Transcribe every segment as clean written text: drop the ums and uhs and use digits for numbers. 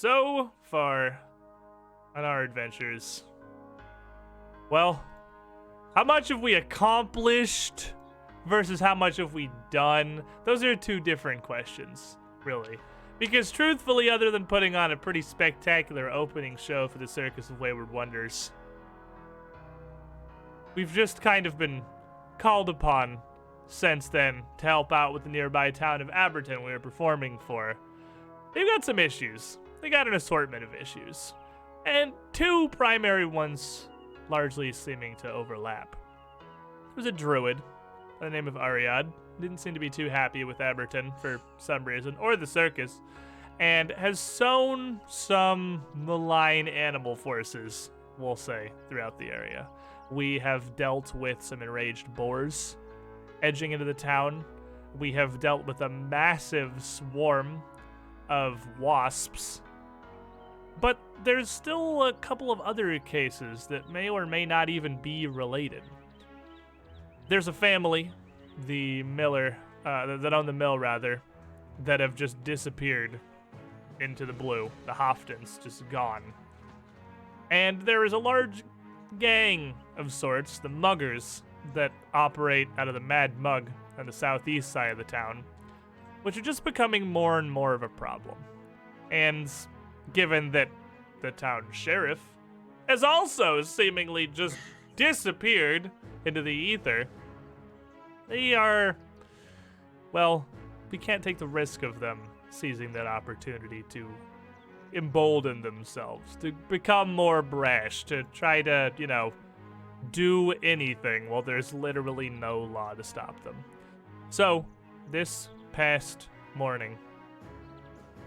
So far on our adventures, well, how much have we accomplished versus how much have we done? Those are two different questions, really. Because truthfully, other than putting on a pretty spectacular opening show for the Circus of Wayward Wonders, we've just kind of been called upon since then to help out with the nearby town of Aberton we were performing for. They've got some issues. They got an assortment of issues. And two primary ones largely seeming to overlap. There was a druid by the name of Ariad. Didn't seem to be too happy with Aberton for some reason, or the circus, and has sown some malign animal forces, we'll say, throughout the area. We have dealt with some enraged boars edging into the town. We have dealt with a massive swarm of wasps. But there's still a couple of other cases that may or may not even be related. There's a family, the miller, that own the mill rather, that have just disappeared into the blue. The Hoftons just gone. And there is a large gang of sorts, the muggers, that operate out of the Mad Mug on the southeast side of the town, which are just becoming more and more of a problem. And given that the town sheriff has also seemingly just disappeared into the ether, they are, well, we can't take the risk of them seizing that opportunity to embolden themselves, to become more brash, to try to, do anything while there's literally no law to stop them. So, this past morning,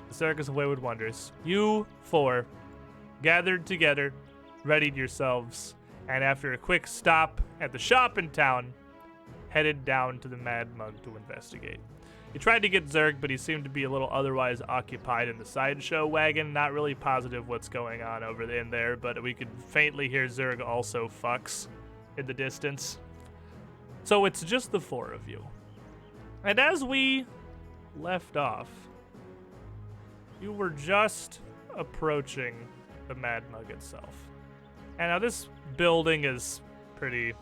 the Circus of Wayward Wonders, you four gathered together, readied yourselves, and after a quick stop at the shop in town, headed down to the Mad Mug to investigate. You tried to get Zerg, but he seemed to be a little otherwise occupied in the sideshow wagon. Not really positive what's going on over in there, but we could faintly hear Zerg also fucks in the distance. So it's just the four of you. And as we left off, you were just approaching the Mad Mug itself. And now this building is pretty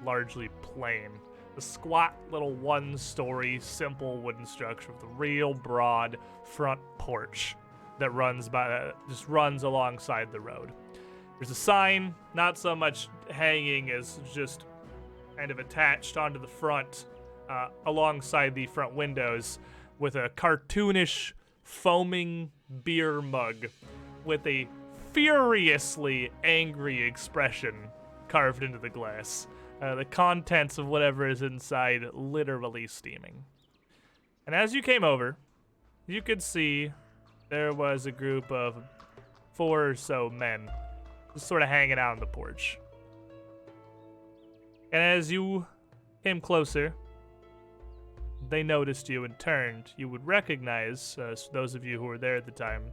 largely plain. A squat little one-story simple wooden structure with a real broad front porch that just runs alongside the road. There's a sign, not so much hanging as just kind of attached onto the front alongside the front windows with a cartoonish foaming beer mug with a furiously angry expression carved into the glass. The contents of whatever is inside literally steaming. And as you came over, you could see there was a group of 4 or so men just sort of hanging out on the porch. And as you came closer, they noticed you and turned. You would recognize, those of you who were there at the time,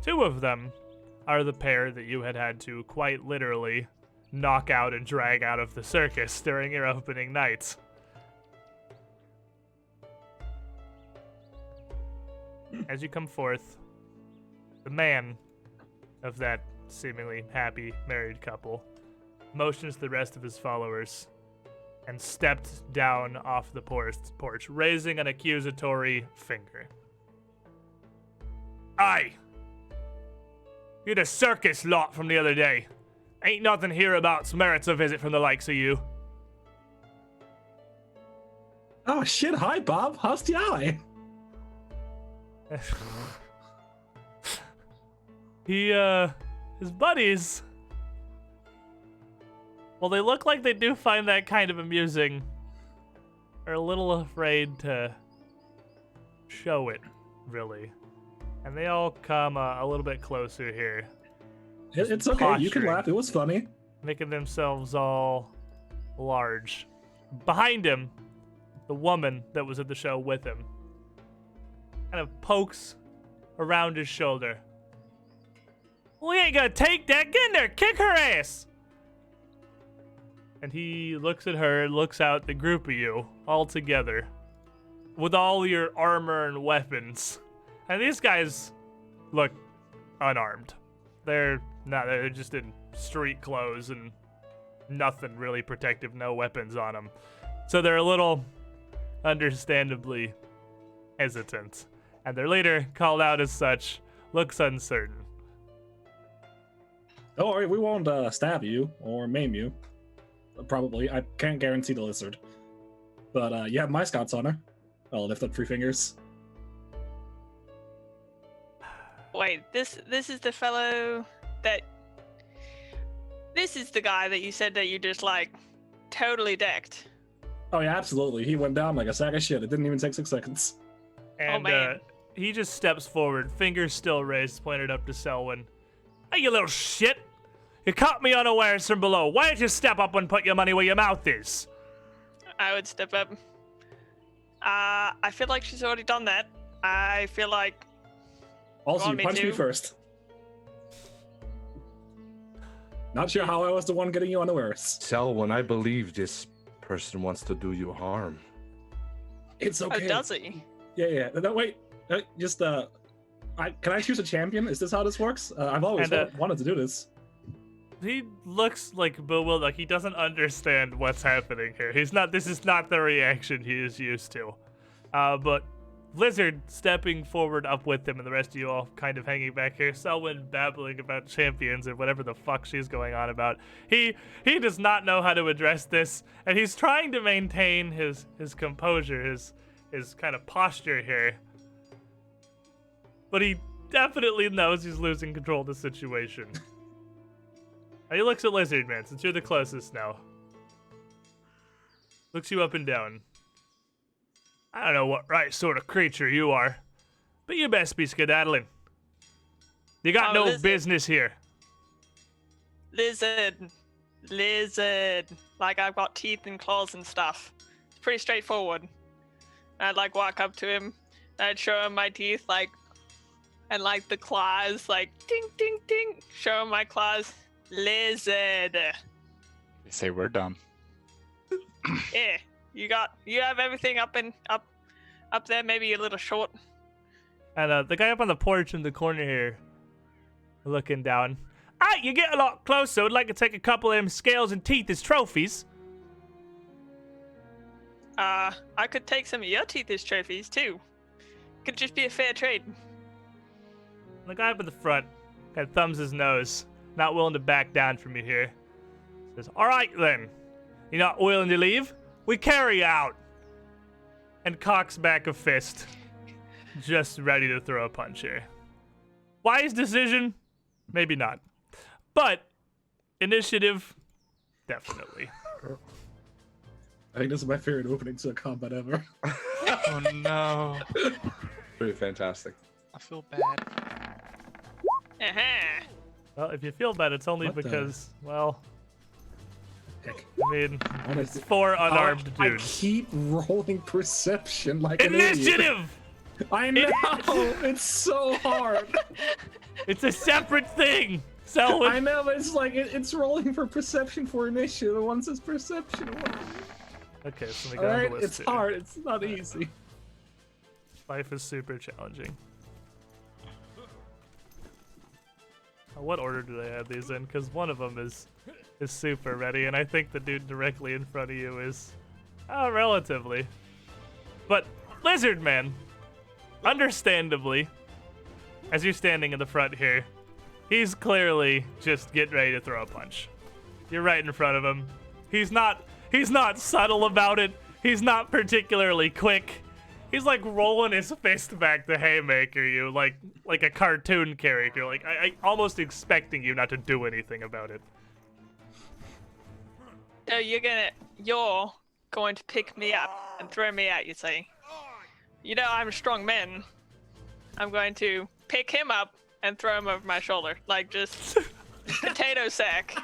2 of them are the pair that you had to quite literally knock out and drag out of the circus during your opening night. As you come forth, the man of that seemingly happy married couple motions the rest of his followers and stepped down off the porch, raising an accusatory finger. Aye! You're the circus lot from the other day. Ain't nothing hereabouts merits a visit from the likes of you. Oh shit, hi Bob, how's the eye? His buddies, well, they look like they do find that kind of amusing, are a little afraid to show it, really. And they all come a little bit closer here. It's okay, you can laugh, it was funny. Making themselves all large. Behind him, the woman that was at the show with him kind of pokes around his shoulder. We ain't gonna take that. Get in there, kick her ass. And he looks at her, looks out the group of you all together with all your armor and weapons. And these guys look unarmed. They're just in street clothes and nothing really protective, no weapons on them. So they're a little, understandably, hesitant. And their leader, called out as such, looks uncertain. Don't worry, we won't stab you or maim you. Probably. I can't guarantee the lizard. But you have my Scout's honor. I'll lift up 3 fingers. Wait, this is the fellow that... This is the guy that you said that you just, like, totally decked. Oh, yeah, absolutely. He went down like a sack of shit. It didn't even take 6 seconds. And man. He just steps forward, fingers still raised, pointed up to Selwyn. Hey, you little shit! You caught me unawares from below. Why don't you step up and put your money where your mouth is? I would step up. I feel like she's already done that. I feel like... Also, you punched me first. Not sure how I was the one getting you unawares. Selwyn, I believe this person wants to do you harm. It's okay. Oh, does he? Yeah. No, wait. Just, can I choose a champion? Is this how this works? I've always wanted to do this. He looks like bewildered, like he doesn't understand what's happening here. This is not the reaction he is used to. But Lizard stepping forward up with him and the rest of you all kind of hanging back here. Selwyn babbling about champions and whatever the fuck she's going on about. He does not know how to address this, and he's trying to maintain his composure, his kind of posture here. But he definitely knows he's losing control of the situation. He looks at Lizard Man, since you're the closest now. Looks you up and down. I don't know what right sort of creature you are, but you best be skedaddling. You got no lizard. business here. Lizard. Like, I've got teeth and claws and stuff. It's pretty straightforward. I'd, like, walk up to him, and I'd show him my teeth, like, and, like, the claws, like, ding, ding, ding. Show him my claws. Lizard. They say we're done. Yeah, you have everything up there, maybe a little short. And the guy up on the porch in the corner here, looking down. You get a lot closer. I'd like to take a couple of them scales and teeth as trophies. I could take some of your teeth as trophies too. Could just be a fair trade. The guy up in the front kind of thumbs his nose, not willing to back down from you here. Says, all right then. You're not willing to leave? We carry you out. And cocks back a fist, just ready to throw a punch here. Wise decision? Maybe not. But initiative, definitely. I think this is my favorite opening to a combat ever. Oh no. Pretty fantastic. I feel bad. Uh-huh. Well, if you feel bad, it's only because, well, I mean, it's 4 unarmed dudes. I keep rolling perception like an Initiative! idiot. I know! It's so hard. It's a separate thing! Selwyn. I know, but it's like, it's rolling for perception for initiative. The one says perception. Okay, so we got Alright, the list it's here. hard. It's not easy. Life is super challenging. What order do they have these in? Because one of them is super ready, and I think the dude directly in front of you is relatively. But Lizard Man, understandably, as you're standing in the front here, he's clearly just getting ready to throw a punch. You're right in front of him. He's not subtle about it. He's not particularly quick. He's like rolling his fist back to haymaker you like a cartoon character. Like I almost expecting you not to do anything about it. So you're going to pick me up and throw me out, you say? You know I'm a strong man. I'm going to pick him up and throw him over my shoulder. Like just potato sack.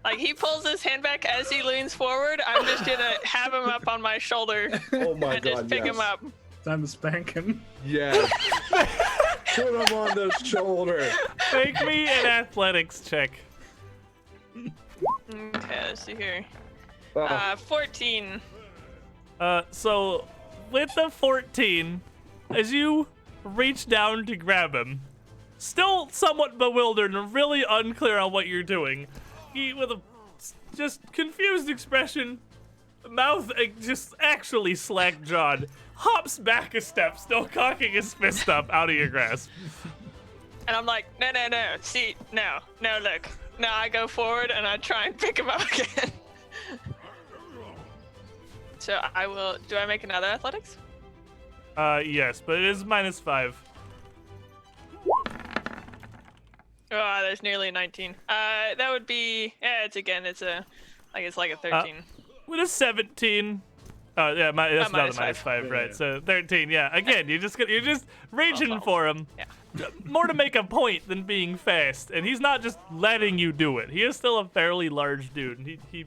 Like he pulls his hand back as he leans forward. I'm just gonna have him up on my shoulder Oh my and god, just pick him up. Time to spank him. Yes. Put him on the shoulder. Make me an athletics check. Okay, let's see here. 14. So with the 14, as you reach down to grab him, still somewhat bewildered and really unclear on what you're doing. He, with a just confused expression, mouth just actually slack-jawed, hops back a step, still cocking his fist up out of your grasp. And I'm like, no, see, no, look. Now I go forward and I try and pick him up again. So I will, do I make another athletics? Yes, but it is -5. Oh, there's nearly a 19. That would be, yeah, it's like a 13. With a 17. Oh, yeah, that's not a -5. -5, right? Yeah. So 13, yeah. Again, you're just reaching for him. Yeah. More to make a point than being fast, and he's not just letting you do it. He is still a fairly large dude, and he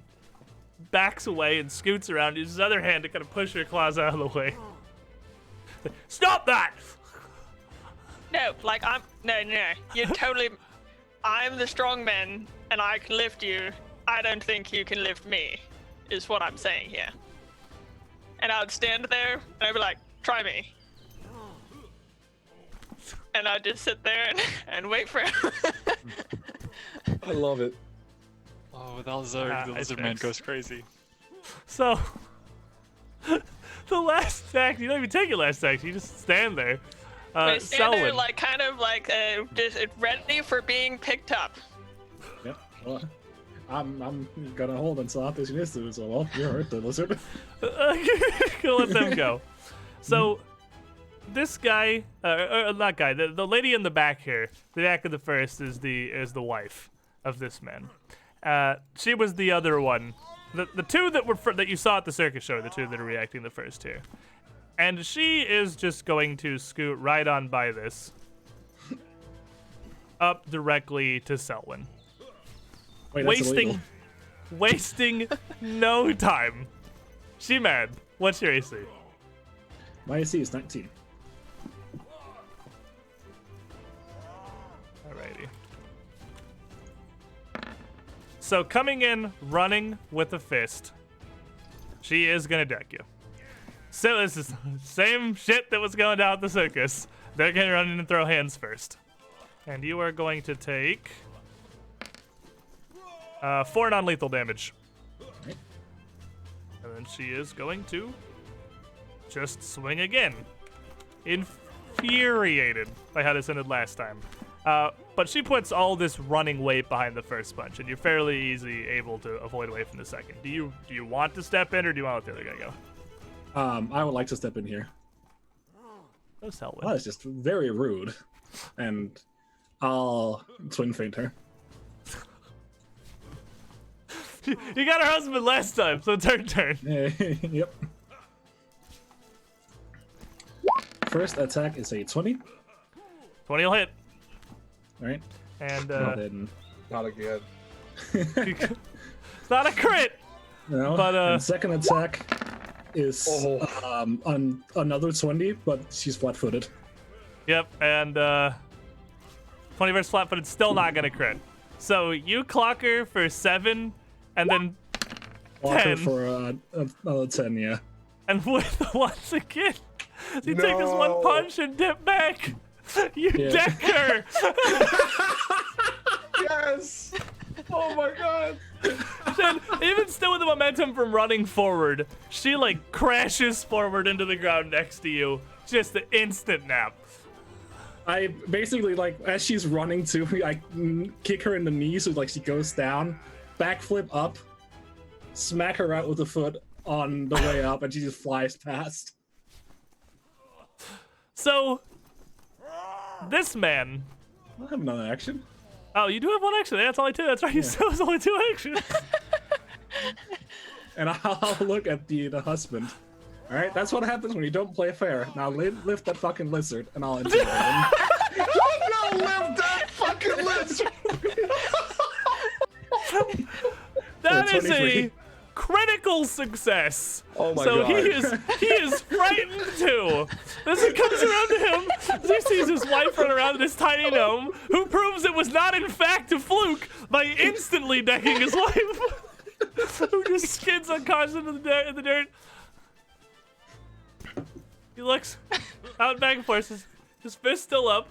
backs away and scoots around, uses his other hand to kind of push your claws out of the way. Stop that! No, like no, you're totally, I'm the strong man, and I can lift you. I don't think you can lift me, is what I'm saying here. And I would stand there, and I'd be like, try me. And I'd just sit there and wait for him. I love it. Oh, the lizard man goes crazy. So, the last attack, you don't even take your last attack, you just stand there. I stand there, Selwyn. like, kind of like, just ready for being picked up. Yep. Well, I'm gonna hold until after she needs to. So, well, you're hurt, the lizard. Gonna let them go. So, this guy, not guy, the lady in the back here, the back of the first is the wife of this man. She was the other one. The two that were that you saw at the circus show, the two that are reacting the first here. And she is just going to scoot right on by this, up directly to Selwyn. Wait, that's illegal. Wasting no time. She mad. What's your AC? My AC is 19. Alrighty. So coming in, running with a fist, she is gonna deck you. So this is the same shit that was going down at the circus. They're gonna run in and throw hands first. And you are going to take 4 non-lethal damage. Right. And then she is going to just swing again. Infuriated by how this ended last time. But she puts all this running weight behind the first punch, and you're fairly easy able to avoid away from the second. Do you want to step in, or do you want to let the other guy go? I would like to step in here. Go Selwyn. Well, that's just very rude. And I'll twin feint her. You got her husband last time, so it's her turn. Yep. First attack is a 20. 20 will hit. Right? And Then, Not again. it's not a crit. no. But, and second attack is another 20, but she's flat-footed. Yep, and 20 versus flat-footed, still not gonna crit. So you clock her for 7, and then Block her 10. for another 10, yeah. And with once again, you take this one No. punch and dip back. You Yeah. deck her. Yes! Oh my god! Then, even still with the momentum from running forward, she like crashes forward into the ground next to you. Just an instant nap. I basically, like, as she's running to me, I kick her in the knee so, like, she goes down, backflip up, smack her out with the foot on the way up, and she just flies past. So, this man. I have another action. Oh, you do have one action. That's only 2. That's right. You still have only 2 actions. And I'll look at the husband. All right, that's what happens when you don't play fair. Now lift that fucking lizard, and I'll intimidate him. No, lift that fucking lizard! That is 23. a critical success. Oh my so god. he is frightened too. As it comes around to him, as he sees his wife run around in this tiny gnome, who proves it was not in fact a fluke by instantly decking his wife, who just skids unconscious into in the dirt. He looks out back and forth, his fist still up.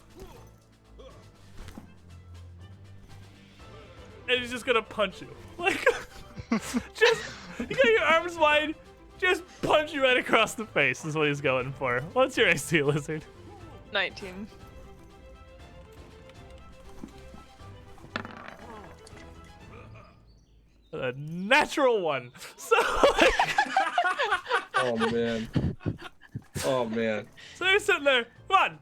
and he's just gonna punch you. Like, just, you got your arms wide, just punch you right across the face is what he's going for. What's your AC, Lizard? 19. A natural one. So, Oh man. Oh man. so he's sitting there, come on,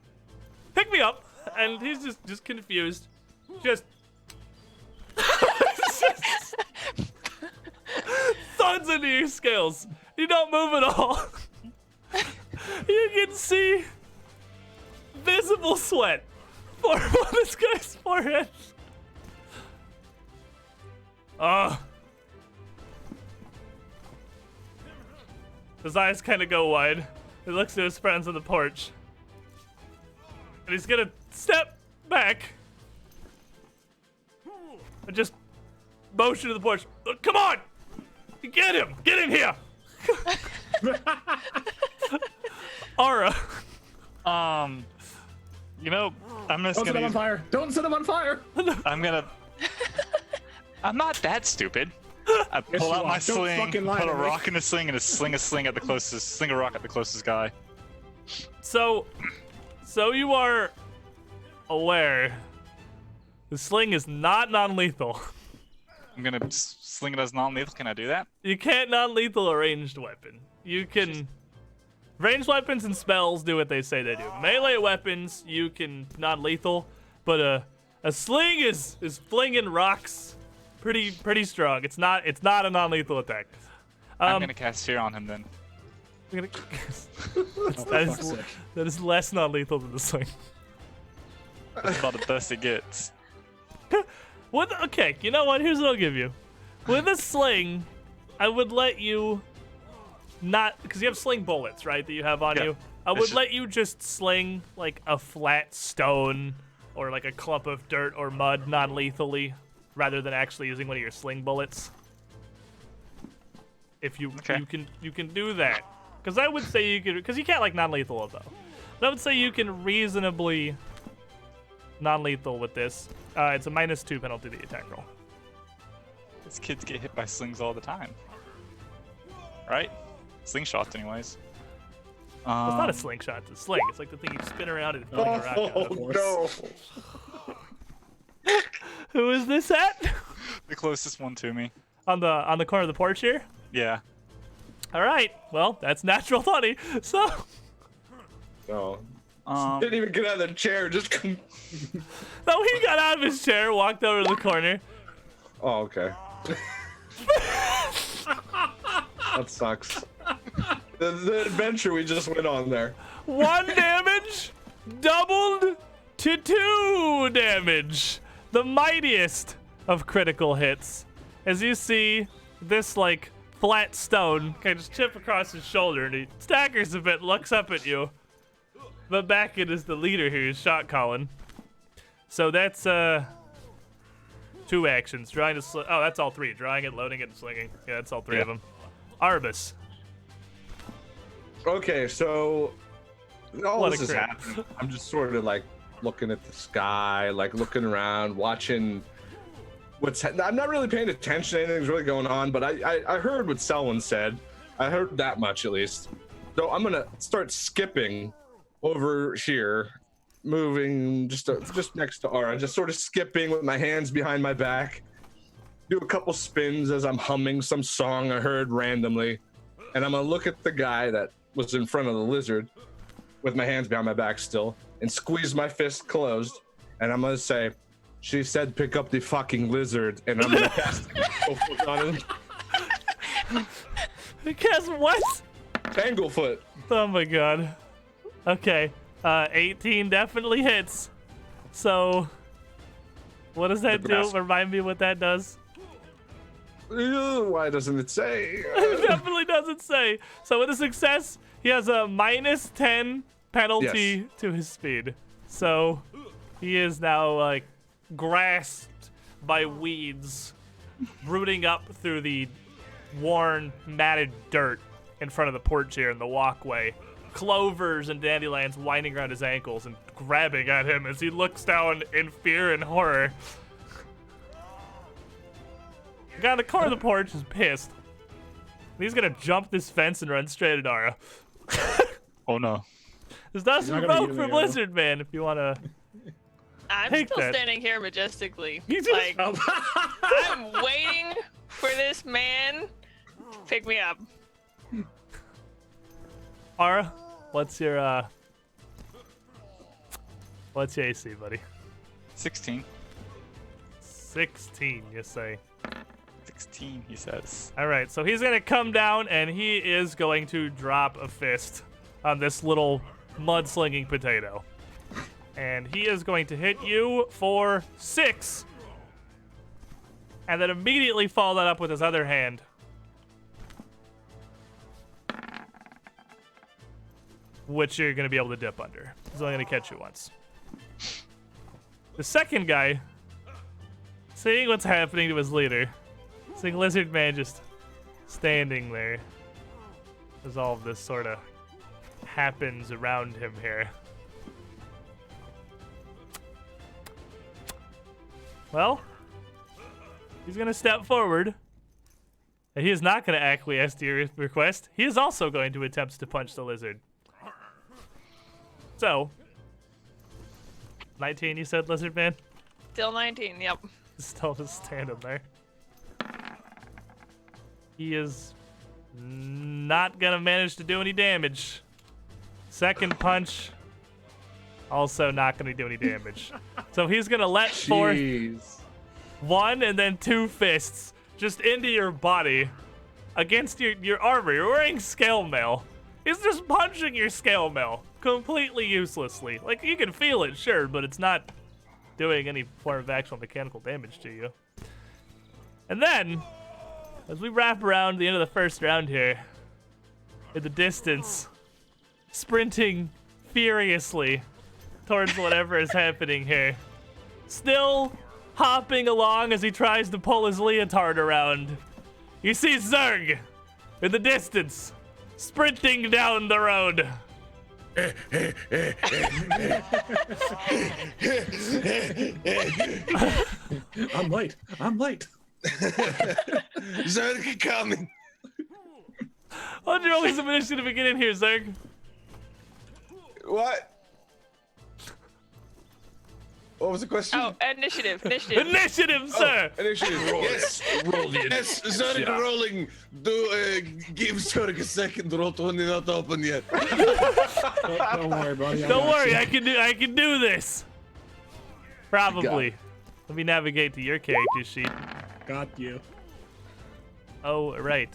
pick me up. And he's just confused. Just thuds into your scales. You don't move at all. You can see visible sweat form on this guy's forehead. His eyes kind of go wide. He looks to his friends on the porch. And he's gonna step back and just motion to the porch. Come on! Get him! Get in here! Aura. You know, I'm just Don't set him on fire! Don't set him on fire! I'm not that stupid. I Yes, pull you out are. my Don't sling, fucking lie put a to me. rock in the sling, and sling a rock at the closest guy. So you are aware the sling is not non-lethal. I'm gonna sling it as non-lethal. Can I do that? You can't non-lethal a ranged weapon. You can... Ranged weapons and spells do what they say they do. Melee weapons, you can non-lethal, but a sling is flinging rocks pretty strong. It's not a non-lethal attack. I'm gonna cast Fear on him then. I'm gonna... For fuck's sake. that is less non-lethal than the sling. That's about the best it gets. Okay, you know what? Here's what I'll give you. With a sling, I would let you not, because you have sling bullets, right, that you have on Yeah. you. I would let you just sling like a flat stone or like a clump of dirt or mud non-lethally, rather than actually using one of your sling bullets. If you you can do that, because I would say you could, because you can't like non-lethal it though. But I would say you can reasonably non-lethal with this. It's a -2 penalty to the attack roll. These kids get hit by slings all the time. Right? Slingshots, anyways. It's not a slingshot, it's a sling. It's like the thing you spin around and fling a rock out of. Oh no. Who is this at? The closest one to me. On the corner of the porch here? Yeah. All right. Well, that's natural 20. So, No. Um, Didn't even get out of the chair. Just come. no, he got out of his chair, walked over to the corner. Oh, okay. That sucks. The adventure we just went on there. 1 damage, doubled to 2 damage. The mightiest of critical hits. As you see this like flat stone kind of just chip across his shoulder, and he staggers a bit, looks up at you. But back it is the leader here who's shot calling. So that's 2 actions. Drawing to oh, that's all 3. Drawing it, loading it, and slinging. Yeah, that's all 3 of them. Arbus. Okay, so all What this a is crit. happening. I'm just sort of like looking at the sky, like looking around, watching I'm not really paying attention to anything's really going on, but I heard what Selwyn said. I heard that much at least. So I'm gonna start skipping over here, moving just next to Aura, just sort of skipping with my hands behind my back. Do a couple spins as I'm humming some song I heard randomly, and I'm gonna look at the guy that was in front of the lizard with my hands behind my back still, and squeeze my fist closed, and I'm gonna say, "She said pick up the fucking lizard," and I'm gonna cast Tanglefoot on him. Cast what? Tanglefoot. Oh my god. Okay. 18 definitely hits. So, what does that do? Remind me what that does. Why doesn't it say? It definitely doesn't say. So with a success, he has a -10 penalty to his speed. So he is now like grasped by weeds, rooting up through the worn, matted dirt in front of the porch here in the walkway. Clovers and dandelions winding around his ankles and grabbing at him as he looks down in fear and horror. guy on the corner of the porch is pissed. He's gonna jump this fence and run straight at Ara. Oh no. This does He's not gonna provoke use from the arrow. Lizard Man if you wanna. I'm Take still that. standing here majestically. You just- Like, Oh. I'm waiting for this man to pick me up. Ara, what's your AC, buddy? 16. 16, you say. 16, he says. All right, so he's gonna come down and he is going to drop a fist on this little mudslinging potato. And he is going to hit you for 6. And then immediately follow that up with his other hand. Which you're gonna be able to dip under. He's only gonna catch you once. The second guy, seeing what's happening to his leader, seeing Lizard Man just standing there as all of this sort of happens around him here. Well, he's going to step forward, and he is not going to acquiesce to your request. He is also going to attempt to punch the lizard. So, 19 you said, Lizard Man? Still 19, yep. Still just standing there. He is not gonna manage to do any damage. Second punch, also not gonna do any damage. So he's gonna let forth Jeez. 1 and then 2 fists just into your body against your armor. You're wearing scale mail. He's just punching your scale mail completely uselessly. Like, you can feel it, sure, but it's not doing any form of actual mechanical damage to you. And then, as we wrap around the end of the first round here, in the distance, sprinting furiously towards whatever is happening here, still hopping along as he tries to pull his leotard around, you see Zerg in the distance, sprinting down the road. I'm late. I'm late. Zerg coming. Why don't you roll some initiative to get in here, Zerg? What? What was the question? Oh, initiative, initiative. Initiative, sir! Initiative. Yes. Roll the Yes, Zerg Yeah. rolling. Give Zerg a second. Roll 20 not open yet. Don't worry, buddy. Don't worry, I can do this. Probably. Let me navigate to your character sheet. Got you. Oh, right.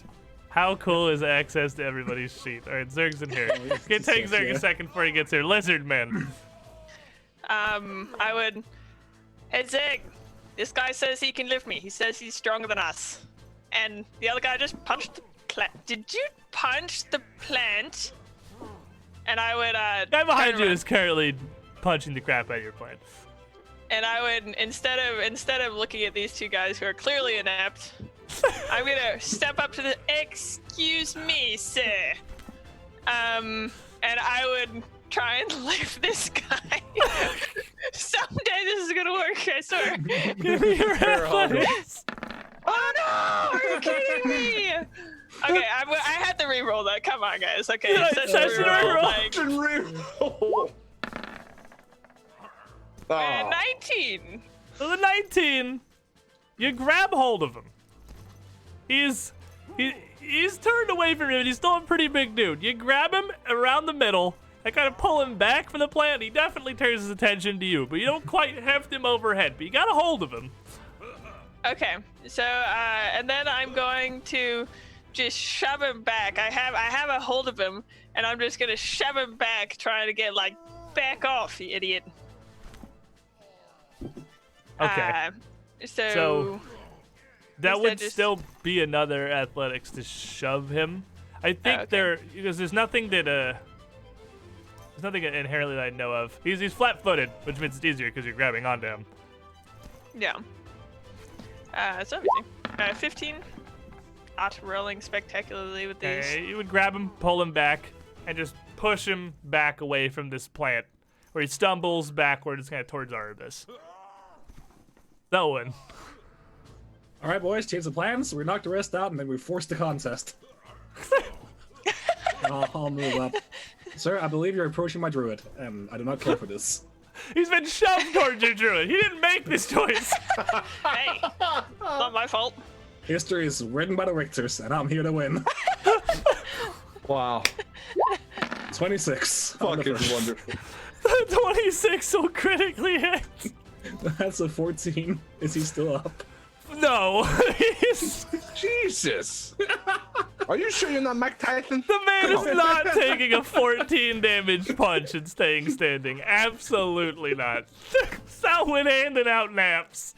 How cool is access to everybody's sheet? All right, Zerg's in here. It takes Zerg yeah. a second before he gets here. Lizard Man. I would. Hey, Zig, this guy says he can lift me. He says he's stronger than us. And the other guy just punched the plant. Did you punch the plant? And I would, Guy behind turn you around. is currently punching the crap out of your plant. And I would, instead of looking at these two guys who are clearly inept, I'm gonna step up to the. Excuse me, sir. And I would try and lift this guy. Someday this is gonna work, I swear. Give me your athletics. Oh no! Are you kidding me? Okay, I had to re-roll that. Come on, guys. Okay, Yeah, session session re-roll. reroll. Like, 19. So the 19, you grab hold of him. He's turned away from you, and he's still a pretty big dude. You grab him around the middle and kind of pull him back from the plant. He definitely turns his attention to you, but you don't quite heft him overhead. But you got a hold of him. Okay, so and then I'm going to just shove him back. I have a hold of him, and I'm just gonna shove him back, trying to get like back off, you idiot. Okay. So That Is would that just- still be another athletics to shove him. I think okay. because there's nothing inherently that I know of. He's flat-footed, which means it's easier because you're grabbing onto him. yeah. So everything. 15. Not rolling spectacularly with these. Okay, you would grab him, pull him back, and just push him back away from this plant, where he stumbles backwards, kind of towards Arbus. That one. All right, boys, change the plans. We knocked the rest out, and then we forced the contest. I'll move up. Sir, I believe you're approaching my druid, and I do not care for this. He's been shoved towards your druid. He didn't make this choice. Hey, not my fault. History is written by the victors, and I'm here to win. Wow. 26. Fucking wonderful. 26 will critically hit. That's a 14. Is he still up? No. He's... Jesus. Are you sure you're not Mike Tyson? The man is not taking a 14 damage punch and staying standing. Absolutely not. Selwyn handing out naps.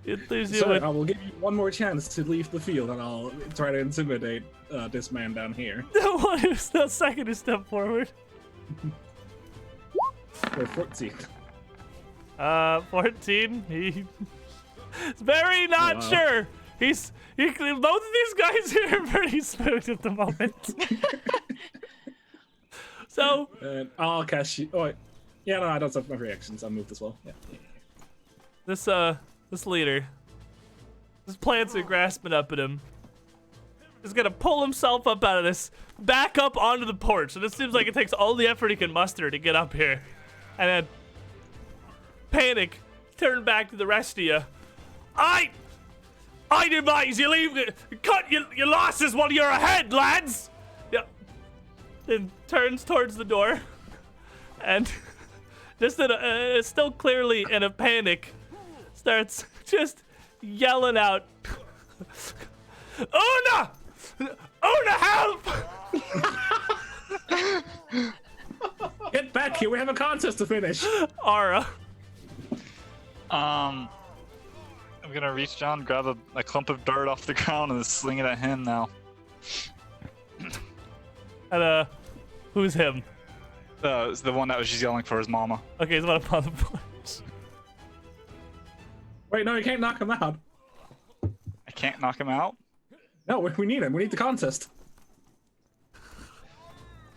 It leaves you Sir, with... I will give you one more chance to leave the field, and I'll try to intimidate this man down here. The one who's the second to step forward. Or 14. 14. He's very not Wow. sure. Both of these guys here are pretty smooth at the moment. So And I'll cast you. Oh, wait. Yeah, no, I don't have my reactions. I'll move as well. Yeah. this leader, his plants are grasping up at him. He's gonna pull himself up out of this, back up onto the porch. And it seems like it takes all the effort he can muster to get up here. And then panic, turn back to the rest of you. I advise you leave. Cut your losses while you're ahead, lads. Yeah. Then turns towards the door, and just still clearly in a panic, starts just yelling out, "Una! Una, help!" Get back here. We have a contest to finish. Ara. I'm gonna reach down, grab a clump of dirt off the ground, and sling it at him now. And who's him? It's the one that was just yelling for his mama. Okay, he's about upon the porch. Wait, no, you can't knock him out. I can't knock him out. No, we need him. We need the contest.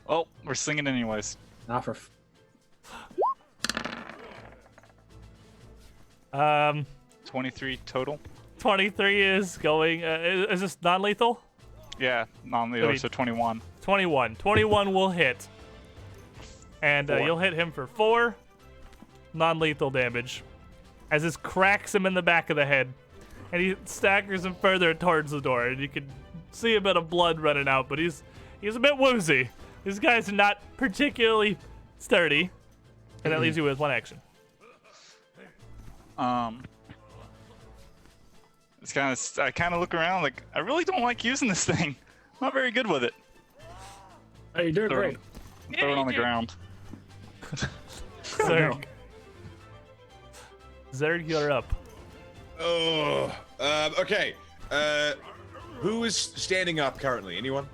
Oh, we're slinging anyways. Nah, for 23 total. 23 is going. Is this non-lethal? Yeah, non-lethal, Wait. so 21. 21. 21 will hit. And 4. you'll hit him for 4 non-lethal damage. As this cracks him in the back of the head. And he staggers him further towards the door. And you can see a bit of blood running out, but he's a bit woozy. These guys are not particularly sturdy. And that leaves you with 1 action. I kind of look around like, I really don't like using this thing. I'm not very good with it. Hey, you're doing Throw great. it, throw it on the ground. Zerg. Zerg, you're up. Oh, okay. Who is standing up currently? Anyone?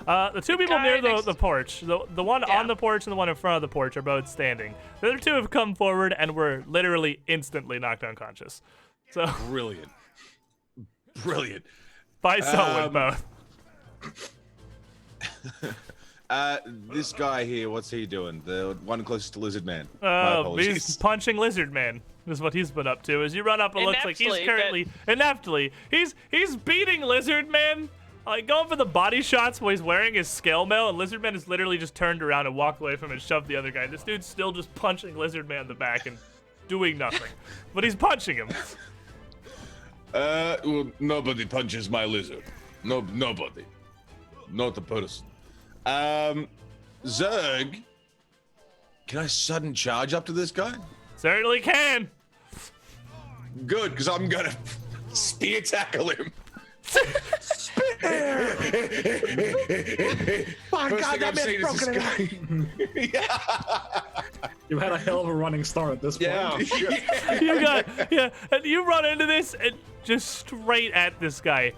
The 2 people Guy near next- the porch, the one Yeah. on the porch and the one in front of the porch are both standing. The other 2 have come forward and were literally instantly knocked unconscious. So, Brilliant. Brilliant. by Selwyn both. This guy here, what's he doing? The one closest to Lizard Man. My He's apologies. punching Lizard Man. Is what he's been up to. As you run up, it looks like he's Ineptly, currently ineptly. He's beating Lizard Man. Like going for the body shots while he's wearing his scale mail, and Lizard Man has literally just turned around and walked away from him and shoved the other guy. This dude's still just punching Lizard Man in the back and doing nothing. But he's punching him. Well, nobody punches my lizard. No, nobody. Not a person. Zerg, can I sudden charge up to this guy? Certainly can. Good, because I'm gonna spear tackle him. My First God, thing that I'm man's saying is broken this it guy. You've had a hell of a running start at this point. Yeah. And you run into this and just straight at this guy.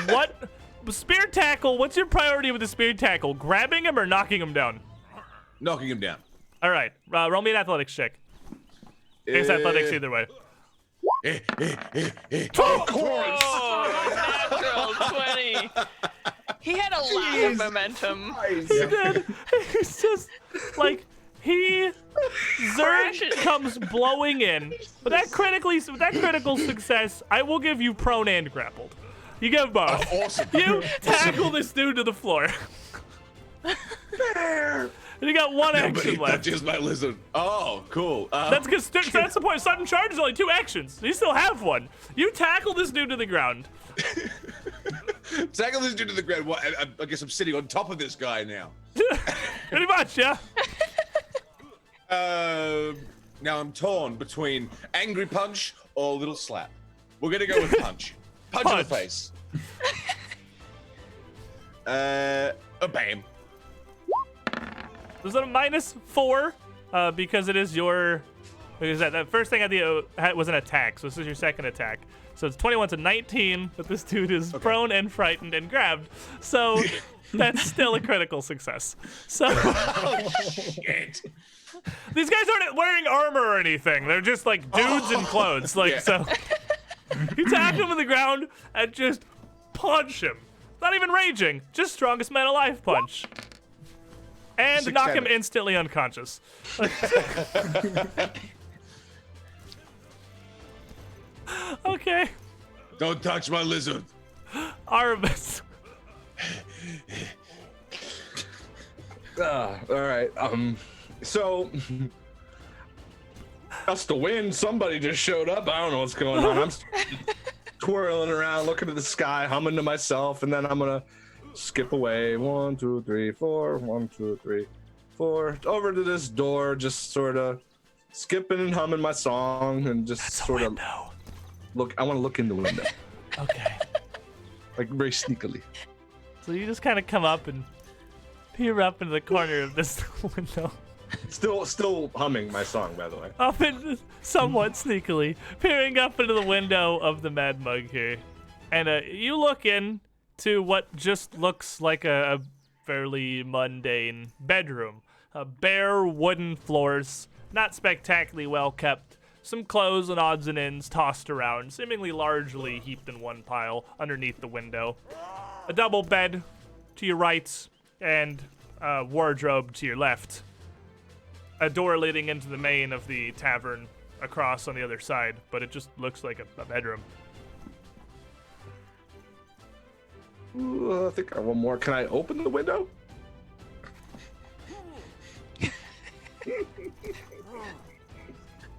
What spear tackle? What's your priority with the spear tackle? Grabbing him or knocking him down? Knocking him down. All right, roll me an athletics check. It's athletics either way. Oh, natural 20. He had a lot of momentum. He did. He's just like Zerg comes blowing in. With that critical success, I will give you prone and grappled. You get both. Oh, awesome. You tackle this dude to the floor. Fair. And you got one Nobody action left. touches my lizard. Oh, cool. That's because that's the point. Sudden charge is only 2 actions. You still have one. You tackle this dude to the ground. Tackle this dude to the ground. What? I guess I'm sitting on top of this guy now. Pretty much, yeah. Now I'm torn between angry punch or little slap. We're gonna go with punch. Punch in the face. Bam. There's a -4 because it is your. Because that first thing I did was an attack, so this is your second attack. So it's 21 to 19, but this dude is prone and frightened and grabbed. So that's still a critical success. So Oh shit. these guys aren't wearing armor or anything. They're just like dudes in clothes. Like so, you tap him on the ground and just punch him. Not even raging, just strongest man alive punch. And knock him instantly unconscious. Okay. Don't touch my lizard. Arvis. All right. So that's the wind. Somebody just showed up. I don't know what's going on. I'm twirling around, looking at the sky, humming to myself, and then I'm gonna skip away. 1, 2, 3, 4. 1, 2, 3, 4. Over to this door, just sort of skipping and humming my song, and just sort of look. I want to look in the window. Okay. Like very sneakily. So you just kind of come up and peer up into the corner of this window. Still humming my song, by the way. Up in somewhat sneakily, peering up into the window of the Mad Mug here. And you look in to what just looks like a fairly mundane bedroom. Bare wooden floors, not spectacularly well kept. Some clothes and odds and ends tossed around, seemingly largely heaped in one pile underneath the window. A double bed to your right and a wardrobe to your left. A door leading into the main of the tavern across on the other side, but it just looks like a bedroom. Ooh, I think I have one more. Can I open the window?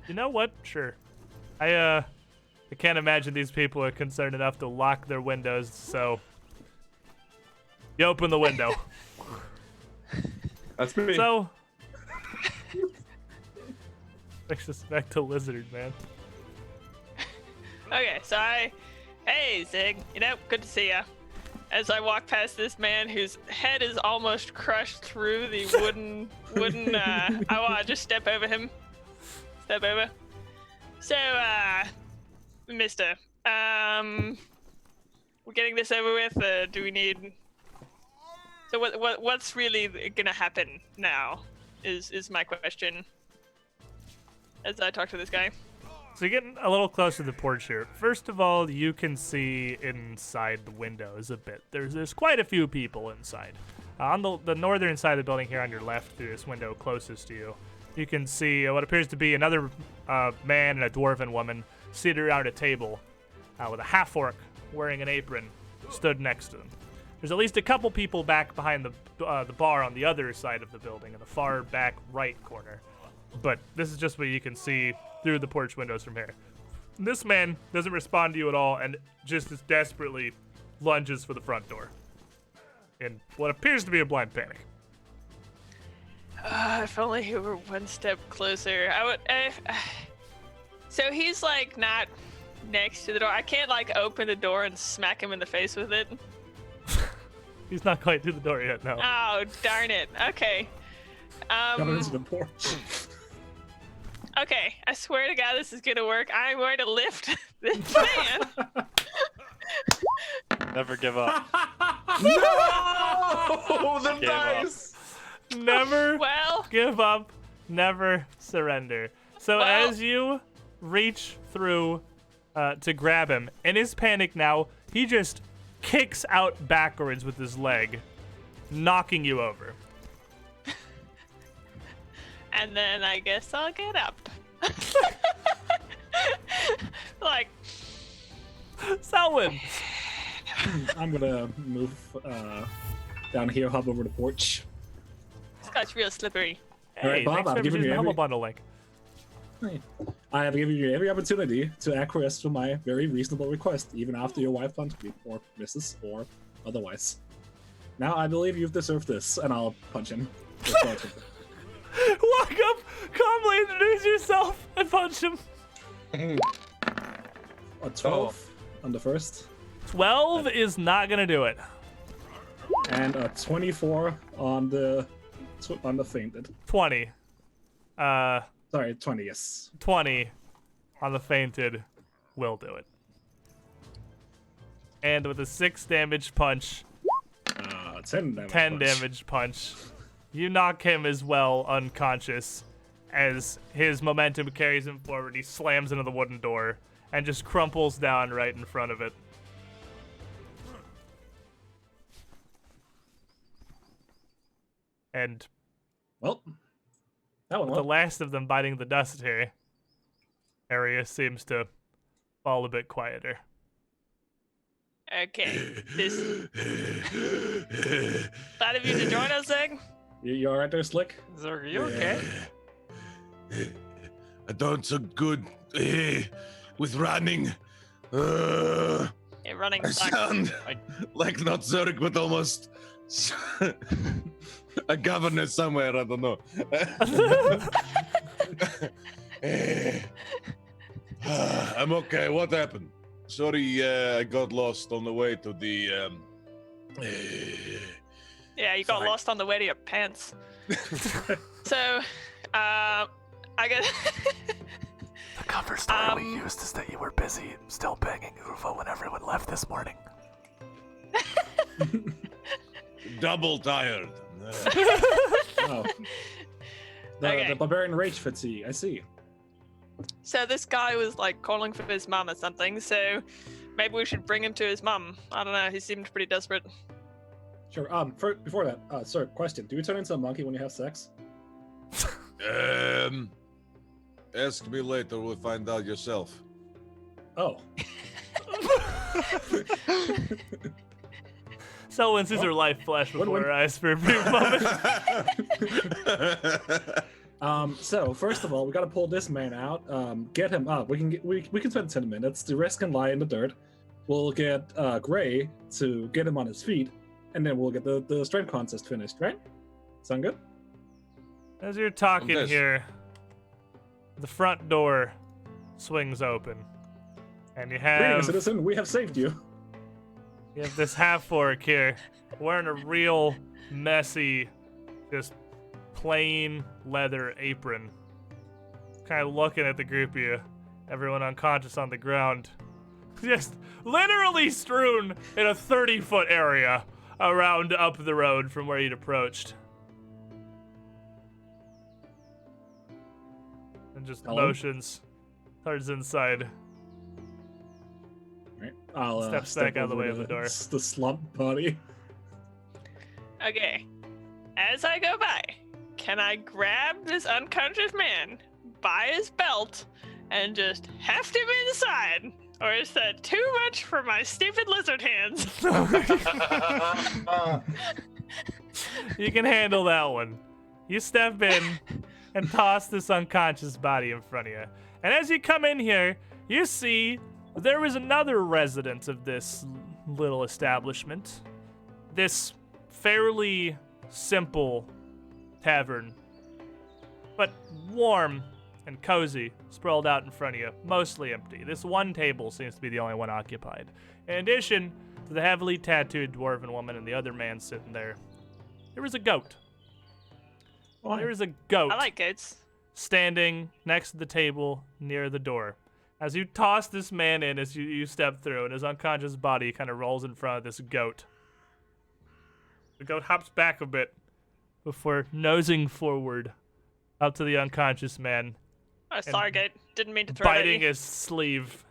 You know what? Sure. I can't imagine these people are concerned enough to lock their windows, so you open the window. That's me. So takes us back to Lizard, man. Okay, so hey Zig, good to see ya. As I walk past this man whose head is almost crushed through the wooden, I want to just step over him. Step over. So, mister, we're getting this over with, do we need... So what's really gonna happen now, is my question, as I talk to this guy. So you're getting a little closer to the porch here. First of all, you can see inside the windows a bit. There's quite a few people inside. On the northern side of the building here on your left, through this window closest to you, you can see what appears to be another man and a dwarven woman seated around a table with a half-orc wearing an apron stood next to them. There's at least a couple people back behind the bar on the other side of the building in the far back right corner. But this is just what you can see through the porch windows from here. This man doesn't respond to you at all and just as desperately lunges for the front door in what appears to be a blind panic. If only he were one step closer. I would. So he's like not next to the door. I can't like open the door and smack him in the face with it. He's not quite through the door yet, no. Oh darn it. Okay. Coming into the porch. Okay. I swear to God, this is gonna work. I'm going to lift this man. Never give up. No! The Give up. dice! Never Well, give up, never surrender. So Well- as you reach through to grab him, in his panic now, he just kicks out backwards with his leg, knocking you over. And then I guess I'll get up. Like, Selwyn. I'm gonna move down here, hop over the porch. this guy's real slippery. All right, Hey, Bob, thanks I've for given using you the Humble every- Bundle link. I have given you every opportunity to acquiesce to my very reasonable request, even after your wife punched me, or misses, or otherwise. Now I believe you've deserved this, and I'll punch him. Walk up, calmly introduce yourself, and punch him. A 12 on the first, 12 is not gonna do it. and a 24 on the fainted. 20. Sorry, 20. Yes. 20 on the fainted will do it. And with a 6 damage punch, 10 damage. 10 punch. damage punch, you knock him as well unconscious as his momentum carries him forward. He slams into the wooden door and just crumples down right in front of it. And Well, that one. with the last of them biting the dust here, area seems to fall a bit quieter. Okay, this. Glad of you to join us, Zig. You alright there, Slick? Zerg, are you okay? I don't so good with running. Yeah, running I sucks. sound like not Zurich, but almost a governor somewhere. I don't know. I'm okay. What happened? Sorry, I got lost on the way to the. Yeah, you got Sorry. lost on the way to your pants. So, I guess. The cover story we used is that you were busy still banging Uva when everyone left this morning. Double tired. Oh. Okay. The barbarian rage fatigue. I see. So this guy was like calling for his mum or something. So maybe we should bring him to his mum. I don't know. He seemed pretty desperate. Sure. Before that, sir, question: do you turn into a monkey when you have sex? Ask me later. We'll find out yourself. Oh. Selwyn sees her life flash before her eyes for a brief moment. So first of all, we gotta pull this man out. Get him up. We can spend 10 minutes. The rest can lie in the dirt. We'll get Gray to get him on his feet, and then we'll get the strength contest finished. Right? Sound good? As you're talking Yes. here, the front door swings open, and you Greetings, have citizen. We have saved you. this half-orc here wearing a real messy, just plain leather apron, kind of looking at the group of you, everyone unconscious on the ground, just literally strewn in a 30-foot area around up the road from where you'd approached. And just Hello? motions towards inside. Right. I'll Steps step back out of the over way of the door. The slump body. Okay. As I go by, can I grab this unconscious man by his belt and just heft him inside? Or is that too much for my stupid lizard hands? You can handle that one. You step in and toss this unconscious body in front of you. And as you come in here, you see there was another resident of this little establishment. This fairly simple tavern, but warm and cozy, sprawled out in front of you, mostly empty. This one table seems to be the only one occupied. In addition to the heavily tattooed dwarven woman and the other man sitting there, there was a goat. There is a goat I like goats. standing next to the table near the door. As you toss this man in, as you step through, and his unconscious body kind of rolls in front of this goat. The goat hops back a bit before nosing forward up to the unconscious man, Oh, sorry, goat. Didn't mean to throw it at biting you. his sleeve,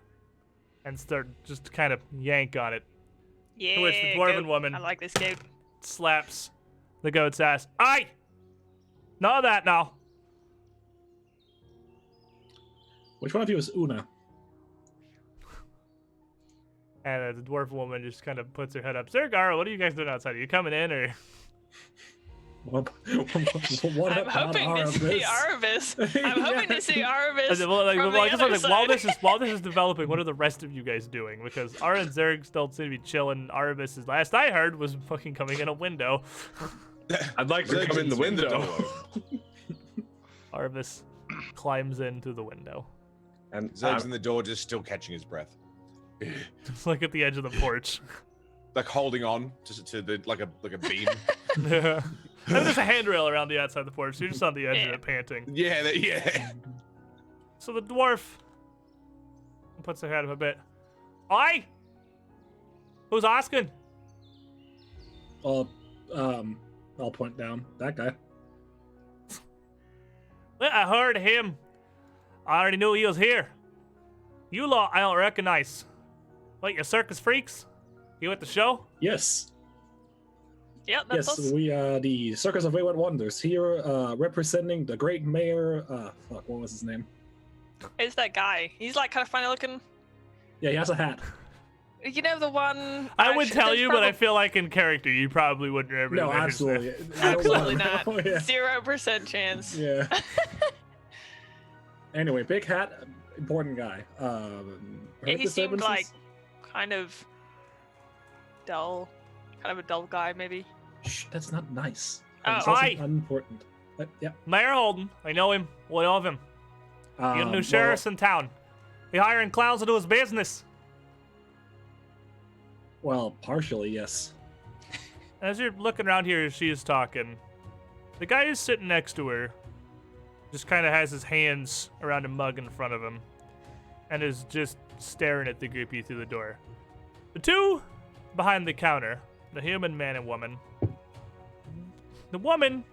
and start just kind of yank on it. Yeah, which the dwarven goat. woman- I like this goat. Slaps the goat's ass. Aye! None of that now. Which one of you is Una? And the dwarf woman just kind of puts her head up. Zergar, what are you guys doing outside? Are you coming in or? What I'm hoping to see Arvis. I'm hoping to see Arvis from the other side. While this is developing, what are the rest of you guys doing? Because Ara and Zerg still seem to be chilling. Arvis, is last I heard, was fucking coming in a window. I'd like to come in the window. Arvis climbs into the window. And Zerg's in the door, just still catching his breath, Just like at the edge of the porch. like holding on to the like a beam. Yeah. And there's a handrail around the outside of the porch, so you're just on the edge of it panting. Yeah. So the dwarf puts her head up a bit. Oi! Who's asking? I'll point down. That guy. Well, I heard him. I already knew he was here. You lot I don't recognize. What, you circus freaks? You at the show? Yes. Yep, that's Yes, us. we are the Circus of Wayward Wonders here, representing the great mayor. What was his name? It's that guy. He's like kind of funny looking. Yeah, he has a hat. You know the one. I would tell there's you, but I probably- feel like in character you probably wouldn't remember. No, his name. absolutely. I don't Absolutely wanna not. know, yeah. 0% chance. Yeah. Anyway, big hat, important guy. Yeah, Hurt he seemed like disturbances? kind of dull, kind of a dull guy maybe. Shh, that's not nice. Oh. It's also Hi. unimportant. Yeah. Mayor Holden, I know him. We know of him. You got a new well, sheriff in town. He hiring clowns to do his business. Well, partially, yes. As you're looking around here, she is talking. The guy who's sitting next to her just kind of has his hands around a mug in front of him and is just staring at the group you through the door. The two behind the counter, the human man and woman. The woman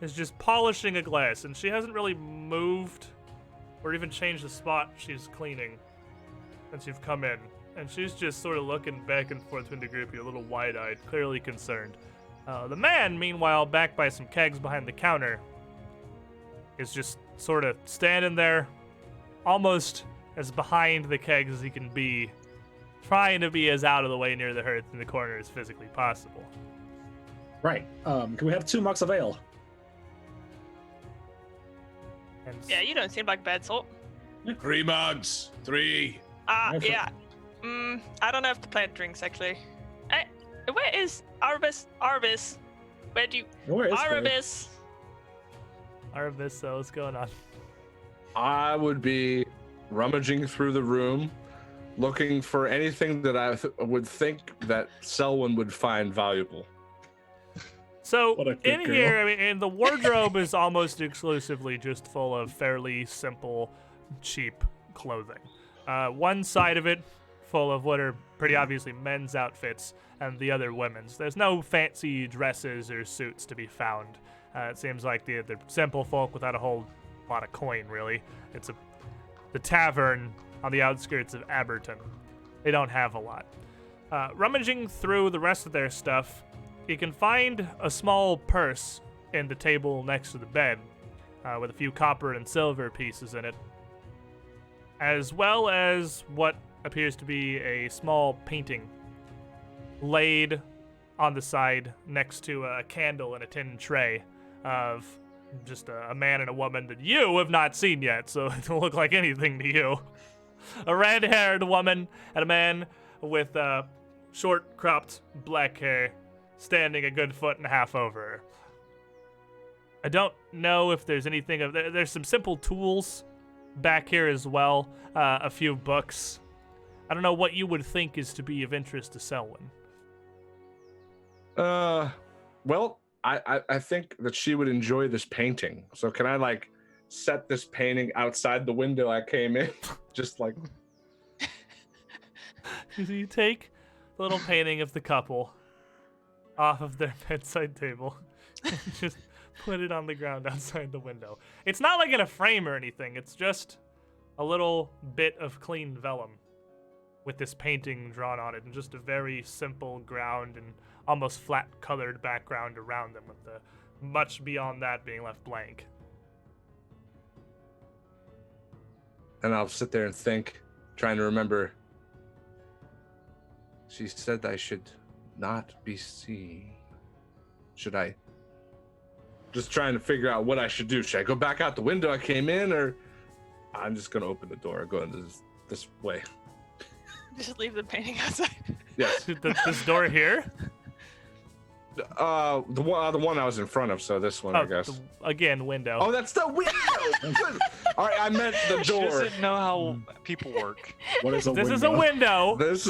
is just polishing a glass, and she hasn't really moved or even changed the spot she's cleaning since you've come in. And she's just sort of looking back and forth between the group, a little wide-eyed, clearly concerned. The man, meanwhile, back by some kegs behind the counter, is just sort of standing there, almost as behind the kegs as he can be, trying to be as out of the way near the hearth in the corner as physically possible. Right. Can we have 2 mugs of ale? And Yeah, you don't seem like a bad sort. 3 mugs. 3. Perfect. Yeah. I don't have to plant drinks actually. Hey, where is Arvis? Arvis, where do you? Where is Faye? Arvis. Arvis, so what's going on? I would be rummaging through the room, looking for anything that I would think that Selwyn would find valuable. So What a good in girl. here, I mean, and the wardrobe is almost exclusively just full of fairly simple, cheap clothing. One side of it full of what are pretty obviously men's outfits, and the other women's. There's no fancy dresses or suits to be found. It seems like they're simple folk without a whole lot of coin, really. It's the tavern on the outskirts of Aberton. They don't have a lot. Rummaging through the rest of their stuff, you can find a small purse in the table next to the bed, with a few copper and silver pieces in it, as well as what appears to be a small painting laid on the side next to a candle in a tin tray of just a man and a woman that you have not seen yet, so it don't look like anything to you. A red-haired woman and a man with short, cropped black hair standing a good 1.5 feet over her. I don't know if there's anything of there's some simple tools back here as well, a few books. I don't know what you would think is to be of interest to Selwyn. Well, I think that she would enjoy this painting. So can I like set this painting outside the window I came in? Just like So you take the little painting of the couple off of their bedside table and just put it on the ground outside the window. It's not like in a frame or anything. It's just a little bit of clean vellum with this painting drawn on it, and just a very simple ground and almost flat colored background around them, with the much beyond that being left blank. And I'll sit there and think, trying to remember. She said I should not be seen. Should I? Just trying to figure out what I should do. Should I go back out the window I came in, or I'm just gonna open the door and go into this way? Just leave the painting outside. Yes. This door here? The one I was in front of, so this one, I guess. Again, window. Oh, that's the window. Good. All right, I meant the She door. doesn't know how people work. What is a This window? is a window. This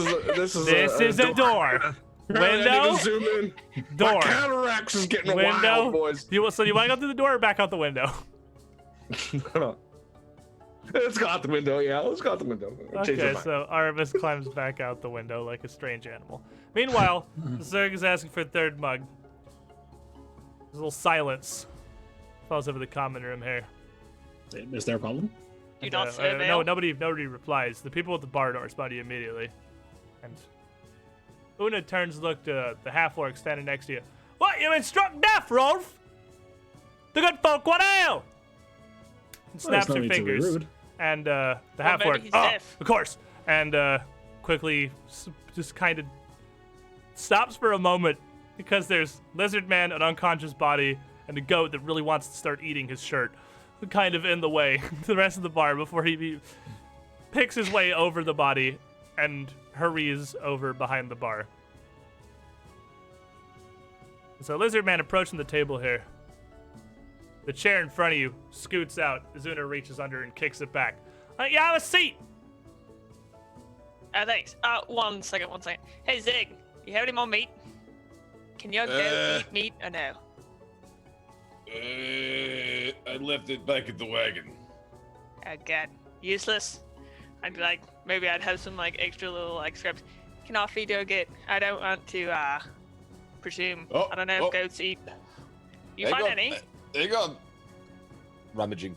is a door. I need Window. to zoom in. Door. My cataracts is getting Window. wild, boys. So you want to go through the door or back out the window? Let's go out the window. Yeah, let's go out the window. Change my Okay, mind. so Aramis climbs back out the window like a strange animal. Meanwhile, Zerg is asking for a third mug. There's a little silence. Falls over the common room here. Is there a problem? Do not And, serve no, ale. nobody replies. The people at the bar don't respond to you immediately. And Una turns to look to the half-orc standing next to you. What, you been struck deaf, Rolf? The good folk want ale! And snaps no her need to be fingers. rude. And the Well, half-orc, maybe he's deaf. of course. And quickly just kind of stops for a moment because there's Lizard Man, an unconscious body, and a goat that really wants to start eating his shirt kind of in the way to the rest of the bar before he picks his way over the body and hurries over behind the bar. So Lizard Man approaching the table here. The chair in front of you scoots out. Azuna reaches under and kicks it back. You have a seat. Thanks. One second. Hey, Zig, you have any more meat? Can your goat eat meat or no? I left it back at the wagon. Oh, God. Useless. I'd be like, maybe I'd have some, like, extra little, like, scraps. Can off you do get? I don't want to, presume. Oh, I don't know oh. if goats eat. You Hang find on, any? Hang on. Rummaging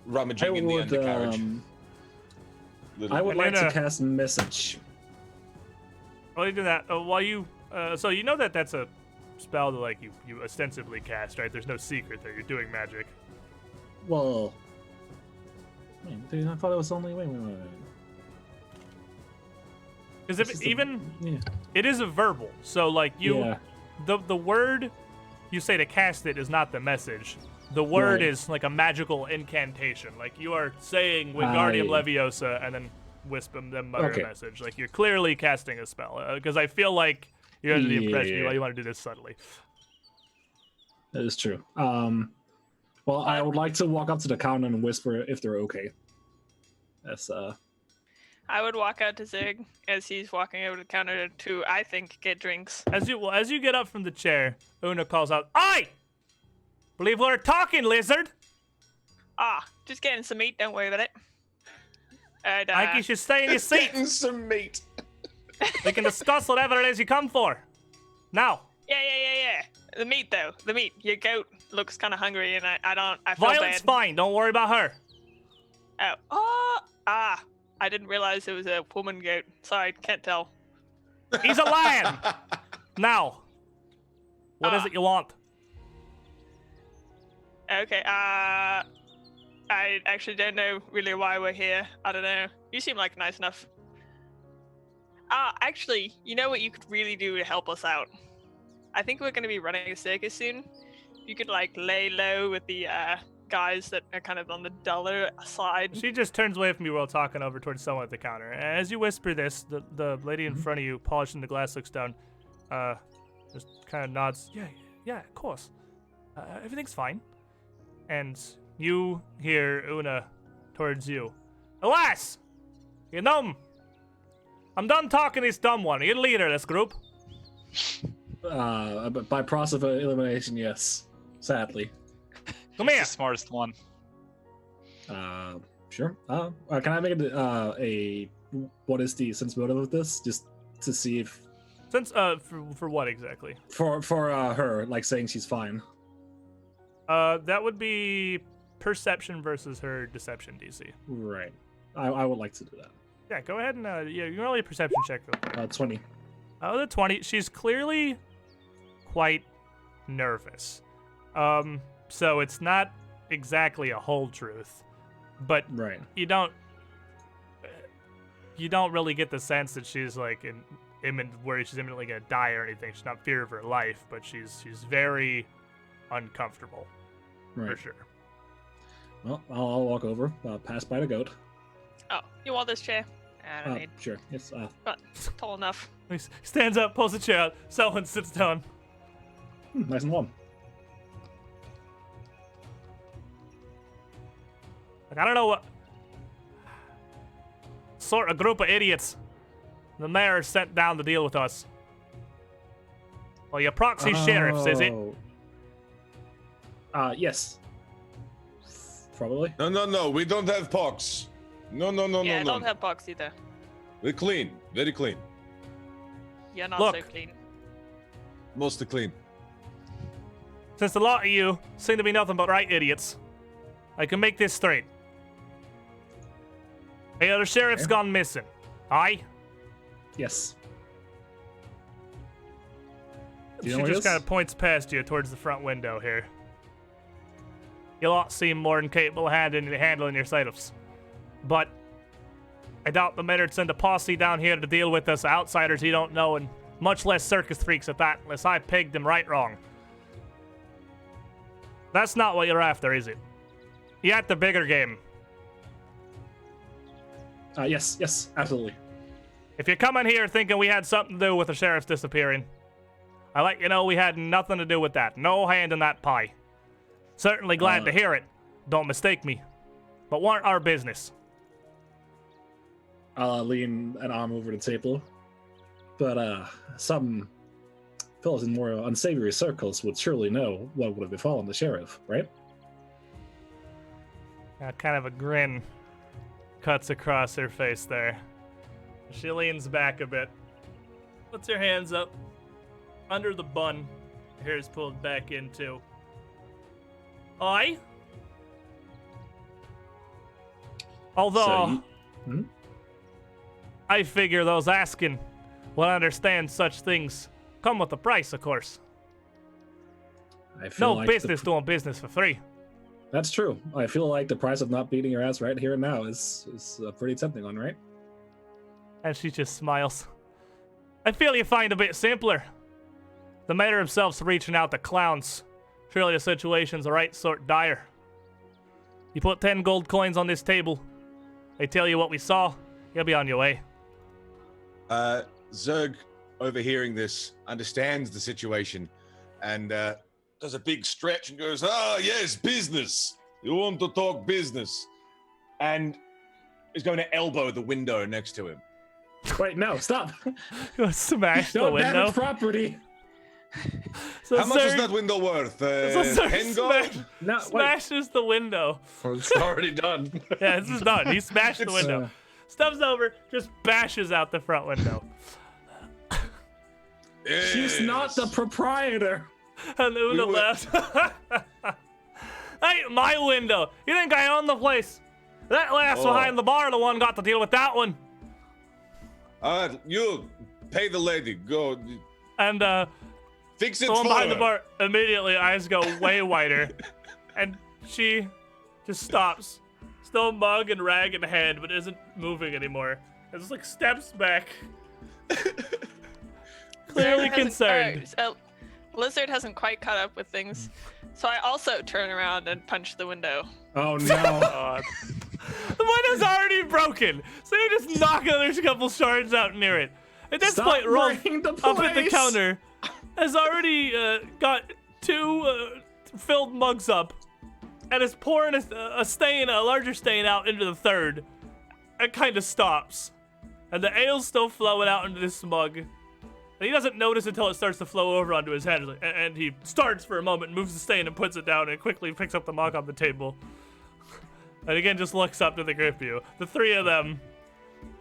I in the would, undercarriage. I would And like then, to cast message. While you do that, while you, so you know that that's a spell that like you ostensibly cast, right? There's no secret that you're doing magic. Well, wait, dude, I thought it was only wait. Because This if is the- even Yeah. it is a verbal, so like you, Yeah. the word you say to cast it is not the message. The word Right. is like a magical incantation. Like you are saying Wingardium I- Leviosa and then them mutter Okay. a message. Like you're clearly casting a spell. Because I feel like you're under the impression Yeah. you want to do this subtly. That is true. Well, I would like to walk up to the counter and whisper if they're okay. That's I would walk out to Zig as he's walking over to the counter to, I think, get drinks. As you get up from the chair, Una calls out, "Oi! Believe we're talking, lizard. Just getting some meat, don't worry about it. And, I think you should stay in your seat. Getting some meat. We can discuss whatever it is you come for. Now, yeah. The meat, though. The meat. Your goat looks kind of hungry, and I feel Violet's bad. fine. Don't worry about her. I didn't realize it was a woman goat. Sorry, can't tell. He's a lion. Now, what is it you want? Okay, I actually don't know really why we're here. I don't know. You seem like nice enough. Actually, you know what you could really do to help us out? I think we're going to be running a circus soon. You could, like, lay low with the, guys that are kind of on the duller side. She just turns away from you while talking over towards someone at the counter. As you whisper this, the lady in front of you, polishing the glass, looks down, just kind of nods. Yeah, of course. Everything's fine. And you hear Una towards you. Alas! You dumb! I'm done talking to this dumb one. You're the leader of this group. but by process of elimination, yes. Sadly. Come He's here. the smartest one. Sure. Can I make a what is the sense motive of this? Just to see if Since for what exactly? for her like saying she's fine. That would be perception versus her deception DC. Right. I would like to do that. Yeah, go ahead and you can roll a perception check real quick. 20. Oh, the 20. She's clearly quite nervous. So it's not exactly a whole truth, but Right. you don't you don't really get the sense that she's like worried she's imminently gonna die or anything. She's not in fear of her life, but she's very uncomfortable Right. for sure. Well, I'll walk over, pass by the goat. Oh, you want this chair? I don't need. Sure. Yes. But tall enough. He stands up, pulls a chair out. Selwyn sits down. Nice and warm. Like, I don't know what sort of group of idiots the mayor sent down to deal with us. Well, your proxy sheriffs, is it? Yes. Probably. No. We don't have pox. No. Yeah, I don't have box either. We're clean. Very clean. You're not Look. so clean. Mostly clean. Since a lot of you seem to be nothing but right idiots, I can make this straight. Hey, the sheriff's Okay. gone missing. Aye? Yes. Do She you know where he just is? kind of points past you towards the front window here. You lot seem more than capable of handling yourselves. But I doubt the mayor'd send a posse down here to deal with us outsiders he don't know, and much less circus freaks at that, unless I pegged him right wrong. That's not what you're after, is it? You're at the bigger game. Yes, absolutely. If you're coming here thinking we had something to do with the sheriff's disappearing, I let you know we had nothing to do with that. No hand in that pie. Certainly glad to hear it. Don't mistake me. But weren't our business. I'll lean an arm over the table. But some fellows in more unsavory circles would surely know what would have befallen the sheriff, right? Kind of a grin cuts across her face there. She leans back a bit. Puts her hands up. Under the bun. Hair's pulled back into. Aye? Although, I figure those asking will understand such things come with a price, of course. I feel No like business doing business for free. That's true. I feel like the price of not beating your ass right here and now is a pretty tempting one, right? And she just smiles. I feel you find it a bit simpler. The mayor himself's reaching out to clowns. Surely the situation's the right sort dire. You put 10 gold coins on this table. They tell you what we saw. You'll be on your way. Zerg, overhearing this, understands the situation and does a big stretch and goes, yes, business. You want to talk business. And is going to elbow the window next to him. Wait, no, stop! Go smash the Don't window. damage property! So How much is Zerg- that window worth? so Zerg 10 gold? No, wait. smashes the window. It's already done. Yeah, this is done. He smashed the It's, window. Steps over, just bashes out the front window. She's not the Yes. proprietor! And Una We were- left. Hey, my window. You think I own the place? That lass Oh. behind the bar, the one got to deal with that one. All right, you pay the lady. Go And fix it the one for behind the her. bar immediately eyes go way wider, and she just stops, still mug and rag in hand, but isn't moving anymore. And just like steps back, clearly concerned. Lizard hasn't quite caught up with things, so I also turn around and punch the window. Oh no. God. The window's already broken, so you just knock another couple shards out near it. At this Stop point, Rolf bringing the up at the police! counter has already got 2 filled mugs up and is pouring a larger stain out into the third. It kind of stops, and the ale's still flowing out into this mug. And he doesn't notice until it starts to flow over onto his hand, and he starts for a moment, moves the stain, and puts it down, and quickly picks up the mug on the table. And again, just looks up to the group of you. The 3 of them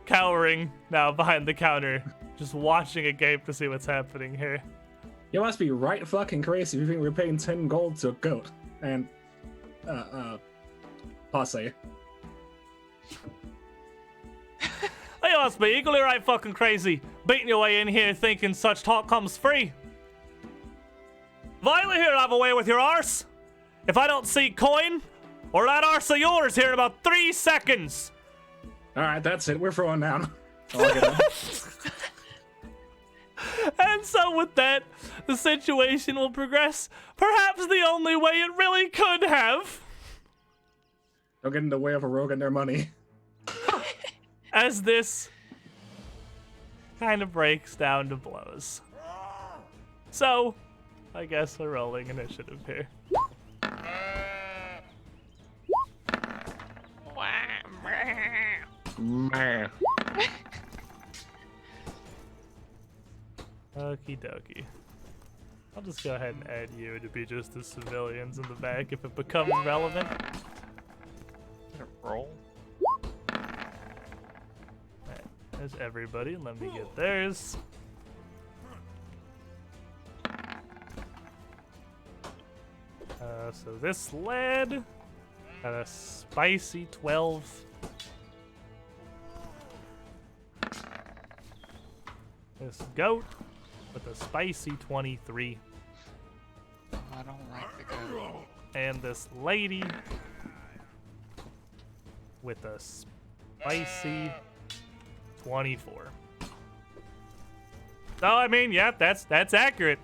cowering now behind the counter, just watching agape to see what's happening here. You must be right fucking crazy if you think we're paying 10 gold to a goat. And, posse. You must be equally right fucking crazy, beating your way in here thinking such talk comes free. Violet here have a way with your arse. If I don't see coin, or that arse of yours here in about 3 seconds. Alright, that's it. We're throwing down. Oh, I get that. And so with that, the situation will progress perhaps the only way it really could have. Don't get in the way of a rogue and their money. As this kind of breaks down to blows. So, I guess we're rolling initiative here. Man. Okie dokie. I'll just go ahead and add you to be just the civilians in the back if it becomes relevant. Roll. Alright, there's everybody. Let me get theirs. So this lad got a spicy 12. This goat with a spicy 23. I don't like the goat. And this lady with a spicy 24. So I mean, yeah, that's accurate.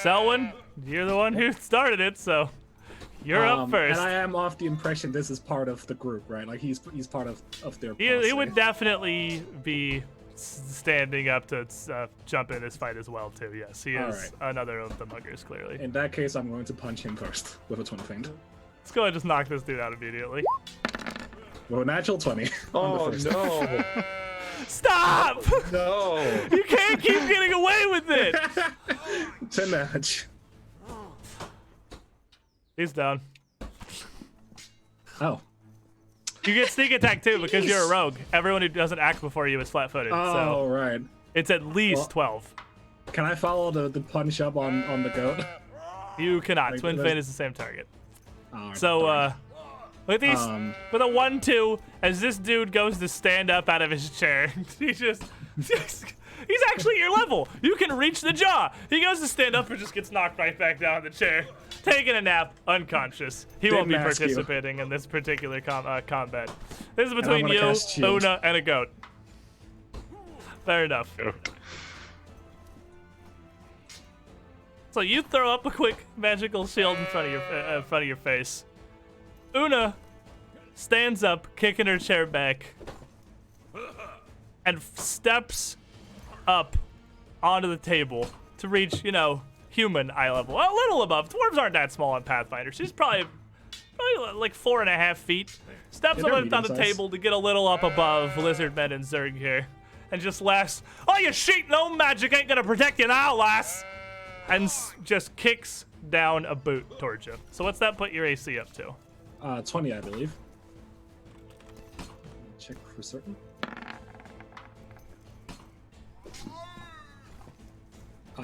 Selwyn, you're the one who started it, so you're up first. And I am off the impression this is part of the group, right? Like he's part of their. He posse. would definitely be standing up to jump in this fight as well, too. Yes, he is another of the muggers, clearly. In that case, I'm going to punch him first with a 20 feint. Let's go ahead and just knock this dude out immediately. With a natural 20. Oh no! Stop! No! You can't keep getting away with it! 10 damage. He's down. Oh. You get sneak attack too because you're a rogue. Everyone who doesn't act before you is flat-footed. Oh, so right. it's at least 12. Can I follow the punch up on the goat? You cannot. Like, Twin there's- Fin is the same target. Oh, So, darn. with these, with a 1-2, as this dude goes to stand up out of his chair, he's actually your level. You can reach the jaw. He goes to stand up and just gets knocked right back down in the chair, taking a nap, unconscious. He won't be Didn't ask you. participating in this particular combat. This is between gonna you, cast shield. Una, and a goat. Fair enough. So you throw up a quick magical shield in front of your face. Una stands up, kicking her chair back, and steps up onto the table to reach, human eye level. A little above. Dwarves aren't that small on Pathfinder. She's probably like 4.5 feet. Steps they're up on the medium-sized. table to get a little up above Lizardmen and Zerg here. And just laughs, "Oh, you sheep, no magic ain't gonna protect you now, lass!" And just kicks down a boot towards you. So what's that put your AC up to? 20, I believe. Check for certain.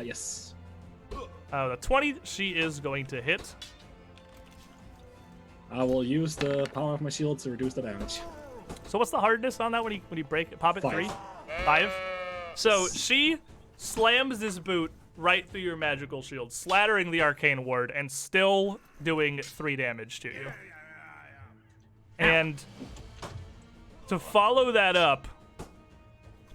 Yes. The 20, she is going to hit. I will use the power of my shield to reduce the damage. So what's the hardness on that when you break it? Pop it 5. 3? 5? So she slams this boot right through your magical shield, slattering the arcane ward and still doing 3 damage to you. And to follow that up,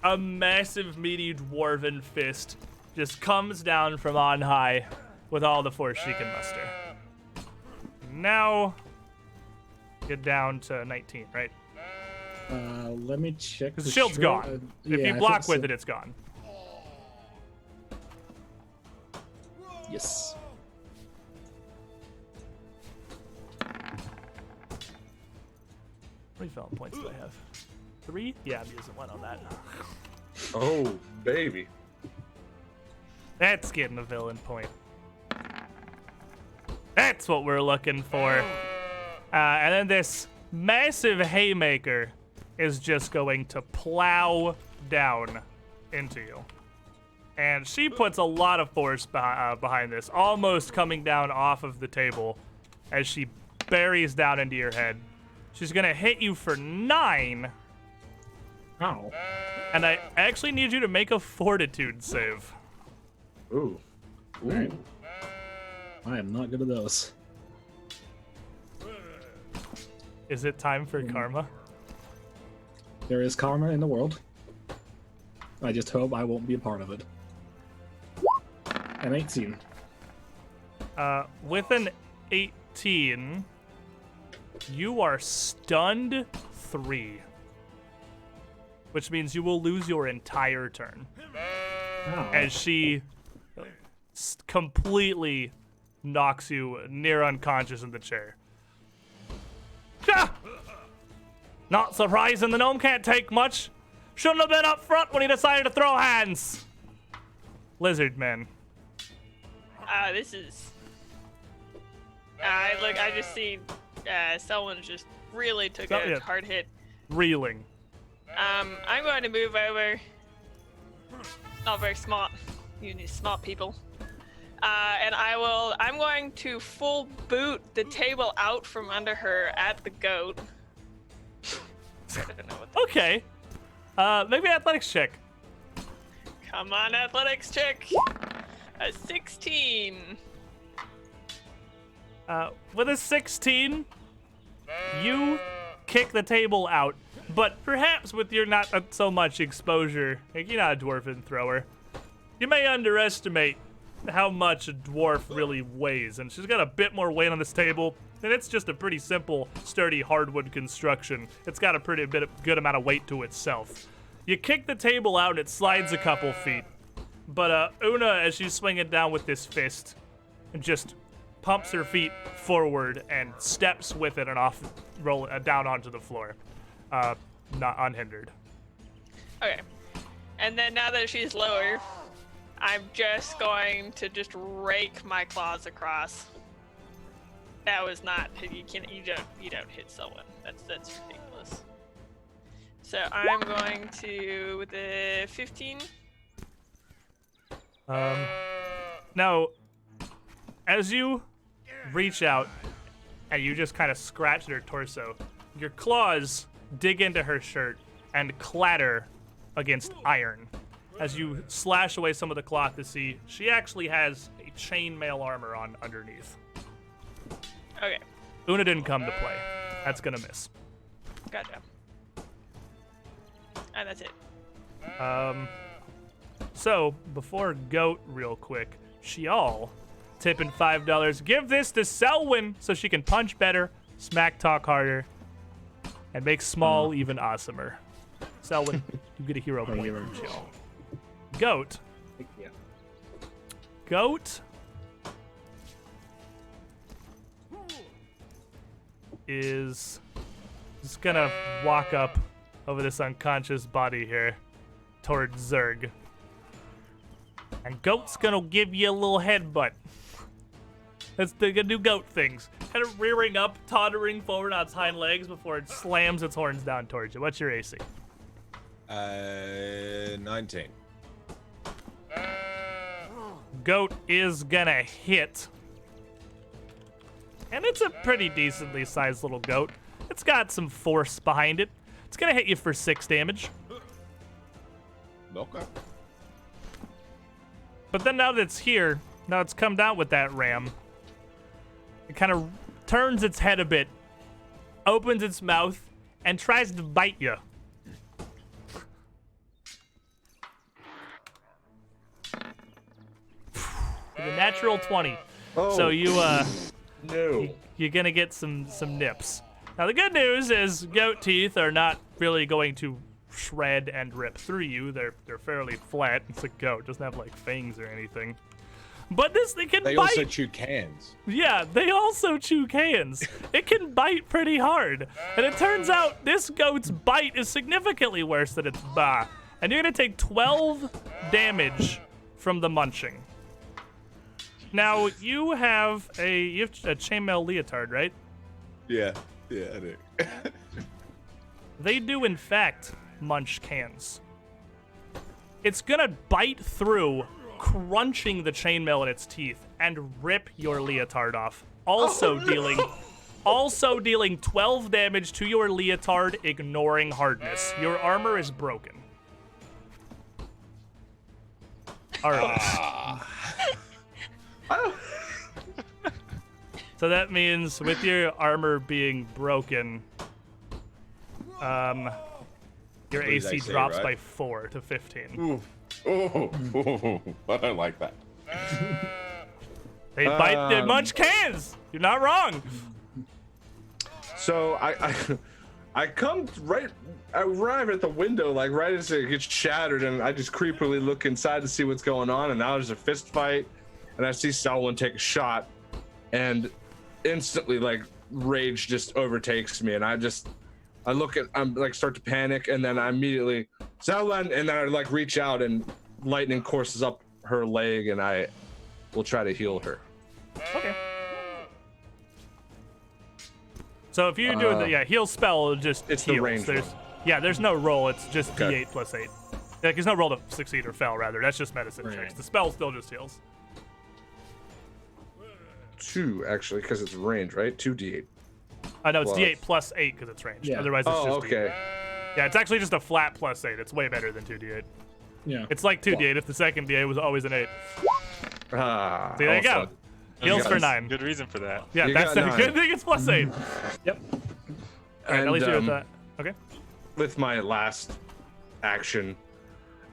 a massive meaty dwarven fist just comes down from on high with all the force she can muster. Now, get down to 19, right? Let me check. Because the shield's gone. If you block with it, it's gone. Yes. How many felon points do I have? 3? Yeah, I'm using 1 on that. Oh, baby. That's getting a villain point. That's what we're looking for. And then this massive haymaker is just going to plow down into you. And she puts a lot of force behind this, almost coming down off of the table as she buries down into your head. She's going to hit you for 9. Ow. And I actually need you to make a fortitude save. Ooh. Ooh. Alright. I am not good at those. Is it time for karma? There is karma in the world. I just hope I won't be a part of it. An 18. With an 18, you are stunned 3. Which means you will lose your entire turn. Oh. As she completely knocks you near unconscious in the chair. Not surprising the gnome can't take much. Shouldn't have been up front when he decided to throw hands. Lizard man. This is. I just see someone just really took a hard hit. Reeling. I'm going to move over. Not very smart. You need smart people. And I'm going to full boot the table out from under her at the goat. I don't know what Okay. Maybe athletics check. Come on, athletics check. A 16. With a 16, you kick the table out, but perhaps with your not so much exposure, like you're not a dwarven thrower, you may underestimate how much a dwarf really weighs, and she's got a bit more weight on this table, and it's just a pretty simple, sturdy hardwood construction. It's got a good amount of weight to itself. You kick the table out, and it slides a couple feet, but Una, as she's swinging down with this fist, just pumps her feet forward and steps with it and roll down onto the floor, not unhindered. Okay. And then now that she's lower, I'm just going to just rake my claws across. That was not. You don't hit someone. That's ridiculous. So I'm going to with the 15. Now, as you reach out and you just kind of scratch at her torso, your claws dig into her shirt and clatter against iron. As you slash away some of the cloth to see, she actually has a chainmail armor on underneath. Okay. Una didn't come to play. That's gonna miss. Gotcha. And that's it. So, before Goat real quick, Shial, tipping $5. Give this to Selwyn so she can punch better, smack talk harder, and make small even awesomer. Selwyn, you get a hero point from Shial. Goat. Yeah. Goat is just gonna walk up over this unconscious body here towards Zerg. And Goat's gonna give you a little headbutt. That's the gonna do goat things. Kind of rearing up, tottering forward on its hind legs before it slams its horns down towards you. What's your AC? 19. Goat is gonna hit. And it's a pretty decently sized little goat. It's got some force behind it. It's gonna hit you for 6 damage. Okay. But then now that it's here, now it's come down with that ram, it kind of turns its head a bit, opens its mouth, and tries to bite you. With a natural 20. Oh. So No. you're gonna get some nips. Now the good news is goat teeth are not really going to shred and rip through you. They're fairly flat. It's a goat, doesn't have like fangs or anything. But this thing can They bite. also chew cans. Yeah, they also chew cans. It can bite pretty hard. And it turns out this goat's bite is significantly worse than its bah. And you're gonna take 12 damage from the munching. Now you have a chainmail leotard, right? Yeah, I do. They do in fact munch cans. It's gonna bite through, crunching the chainmail in its teeth, and rip your leotard off. Also dealing 12 damage to your leotard, ignoring hardness. Your armor is broken. All right. So that means with your armor being broken, Your What did I AC say, drops right? by 4 to 15. Ooh. Oh, I don't like that. They bite, they munch cans. You're not wrong. So I come right, I arrive at the window like right as it gets shattered, and I just creepily look inside to see what's going on. And now there's a fist fight, and I see Selwyn take a shot, and instantly like rage just overtakes me, and I look at, I'm like start to panic, and then I immediately Selwyn, and then I like reach out, and lightning courses up her leg, and I will try to heal her. Okay. So if you do the heal spell, it just it's heals. the range There's one. there's no roll. It's just Okay. D8 plus 8. Like, there's no roll to succeed or fail. Rather, that's just medicine Right. checks. The spell still just heals. 2 actually, because it's range, right? 2d8. I know it's Plus. D8 plus 8 because it's ranged. Yeah. Otherwise, it's Oh, just okay. D8. Yeah, it's actually just a flat plus 8. It's way better than 2d8. Yeah. It's like 2d8 if the second d8 was always an 8. Ah, See, there you go. almost Heals for guys- 9. Good reason for that. Yeah, You that's got a 9. good thing. It's plus 8. Yep. All right, at least you're with that. Okay. With my last action,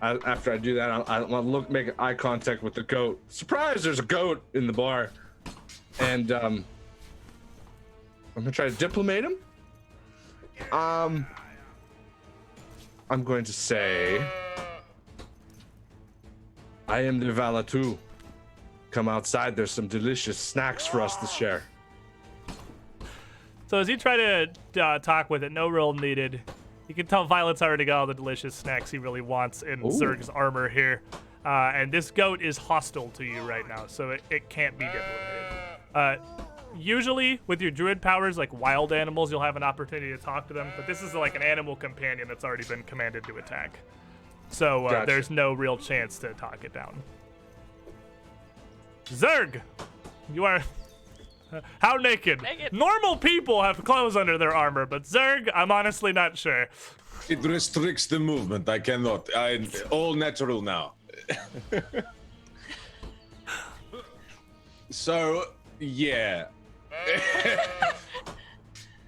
after I do that, I want to make eye contact with the goat. Surprise! There's a goat in the bar, and I'm gonna try to diplomate him. I'm going to say, I am the Valatu. Come outside. There's some delicious snacks for us to share. So as you try to talk with it, no roll needed. You can tell Violet's already got all the delicious snacks he really wants in Ooh. Zerg's armor here. And this goat is hostile to you right now, so it can't be diplomated. Usually with your druid powers, like wild animals, you'll have an opportunity to talk to them, but this is like an animal companion that's already been commanded to attack. So Gotcha. there's no real chance to talk it down. Zerg, you are... How naked? Naked. Normal people have clothes under their armor, but Zerg, I'm honestly not sure. It restricts the movement. I cannot. I'm all natural now. So, yeah.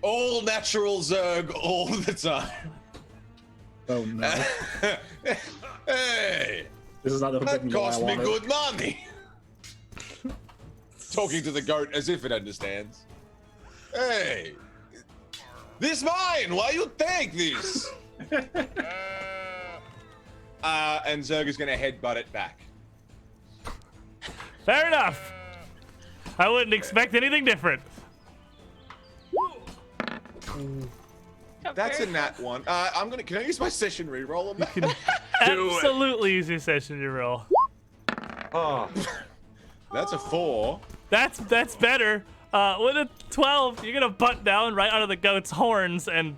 All natural Zerg all the time. Oh no. Hey, This is not the that Forbidden Door I cost me wanted. good money. Talking to the goat as if it understands. Hey, this mine. Why you take this? And Zerg is gonna headbutt it back. Fair enough. I wouldn't expect anything different. That's a nat one. I'm gonna. Can I use my session reroll on that? Absolutely use your session to roll. Oh, That's a 4. That's better. With a 12, you're gonna butt down right out of the goat's horns, and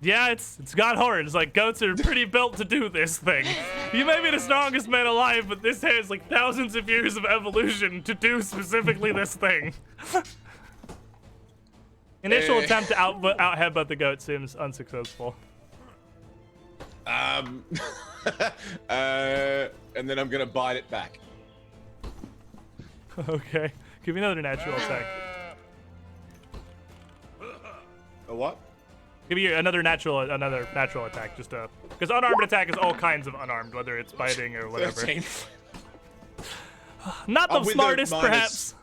yeah, it's got horns. Like, goats are pretty built to do this thing. You may be the strongest man alive, but this has like thousands of years of evolution to do specifically this thing. Initial attempt to out headbutt the goat seems unsuccessful. And then I'm gonna bite it back. Okay, give me another natural attack. A what? Give me another natural attack, just because unarmed attack is all kinds of unarmed, whether it's biting or whatever. 13. Not the With the smartest, minus- perhaps.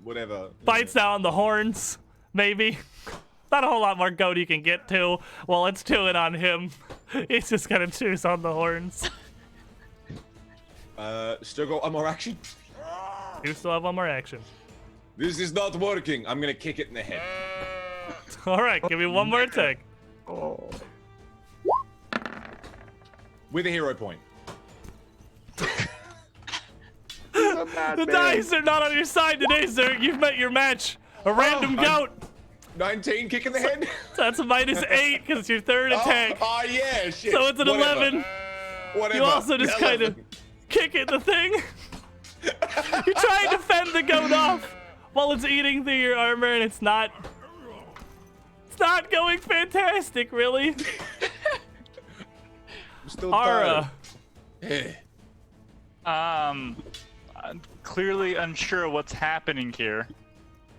Whatever. Bites down the horns, maybe. Not a whole lot more goat he can get to. Well, it's chewing on him. He's just gonna choose on the horns. Still got one more action. You still have one more action. This is not working. I'm gonna kick it in the head. All right, give me one more attack. With a hero point. The dice are not on your side today, sir. You've met your match. A random goat. 19 kick in the head. That's a -8 because it's your third attack. Oh yeah, shit. So it's an Whatever. 11. Whatever. You also just kind of kick it in the thing. You try and defend the goat off while it's eating through your armor, and it's not going fantastic, really. I'm still Ara, tired. I'm clearly unsure what's happening here.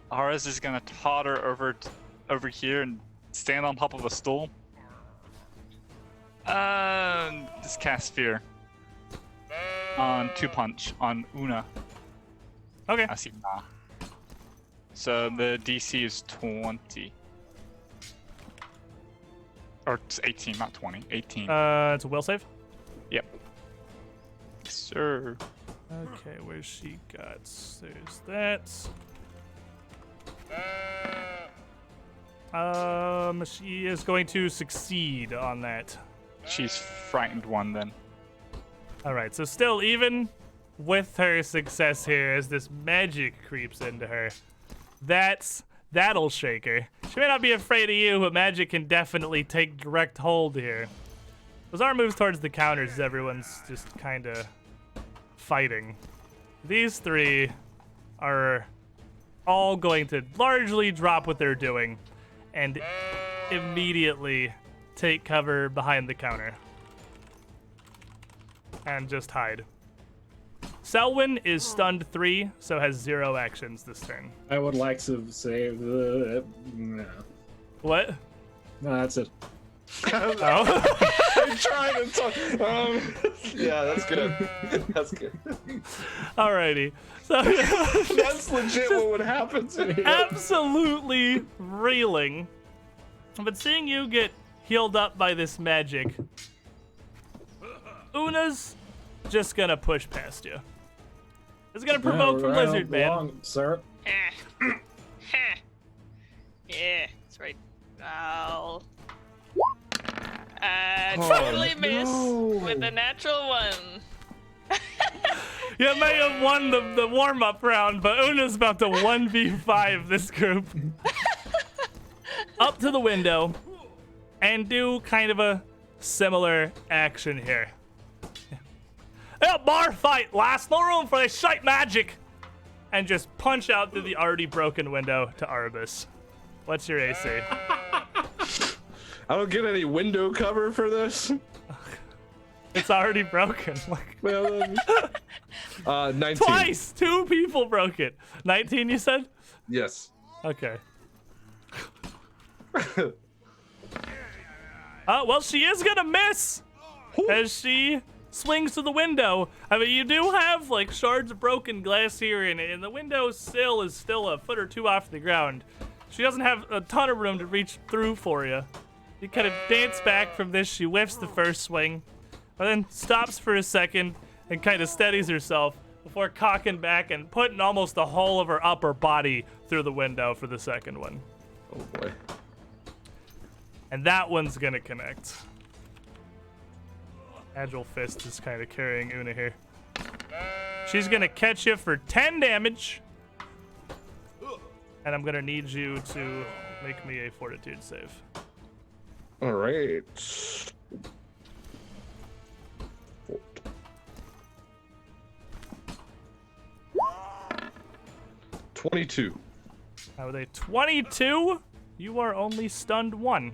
Ara's just gonna totter over here and stand on top of a stool. Just cast Fear. On 2-punch on Una. Okay. I see nah. So the DC is 20. Or it's 18, not 20. 18. It's a will save. Yep. Yes, sir. Okay, where's she got? There's that. She is going to succeed on that. She's frightened 1 then. All right, so still even with her success here, as this magic creeps into her, that'll shake her. She may not be afraid of you, but magic can definitely take direct hold here. As our moves towards the counters, everyone's just kind of fighting. These 3 are all going to largely drop what they're doing and immediately take cover behind the counter and just hide. Selwyn is stunned 3, so has 0 actions this turn. I would like to say no. What? No, that's it. Oh. I'm trying to talk. Yeah, that's good. That's good. Alrighty. So That's legit what would happen to me. absolutely reeling. But seeing you get healed up by this magic, Una's just gonna push past you. It's gonna provoke from Right Lizard Man. along, sir. Yeah, that's right. I'll totally miss with a natural 1. You may have won the warm-up round, but Una's about to 1v5 this group. Up to the window and do kind of a similar action here. Yeah, bar fight, lass. No room for this shite magic. And just punch out through the already broken window to Arbus. What's your AC? I don't get any window cover for this. It's already broken. Well, 19. Twice! 2 people broke it. 19, you said? Yes. Okay. Well, she is gonna miss as she swings to the window. I mean, you do have like shards of broken glass here, and the window sill is still a foot or 2 off the ground. She doesn't have a ton of room to reach through for you. You kind of dance back from this. She whiffs the first swing, but then stops for a second and kind of steadies herself before cocking back and putting almost the whole of her upper body through the window for the second one. Oh boy. And that one's gonna connect. Agile Fist is kind of carrying Una here. She's gonna catch you for 10 damage. And I'm gonna need you to make me a fortitude save. All right. 22. Now with a 22, you are only stunned 1.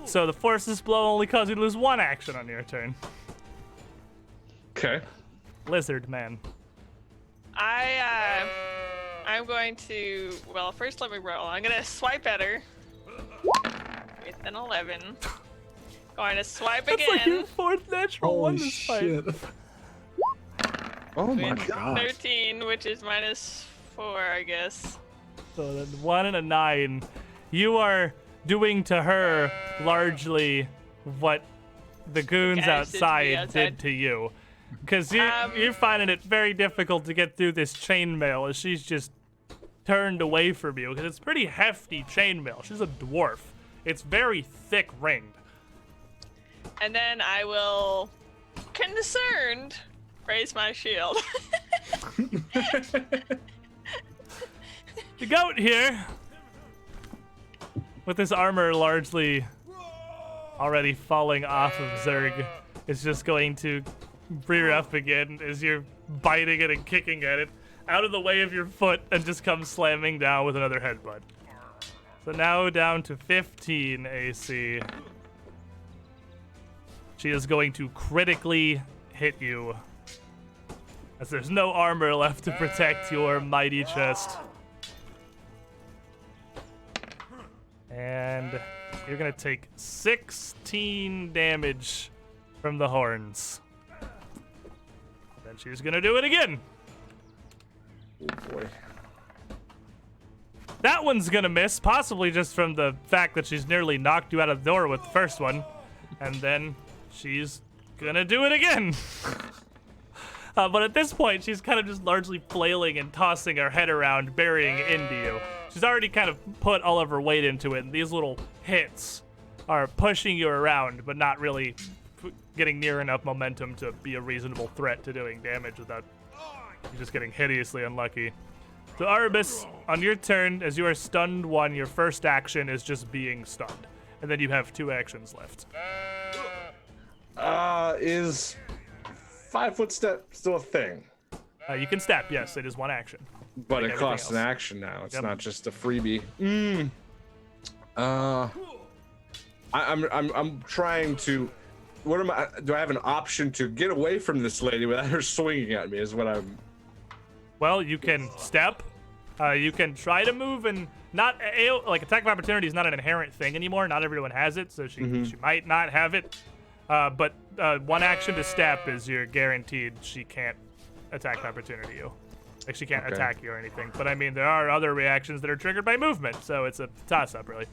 So the Force's Blow only causes you to lose 1 action on your turn. Okay. Lizard Man. I'm going to, well, first let me roll. I'm gonna swipe at her with an 11. Going to swipe That's like your again. 4th natural one Holy this fight. shit. Oh my with god. 13, which is -4, I guess. So then 1 and a 9. You are doing to her largely what the goons Guys did to me outside outside. did to you. Because you're finding it very difficult to get through this chainmail as she's just turned away from you. Because it's pretty hefty chainmail. She's a dwarf. It's very thick ringed. And then I will, concerned, raise my shield. The goat here, with his armor largely already falling off of Zerg, is just going to rear up again as you're biting it and kicking at it out of the way of your foot and just come slamming down with another headbutt. So now down to 15 AC. She is going to critically hit you as there's no armor left to protect your mighty chest. And You're gonna take 16 damage from the horns. Then she's gonna do it again. Oh boy. That one's gonna miss, possibly just from the fact that she's nearly knocked you out of the door with the first one. And then she's gonna do it again. But at this point, she's kind of just largely flailing and tossing her head around, burying into you. She's already kind of put all of her weight into it, and these little hits are pushing you around, but not really getting near enough momentum to be a reasonable threat to doing damage without you just getting hideously unlucky. So Arubis, on your turn, as you are stunned one, your first action is just being stunned. And then you have 2 actions left. Is 5 foot step still a thing? You can step, yes, it is 1 action. But like it costs an else. action now. It's Yep. not just a freebie. I'm trying to. What am I? Do I have an option to get away from this lady without her swinging at me? Is what I'm. Well, you can step. You can try to move, and not like attack of opportunity is not an inherent thing anymore. Not everyone has it, so she might not have it. But 1 action to step is you're guaranteed she can't attack of opportunity you. Like she can't attack you or anything. But I mean, there are other reactions that are triggered by movement, so it's a toss-up really.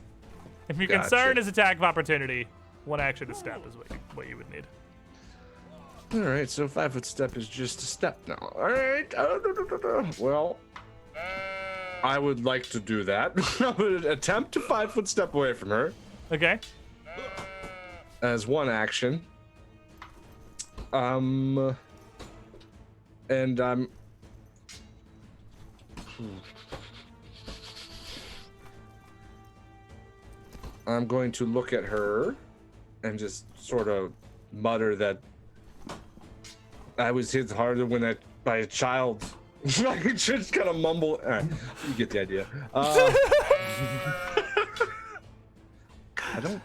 If your concern is attack of opportunity, 1 action to step is what you would need. All right, so 5 foot step is just a step now. All right. Well, I would like to do that. I would attempt to 5 foot step away from her. Okay. As 1 action. And I'm going to look at her and just sort of mutter that I was hit harder by a child. I just kind of mumble. All right, you get the idea. I don't. Is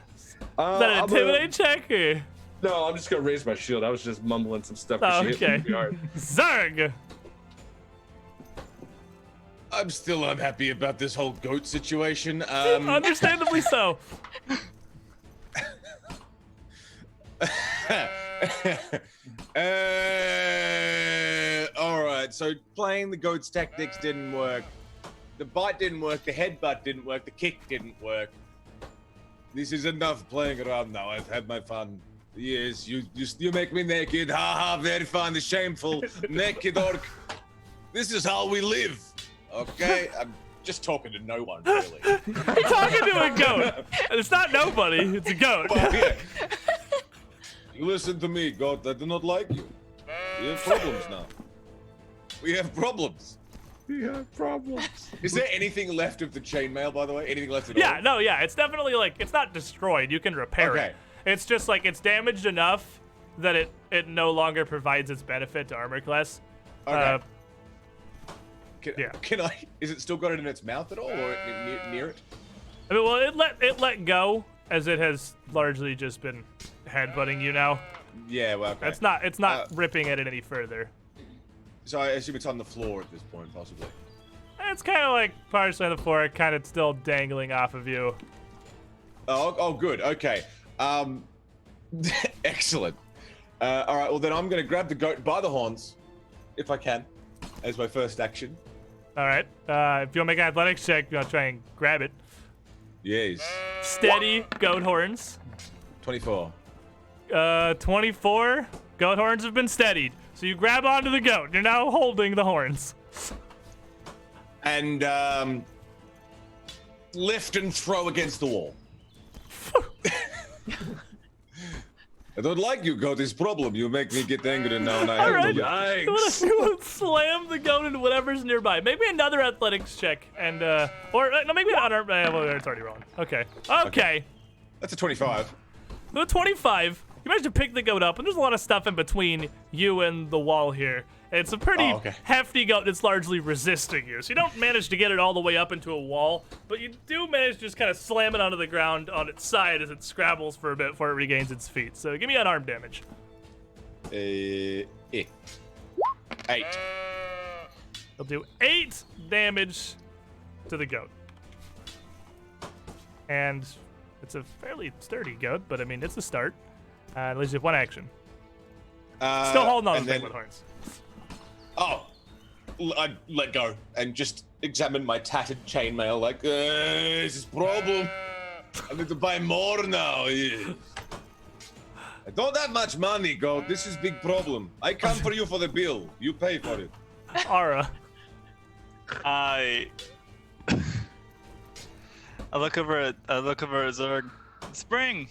that an intimidate check or? No, I'm just gonna raise my shield. I was just mumbling some stuff. Oh, She hit me okay. pretty hard. Zerg! I'm still unhappy about this whole goat situation. Understandably so. All right, so playing the goat's tactics didn't work. The bite didn't work, the headbutt didn't work, the kick didn't work. This is enough playing around now. I've had my fun. Yes, you make me naked. Ha ha, very fun, shameful. Naked orc. This is how we live. Okay? I'm just talking to no one, really. You're talking to a goat. And it's not nobody, it's a goat. Well, yeah. You listen to me, goat. I do not like you. We have problems now. We have problems. We have problems. Is there anything left of the chainmail, by the way? Anything left at all? Yeah, no, yeah. It's definitely like, it's not destroyed. You can repair Okay. it. It's just like, it's damaged enough that it no longer provides its benefit to armor class. Okay. yeah. Can I? Is it still got it in its mouth at all, or near it? I mean, well, it let go, as it has largely just been headbutting you now. Yeah, well, okay. It's not ripping at it any further. So I assume it's on the floor at this point, possibly. It's kind of like partially on the floor, kind of still dangling off of you. Oh, good. Okay. Excellent. All right. Well, then I'm going to grab the goat by the horns, if I can, as my first action. All right. If you'll make an athletics check, I'll try and grab it. Yes. Steady goat horns. 24. 24. Goat horns have been steadied. So you grab onto the goat. You're now holding the horns. And lift and throw against the wall. I don't like you, goat. This problem. You make me get angry now, and I have Alright. to. Yikes. You wanna slam the goat into whatever's nearby. Maybe another athletics check, and no, maybe not. Well, it's already rolling. Okay. That's a 25. The 25. You managed to pick the goat up, and there's a lot of stuff in between you and the wall here. It's a pretty hefty goat that's largely resisting you. So you don't manage to get it all the way up into a wall, but you do manage to just kind of slam it onto the ground on its side as it scrabbles for a bit before it regains its feet. So give me unarmed damage. 8. It'll do 8 damage to the goat. And It's a fairly sturdy goat, but I mean, it's a start. At least you have one action. Still holding on to the thing with horns. Oh, I let go and just examine my tattered chainmail. Like, this is problem. I need to buy more now. Yeah. I don't have much money, goat. This is big problem. I come for you for the bill. You pay for it. Ara. I look over at Zerg. Spring,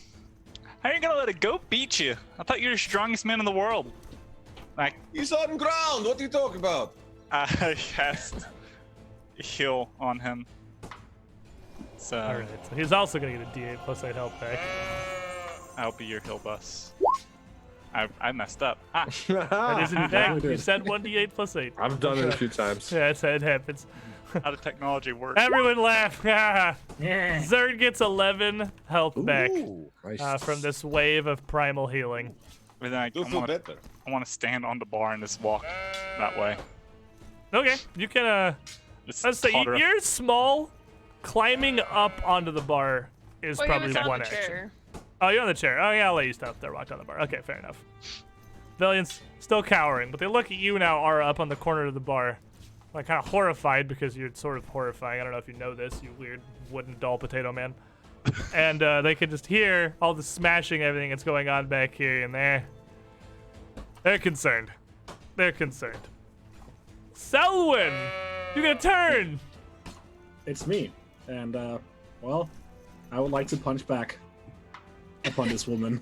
how are you gonna let a goat beat you? I thought you were the strongest man in the world. Like, He's on ground. What are you talking about? I cast heal on him. So Alright, so he's also gonna get a D8 plus 8 health back. I'll be your heal bus. I messed up. Ah, That is in fact, did. you said 1d8 plus 8. I've done it a few times. Yeah, that's how it happens. how the technology works. Everyone laugh. Zerd gets 11 health back Ooh, nice. from this wave of primal healing. But then You'll feel better. I want to stand on the bar and just walk that way. Okay, you can, Just let's say totter up. you're small. Climbing up onto the bar is Well, probably he was on one the action. chair. Oh, you're on the chair. Oh, yeah, I'll let you stop there, walk on the bar. Okay, fair enough. Valiant's still cowering, but they look at you now, Ara, up on the corner of the bar. Like, kind of horrified because you're sort of horrifying. I don't know if you know this, you weird wooden doll potato man. And they can just hear all the smashing, everything that's going on back here, and they're concerned. They're concerned. Selwyn, you get a turn. It's me. And, well, I would like to punch back upon this woman.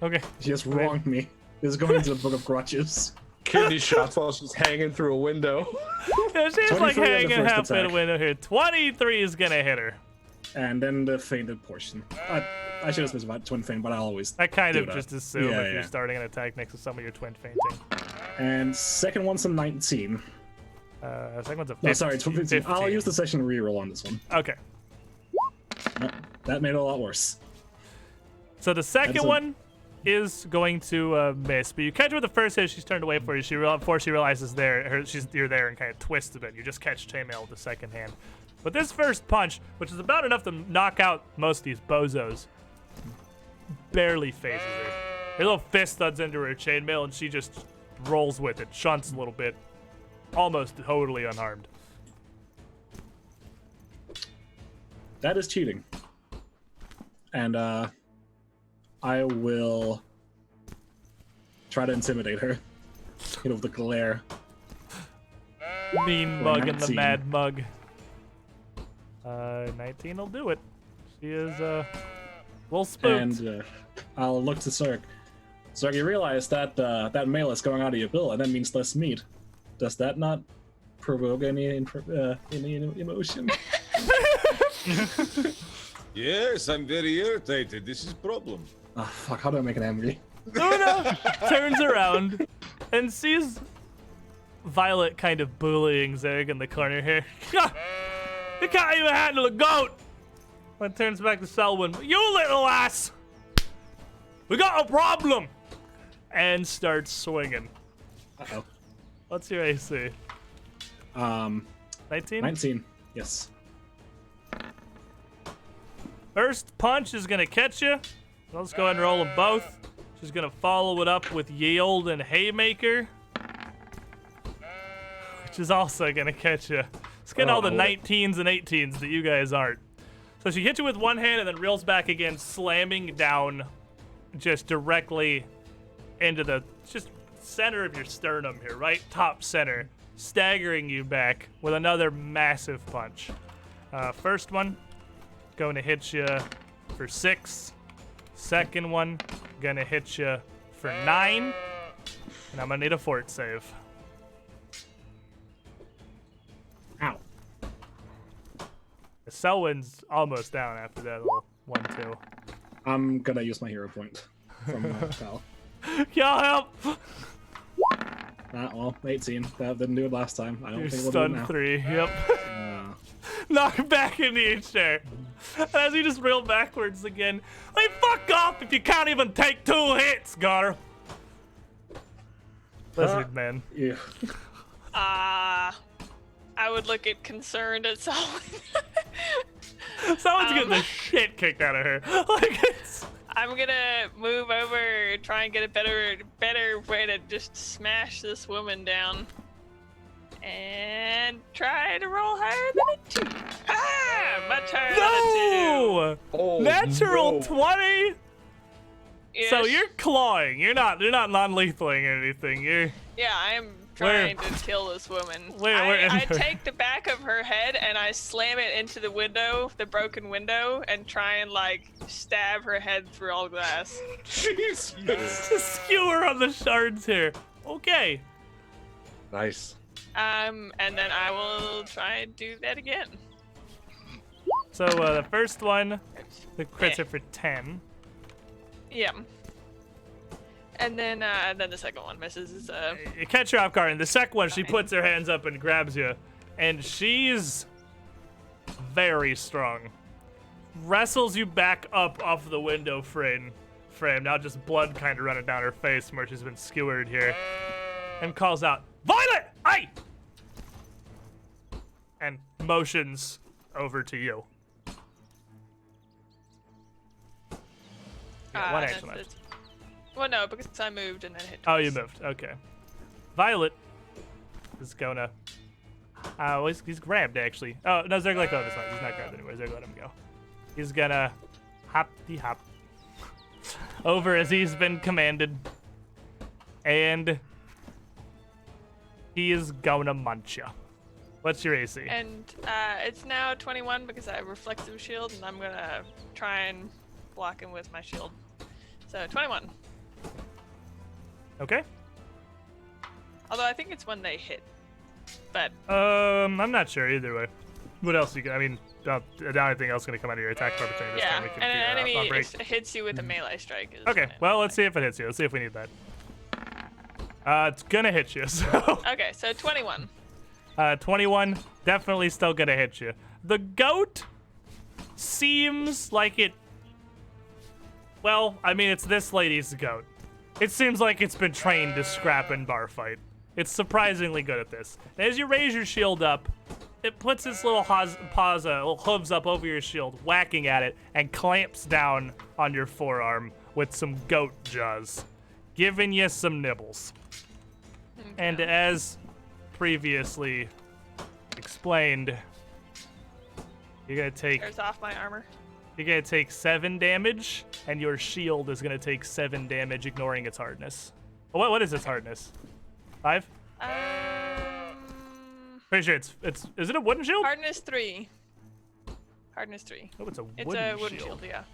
Okay. She has wronged me. This is going into the Book of Grudges. Kidney shots while she's hanging through a window. Yeah, she's like 23 on the hanging first half in a attack. window here. 23 is gonna hit her. And then the fainted portion. I should have specified twin feint, but I always I kind do of that. just assume Yeah, if yeah. you're starting an attack next to someone, you're twin fainting. And second one's a 19. Second one's a 15. No, sorry, it's 15. 15. I'll use the session reroll on this one. Okay. No, that made it a lot worse. So the second That's a- one is going to miss, but you catch her with the first hit. She's turned away for you. Before she realizes you're there and kind of twists a bit. You just catch chainmail with the second hand. But this first punch, which is about enough to knock out most of these bozos, barely phases her. Her little fist thuds into her chainmail, and she just rolls with it, shunts a little bit, almost totally unharmed. That is cheating. And I will try to intimidate her. Hit with the glare. Mean For mug and the 19. mad mug. 19 will do it. She is little spooked. And I'll look to Zerg. Zerg, you realize that that mail is going out of your bill, and that means less meat. Does that not provoke any emotion? Yes, I'm very irritated. This is problem. Ah, fuck, how do I make it angry? Luna turns around and sees Violet kind of bullying Zerg in the corner here. You can't even handle a goat! And turns back to Selwyn. You little ass! We got a problem! And starts swinging. Uh-oh. What's your AC? 19? 19. Yes. First punch is gonna catch you. Let's go ahead and roll them both. She's gonna follow it up with Yield and Haymaker, which is also gonna catch you. It's getting all the 19s and 18s that you guys aren't. So she hits you with one hand and then reels back again, slamming down just directly into the just center of your sternum here, right top center, staggering you back with another massive punch. First one, going to hit you for 6. Second one, gonna hit you for 9. And I'm gonna need a fort save. Ow. Selwyn's almost down after that little 1-2. I'm gonna use my hero point from my pal. Y'all help! Well, 18. That didn't do it last time. I don't You're think we'll do it stunned now. 3, yep. Uh, Knock back into your chair. And as you just reel backwards again, like, fuck off if you can't even take 2 hits, Gar. Lizard man. yeah. I would look at concerned at Solomon. Someone's getting the shit kicked out of her. Like it's. I'm gonna move over, try and get a better way to just smash this woman down. And try to roll higher than a 2. Ah! Much higher than a 2. No! Oh, Natural no. 20? Yes. So you're clawing. You're not non-lethaling or anything. You're Yeah, I am trying to kill this woman. I take the back of her head and I slam it into the window, the broken window, and try and like stab her head through all glass. Jesus. just skewer on the shards here. Okay. Nice. And then I will try and do that again. So the first one, the crits Yeah. are for 10. Yeah. And then the second one misses. You catch her off guard, and the second one, she puts her hands up and grabs you, and she's very strong. Wrestles you back up off the window frame. Now just blood kind of running down her face from where she's been skewered here, and calls out, "Violet, aye!" and motions over to you. Yeah, one action left. Well, no, because I moved and then hit. Oh, you twice. moved. Okay. Violet is gonna. He's grabbed actually. Oh no, Zerglek. Oh, this one. He's not grabbed anymore. Zerglek, let him go. He's gonna hop over as he's been commanded, and he is gonna munch you. What's your AC? And it's now 21 because I have reflective shield, and I'm gonna try and block him with my shield. So 21. Okay. Although I think it's when they hit. But I'm not sure either way. What else you got? I mean, anything else gonna come out of your attack of opportunity this yeah, time we can and an figure out. enemy Break. hits you with a melee strike. Is Okay, when it- well, let's see if it hits you. Let's see if we need that. It's gonna hit you, so. Okay, so 21. 21, definitely still gonna hit you. The goat seems like it. Well, I mean, it's this lady's goat. It seems like it's been trained to scrap and bar fight. It's surprisingly good at this. And as you raise your shield up, it puts its little little hooves up over your shield, whacking at it, and clamps down on your forearm with some goat jaws, giving you some nibbles. And as previously explained, you're gonna take Tears off my armor. 7 damage, and your shield is gonna take 7 damage, ignoring its hardness. Oh, what is its hardness? 5? Pretty sure it's. Is it a wooden shield? Hardness 3. Hardness 3. Oh, it's a It's wooden a wooden shield, yeah.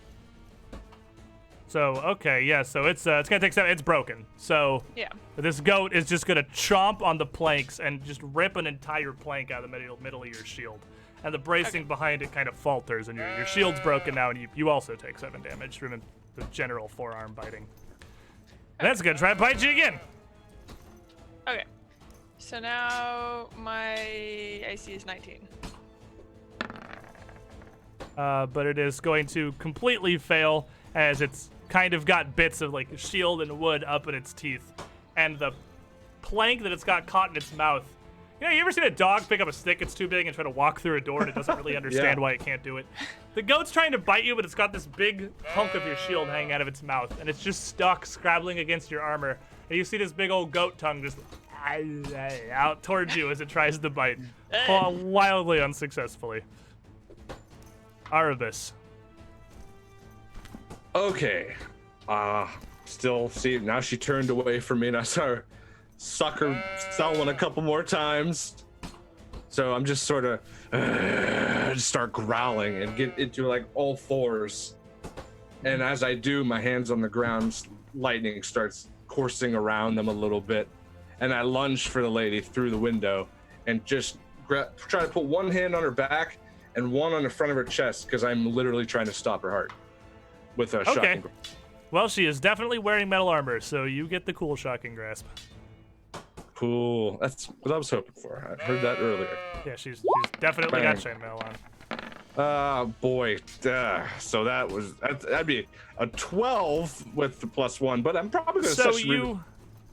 So okay, yeah. So it's gonna take 7. It's broken. So Yeah. this goat is just gonna chomp on the planks and just rip an entire plank out of the middle of your shield. And the bracing behind it kind of falters, and your shield's broken now, and you also take 7 damage from the general forearm biting. And that's gonna try to bite you again. Okay. So now my AC is 19. But it is going to completely fail, as it's kind of got bits of like shield and wood up in its teeth, and the plank that it's got caught in its mouth. You know, you ever seen a dog pick up a stick that's too big and try to walk through a door and it doesn't really understand why it can't do it? The goat's trying to bite you, but it's got this big hunk of your shield hanging out of its mouth, and it's just stuck, scrabbling against your armor. And you see this big old goat tongue just out towards you as it tries to bite, wildly unsuccessfully. Arabus. Okay. Still, see, now she turned away from me, and I saw her sucker Selwyn a couple more times. So I'm just sort of just start growling and get into like all fours. And as I do, my hands on the ground, lightning starts coursing around them a little bit. And I lunge for the lady through the window and just try to put one hand on her back and one on the front of her chest, because I'm literally trying to stop her heart with a shocking. Well, she is definitely wearing metal armor, so you get the cool shocking grasp. Cool. That's what I was hoping for. I heard that earlier. Yeah, she's definitely got chainmail on. Boy. So that'd be a 12 with the +1, but I'm probably gonna. So you.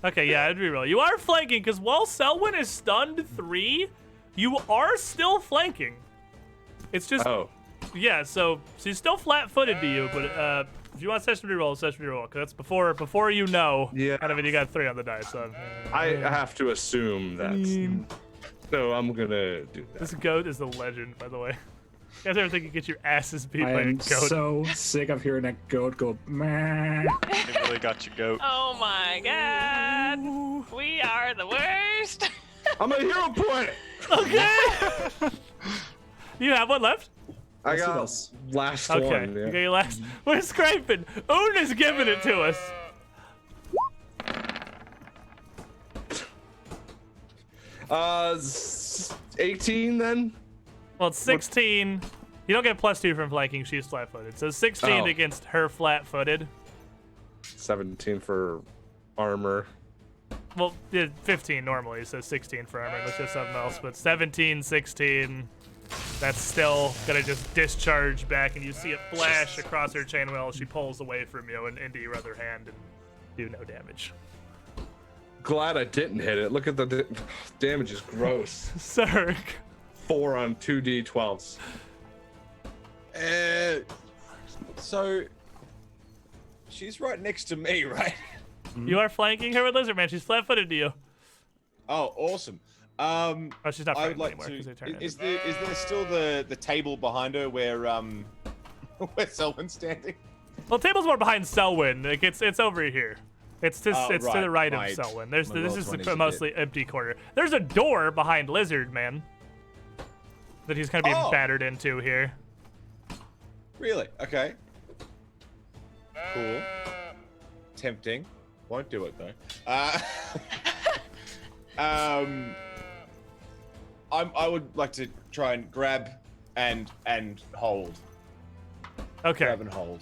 Okay, yeah, I'd be real. You are flanking, because while Selwyn is stunned 3, you are still flanking. It's just Yeah, so she's still flat-footed to you, but if you want session reroll, because that's before you know. Yeah. Kind of, and you got 3 on the dice. So, I have to assume that. So I'm gonna do that. This goat is a legend, by the way. You guys ever think you get your asses beat I by a am goat? so sick of hearing that goat go, meh. You really got your goat. Oh my god. We are the worst. I'm a hero point. Okay. You have one left? I Yes, he got does. last Okay. one. You Yeah. got your last. We're scraping. Una's giving it to us. 18 then. Well, it's 16. You don't get +2 from flanking. She's flat-footed. So 16 Oh. against her flat-footed. 17 for armor. Well, yeah, 15 normally, so 16 for armor. That's just something else. But 17, 16, that's still gonna just discharge back, and you see it flash across her chainmail as she pulls away from you and into your other hand and do no damage. Glad I didn't hit it. Look at the damage is gross. Zerg. 4 on 2d12s. So she's right next to me, right? You are flanking her with Lizardman. She's flat-footed to you. Oh, awesome. Oh, she's not I would frightened like anymore to. because her turn Is ended. there still the table behind her where where Selwyn's standing? Well, the table's more behind Selwyn. Like it's over here. It's to Oh, it's to the right. right of Selwyn. This My is roll 20's a a mostly empty corner. There's a door behind Lizardman that he's kind of being Oh. battered into here. Really? Okay. Cool. Tempting. Won't do it though. I would like to try and grab and hold. Okay. Grab and hold.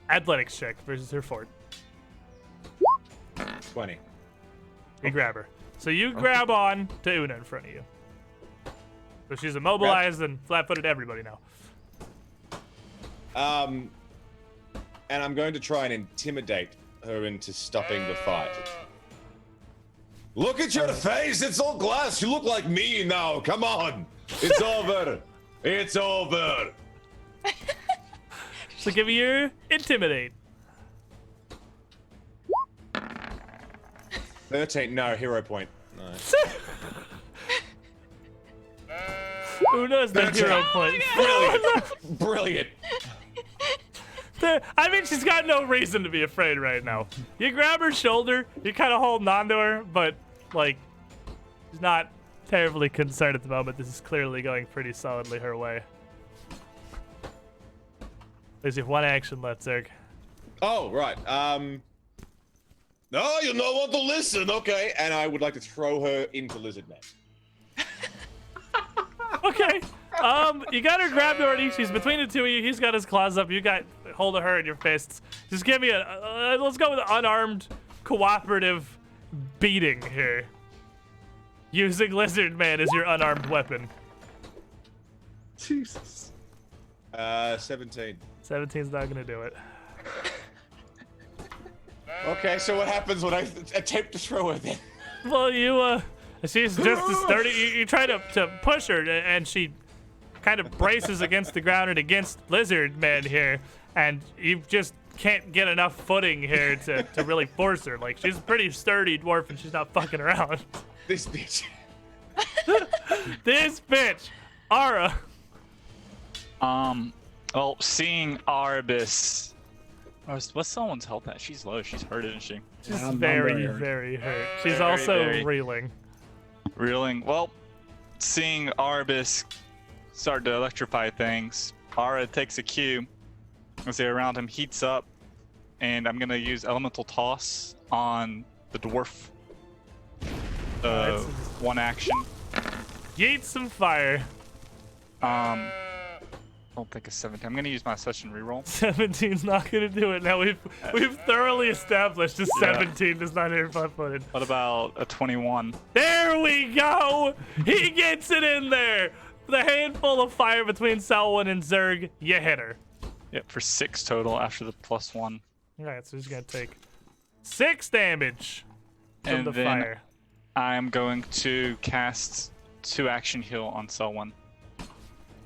Athletics check versus her fort. 20. You grab her. So you grab on to Una in front of you. So she's immobilized and flat-footed to everybody now. And I'm going to try and intimidate her into stopping the fight. Look at your face, it's all glass. You look like me now. Come on. It's over. It's over. So give me your intimidate. 13, no, hero point. No. Una's the hero point. Brilliant. Brilliant. I mean, she's got no reason to be afraid right now. You grab her shoulder, you kind of holding on to her, but, like, she's not terribly concerned at the moment. This is clearly going pretty solidly her way. There's your one action left, Zerg. Oh, right. No, you don't want to listen. Okay. And I would like to throw her into Lizardman. Okay. You got her grabbed already. She's between the two of you. He's got his claws up. You got hold of her in your fists. Just give me let's go with an unarmed, cooperative beating here. Using Lizardman as your unarmed weapon. Jesus. 17. 17's not gonna do it. Okay, so what happens when I attempt to throw her then? Well, she's just as sturdy. You try to push her, and she kind of braces against the ground and against Lizardman here, and you just can't get enough footing here to really force her. Like, she's a pretty sturdy dwarf, and she's not fucking around. This bitch. This bitch, Ara. Well, seeing Arbus. What's someone's health at? She's low. She's hurt, isn't she? She's I'm very, hurt. very hurt. She's Very, also very. reeling. Reeling. Well, seeing Arbus start to electrify things, Ara takes a cue as the around him heats up, and I'm gonna use Elemental Toss on the dwarf. Alright, One action. Yeet some fire. I don't think it's 17. I'm gonna use my session reroll. 17's not gonna do it. Now we've thoroughly established that 17 does not hit flat-footed. What about a 21? There we go! He gets it in there! The handful of fire between Selwyn and Zerg, you hit her. Yep, for 6 total after the +1. Alright, so she's gonna take 6 damage from And the then fire. I'm going to cast 2 action heal on Selwyn.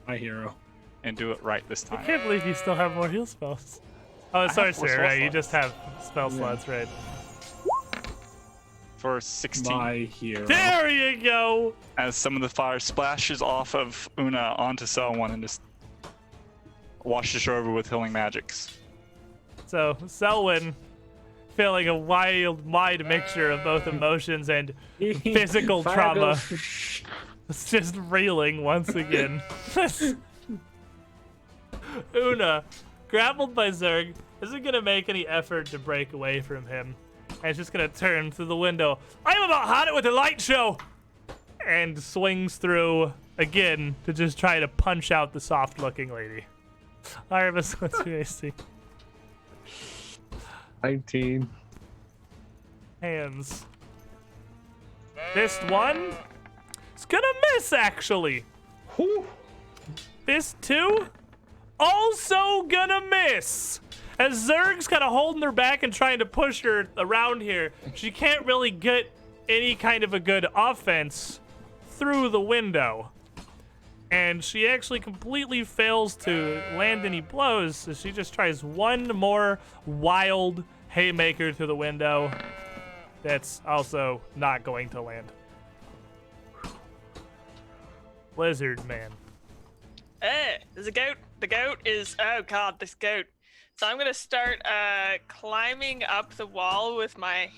My hero. and do it right this I time. can't believe you still have more heal spells. Oh, sorry, have 4 sir. spell Right, you slots. just have spell slots, right? For 16. My hero. There you go. As some of the fire splashes off of Una onto Selwyn and just washes her over with healing magics. So Selwyn, feeling a wide mixture of both emotions and physical trauma, is just reeling once again. Una, grappled by Zerg, isn't gonna make any effort to break away from him, and is just gonna turn through the window. I'm about had it with the light show, and swings through again to just try to punch out the soft-looking lady. Arvis, what's your AC? 19. Hands. Fist 1. It's gonna miss, actually. Whew. Fist 2. Also gonna miss. As Zerg's kind of holding her back and trying to push her around here, she can't really get any kind of a good offense through the window. And she actually completely fails to land any blows, so she just tries one more wild haymaker through the window. That's also not going to land. Lizard man. There's a goat. The goat is, oh god, this goat. So I'm gonna start climbing up the wall with my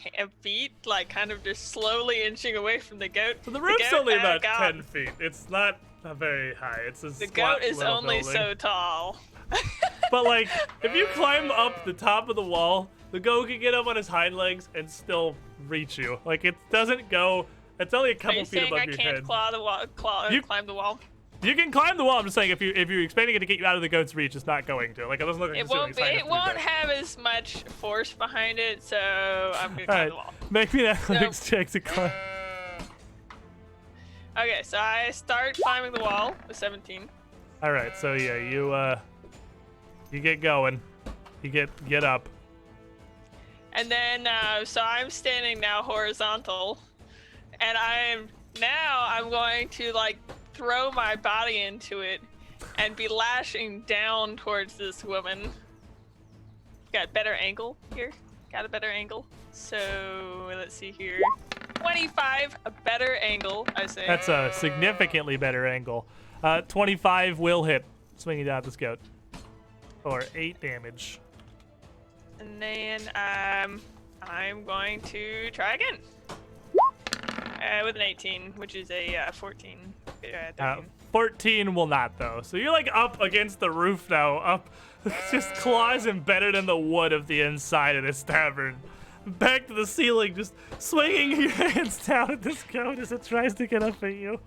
feet, like kind of just slowly inching away from the goat. So the roof's goat, only oh about god. 10 feet. It's not very high. It's a The squat goat is little only building. so tall. But like, if you climb up the top of the wall, the goat can get up on his hind legs and still reach you. Like, it doesn't go. It's only a Are couple you feet saying above I your can't head. claw the wall, You- climb the wall? You can climb the wall. I'm just saying, if you're expanding it to get you out of the goat's reach, it's not going to. Like, it doesn't look like It the ceiling's won't be. high It enough to do won't that. have as much force behind it, so I'm gonna climb All the wall. right, make me an athletics check to climb. Okay, so I start climbing the wall with 17. All right, so yeah, you get going, you get up. And then, so I'm standing now horizontal, and I'm going to like throw my body into it and be lashing down towards this woman. Got better angle here. Got a better angle. So let's see here. 25, a better angle, I say. That's a significantly better angle. 25 will hit. Swinging down this goat for 8 damage. And then I'm going to try again. With an 18, which is a 14. 13. 14 will not, though. So you're like up against the roof now, up, just claws embedded in the wood of the inside of this tavern. Back to the ceiling, just swinging your hands down at this goat as it tries to get up at you.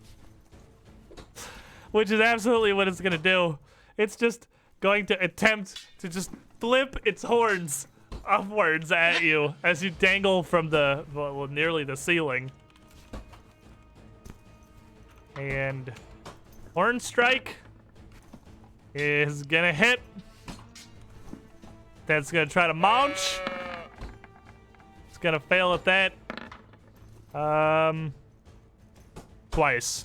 Which is absolutely what it's gonna do. It's just going to attempt to just flip its horns upwards at you as you dangle from the, well, nearly the ceiling. And Horn Strike is gonna hit. That's gonna try to launch. It's gonna fail at that. Twice.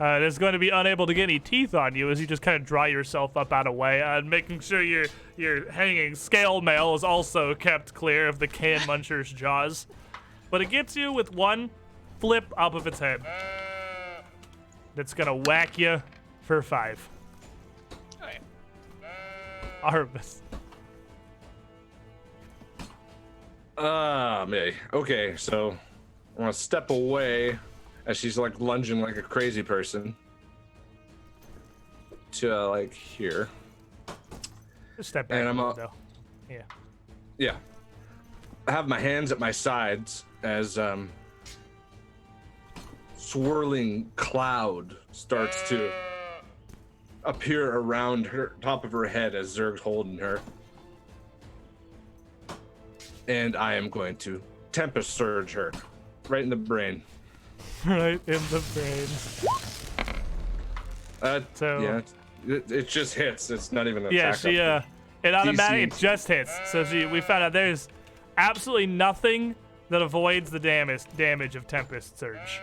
It is going to be unable to get any teeth on you as you just kind of dry yourself up out of way, making sure your hanging scale mail is also kept clear of the can muncher's jaws. But it gets you with one flip up of its head. That's gonna whack you for 5. Okay. Arvis. Me. Okay, so I'm gonna step away as she's like lunging like a crazy person to like here. Just step back And a I'm little, up. though. Yeah. Yeah. I have my hands at my sides as swirling cloud starts to appear around her top of her head as Zerg's holding her. And I am going to Tempest Surge her right in the brain. Right in the brain. So- yeah, it just hits. It's not even an Yeah, attack. she up it automatically DC. just hits. So we found out there's absolutely nothing that avoids the damage of Tempest Surge.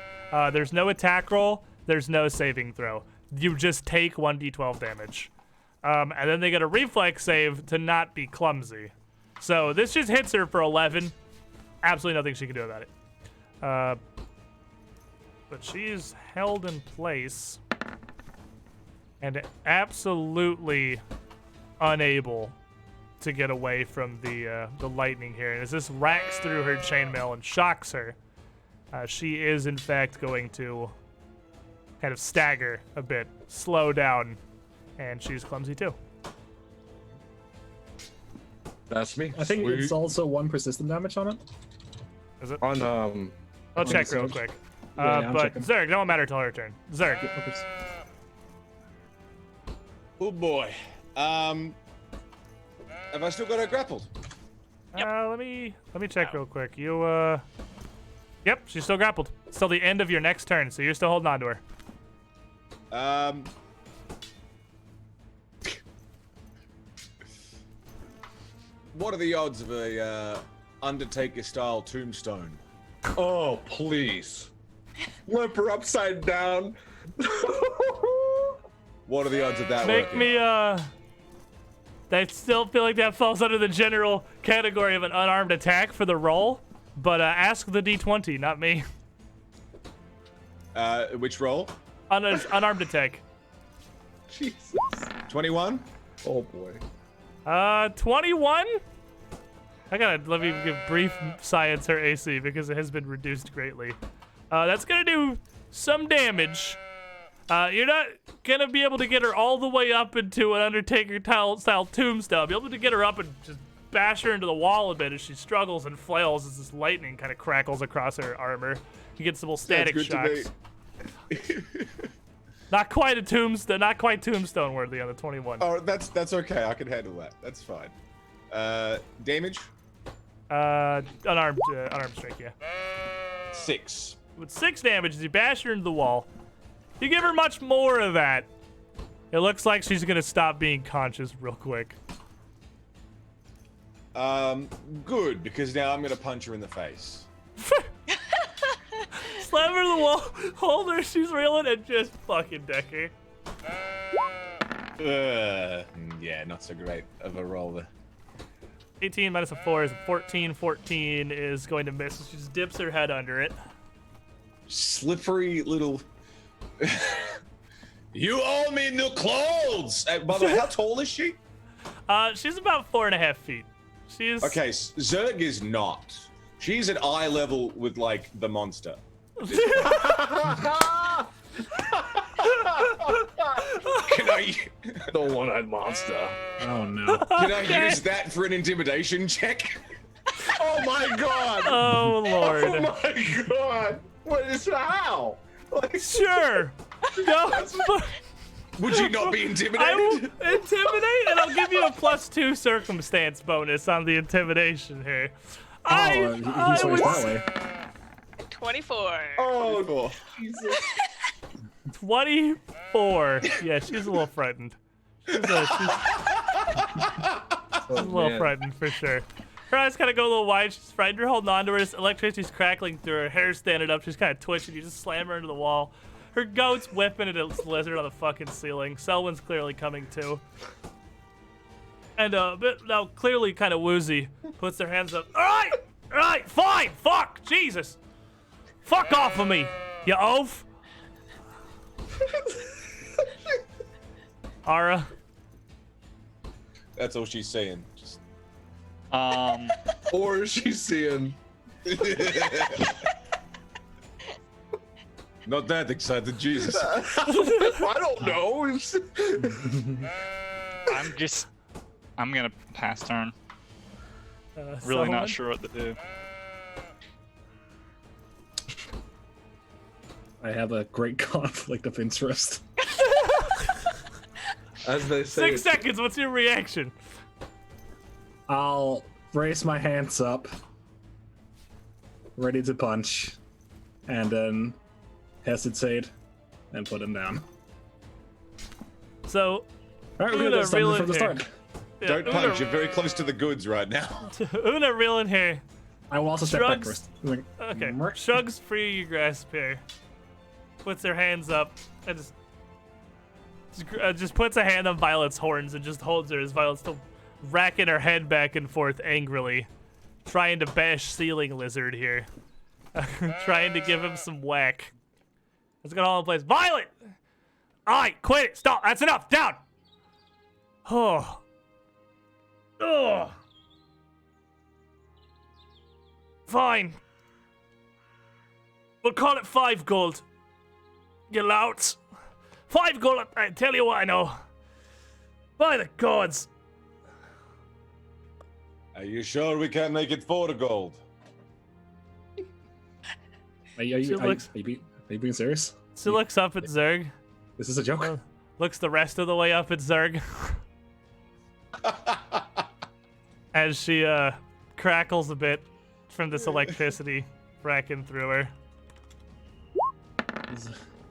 There's no attack roll. There's no saving throw. You just take 1d12 damage. And then they get a reflex save to not be clumsy. So this just hits her for 11. Absolutely nothing she can do about it. But she's held in place and absolutely unable to get away from the lightning here. And as this racks through her chainmail and shocks her, she is in fact going to kind of stagger a bit, slow down, and she's clumsy too. That's me. I think Sweet. it's also 1 persistent damage on it. Is it? On I'll check so. real quick. Yeah, I'm But checking. Zerg, don't matter till her turn. Zerg. Oh boy. Have I still got her grappled? Let me check real quick. You Yep, she's still grappled. It's till the end of your next turn, so you're still holding on to her. What are the odds of a Undertaker-style tombstone? Oh, please. Flip her upside down. What are the odds of that Make working? me I still feel like that falls under the general category of an unarmed attack for the roll, but ask the D20, not me. Which roll? Unarmed attack. Jesus. 21? Oh boy. 21? Let me give brief science her AC because it has been reduced greatly. That's gonna do some damage. You're not gonna be able to get her all the way up into an Undertaker-style tombstone. Be able to get her up and just bash her into the wall a bit as she struggles and flails as this lightning kind of crackles across her armor. You get some little static good to shocks. Not quite a tombstone, not quite tombstone worthy on the 21. Oh, that's okay. I can handle that. That's fine. Damage? Unarmed strike, yeah. 6. With 6 damage, as you bash her into the wall. You give her much more of that. It looks like she's gonna stop being conscious real quick. Good, because now I'm gonna punch her in the face. Slam her to the wall, hold her, she's reeling, and just fucking deck her. Yeah, not so great of a roll there. 18 minus a 4 is a 14. 14 is going to miss. She just dips her head under it. Slippery little... You owe me new clothes! By the way, how tall is she? She's about 4.5 feet. She's Okay, Zerg is not. She's at eye level with, like, the monster. Can I The one-eyed monster. Oh no. use that for an intimidation check? Oh my god. Oh lord. Oh my god. What is how? Like, Sure. No. Would you not be I will intimidated? intimidate, and I'll give you a +2 circumstance bonus on the intimidation here. Oh, he swings that way. 24. oh, Jesus. 24. Yeah, she's a little frightened. She's a little frightened for sure. Her eyes kind of go a little wide. She's frightened. You're holding on to her. This electricity's crackling through her. Hair's standing up. She's kind of twitching. You just slam her into the wall. Her goat's whipping at its lizard on the fucking ceiling. Selwyn's clearly coming too. And now clearly kind of woozy, puts their hands up. All right, fine, fuck, Jesus. Fuck off of me, you oaf. Ara. That's all she's saying. Just... Or is she seeing? Not that excited, Jesus. I don't know. I'm gonna pass turn. Really Selwyn? not sure what to do. I have a great conflict of interest. As they say. 6 seconds, what's your reaction? I'll raise my hands up, ready to punch, and then hesitate and put him down. So, All right, we're Una gonna start reeling from the here. start. yeah, Don't Una- punch. You're very close to the goods right now. Una reeling here. I will also step back Shrugs. first. Like, Okay. "Merc." Shrugs free your grasp here. Puts their hands up and just Just puts a hand on Violet's horns and just holds her as Violet's still racking her head back and forth angrily, trying to bash ceiling lizard here, trying to give him some whack. Let's get all in place. Violet! All right, quit it. Stop. That's enough. Down. Oh. Oh. Fine. We'll call it 5 gold. You louts. 5 gold. I tell you what I know. By the gods. Are you sure we can't make it 4 gold? Are you being serious? She looks up at Zerg. This is a joke. Looks the rest of the way up at Zerg. As she crackles a bit from this electricity racking through her.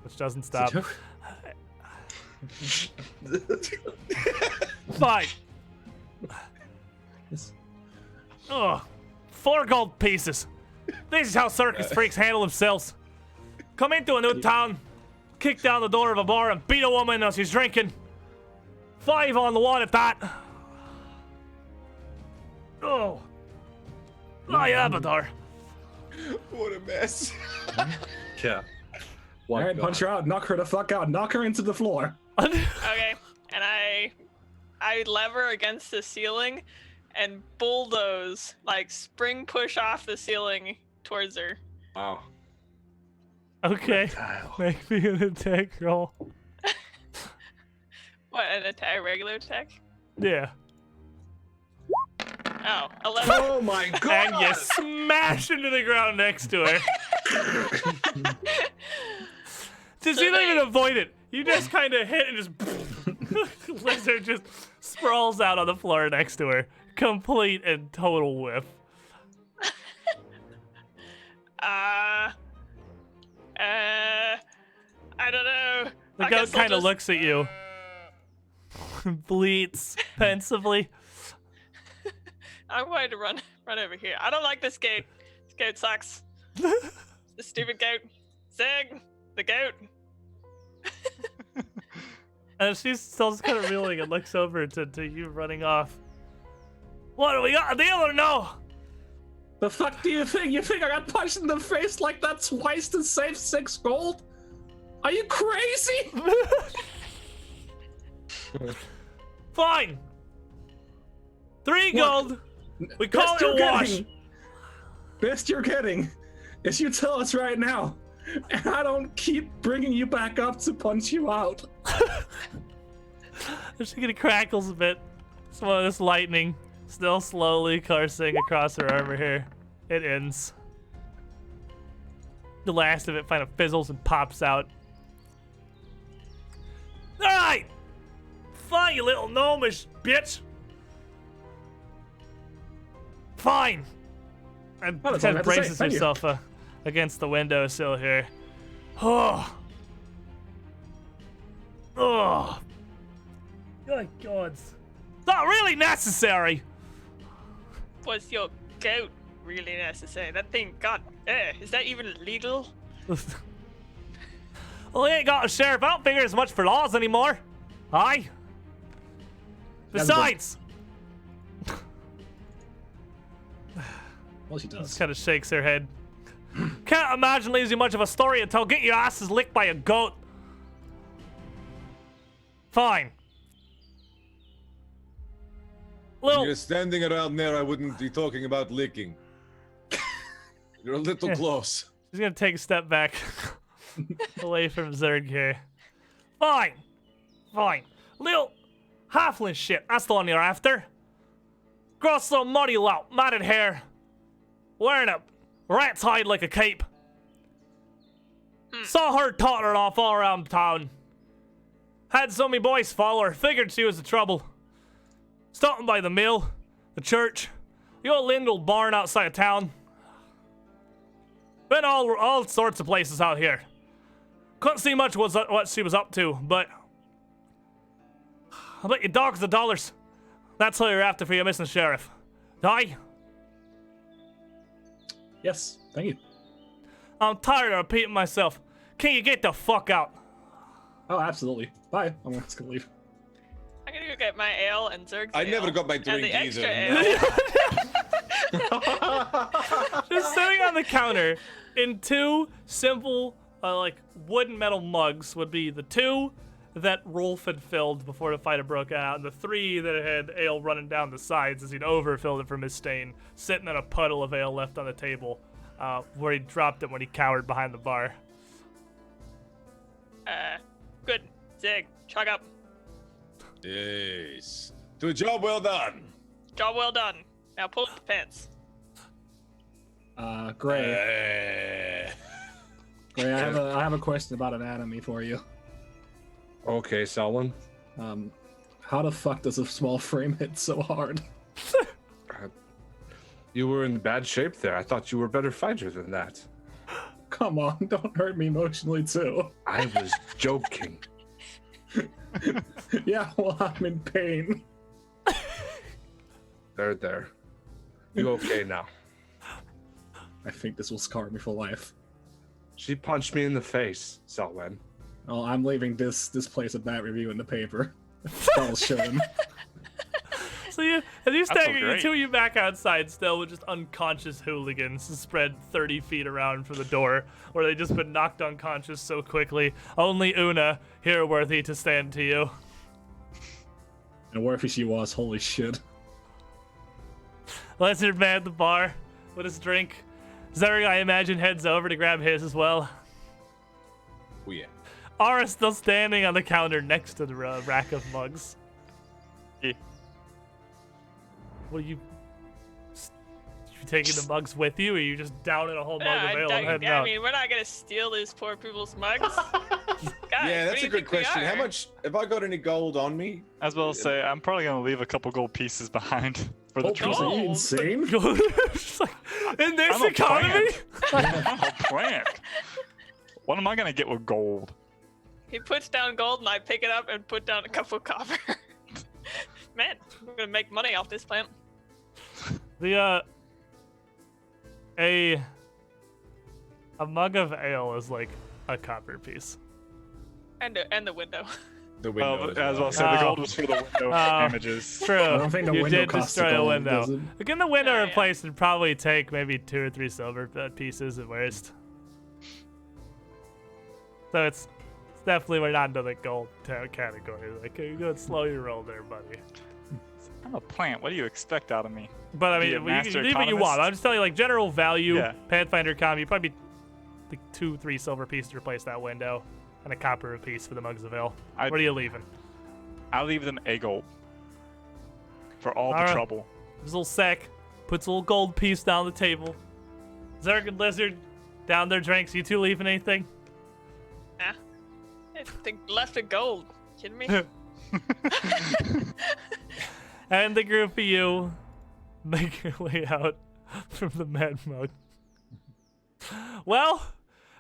Which doesn't stop. Fine. Ugh. 4 gold pieces. This is how circus freaks handle themselves. Come into a new town, kick down the door of a bar and beat a woman as she's drinking. 5 on the one at that. Oh. My avatar. What a mess. Yeah. All right, punch her out. Knock her the fuck out. Knock her into the floor. Okay, and I lever against the ceiling and bulldoze, like spring push off the ceiling towards her. Wow. Okay. Make me an attack roll. What, an attack, a regular attack? Yeah. Oh, 11. Oh my god! And you smash into the ground next to her. Just you don't even avoid it. You just kind of hit and just lizard just sprawls out on the floor next to her. Complete and total whiff. I don't know. The I goat guess I'll kind of just- looks at you. Bleats pensively. I'm going to run over here. I don't like this goat. This goat sucks. The stupid goat. Zig, the goat. And she's still just kind of reeling and looks over to you running off. What, do we got a deal or no? The fuck do you think? You think I got punched in the face like that twice to save 6 gold? Are you crazy? Fine. 3 gold. We call Best it you're a wash. getting, best you're getting is you tell us right now, and I don't keep bringing you back up to punch you out. She kind of crackles a bit. Some of this lightning still slowly coursing across her armor here. It ends. The last of it kind of fizzles and pops out. Alright! Fine, you little gnomish bitch! Fine! And Oh, that's all I kind have of to say. braces Thank you. herself against the windowsill here. Oh! Oh! Good gods. Not really necessary! Was your goat really necessary? That thing, God, is that even legal? Well, he ain't got a sheriff. I don't figure as much for laws anymore. Aye. Besides, Well, she does. kind of shakes her head. Can't imagine leaves you much of a story until get your asses licked by a goat. Fine. If Little, you're standing around there, I wouldn't be talking about licking. You're a little close. she's gonna take a step back away from Zerg here. Fine. Fine. Little halfling shit. That's the one you're after. Gross little muddy lout, matted hair. Wearing a rat's hide like a cape. Saw her tottering off all around town. Had so many boys follow her. Figured she was the trouble. Stopping by the mill, the church, the old Lindell barn outside of town. Been all sorts of places out here. Couldn't see much what she was up to, but I bet you dogs the dollars. That's all you're after for your missing sheriff. Aye? Yes, thank you. I'm tired of repeating myself. Can you get the fuck out? Oh, absolutely. Bye. I'm just gonna leave. I'm gonna go get my ale and Zerg's I ale. never got back to and the drink either. extra ale. Just sitting on the counter in two simple, like wooden metal mugs would be the two that Rolf had filled before the fight had broken out, and the three that had ale running down the sides as he'd overfilled it from his stain, sitting in a puddle of ale left on the table, where he dropped it when he cowered behind the bar. Good. Zig, chug up. Yes. To a job well done. Job well done. Now pull up the pants. Gray. Gray, I have a question about anatomy for you. Okay, Selwyn. How the fuck does a small frame hit so hard? You were in bad shape there. I thought you were a better fighter than that. Come on, don't hurt me emotionally too. I was joking. Yeah, well, I'm in pain. There. You okay now? I think this will scar me for life. She punched me in the face, Selwyn. Oh, I'm leaving this place a bad review in the paper. That'll show him. So as you stagger, great. the two of you back outside still with just unconscious hooligans spread 30 feet around from the door, where they just been knocked unconscious so quickly. Only Una here worthy to stand to you. And worthy she was, holy shit. Lizard man at the bar with his drink. Zerg, I imagine, heads over to grab his as well. Oh yeah. Ara's still standing on the counter next to the rack of mugs. Yeah. What are you taking the mugs with you, or are you just downing a whole mug of ale and heading I out? mean, we're not gonna steal these poor people's mugs. Guys, Yeah, what that's do a you good think we question. How are? much have I got any gold on me? As well as say, I'm probably gonna leave a couple gold pieces behind for the Oh, trouble. are you insane? Just like, in this I'm a economy? I'm a plant. What am I gonna get with gold? He puts down gold and I pick it up and put down a couple of copper. Man, we're gonna make money off this plant. The a mug of ale is like a copper piece. And the window. The Well, window. as well as say, the gold was for the window damages. True. I don't think the you window did costs destroy a gold, window. does it? Again, the window Yeah, replaced would probably take maybe 2 or 3 silver pieces at worst. So it's definitely we're not into the gold category. Like, you go slow your roll there, buddy. I'm a plant. What do you expect out of me? But I Be mean, a you master can leave what you want. economist? I'm just telling you, like, general value, Yeah. Pathfinder comp, you probably like 2, 3 silver pieces to replace that window, and a copper apiece for the mugs of ale. I- What are you leaving? I'll leave them a gold for all the Alright. trouble. This little sack puts a little gold piece down the table. Zerg and Lizard down their drinks. You two leaving anything? Nah. They left a gold. Kidding me? And the group of you make your way out from the Mad Mug. Well,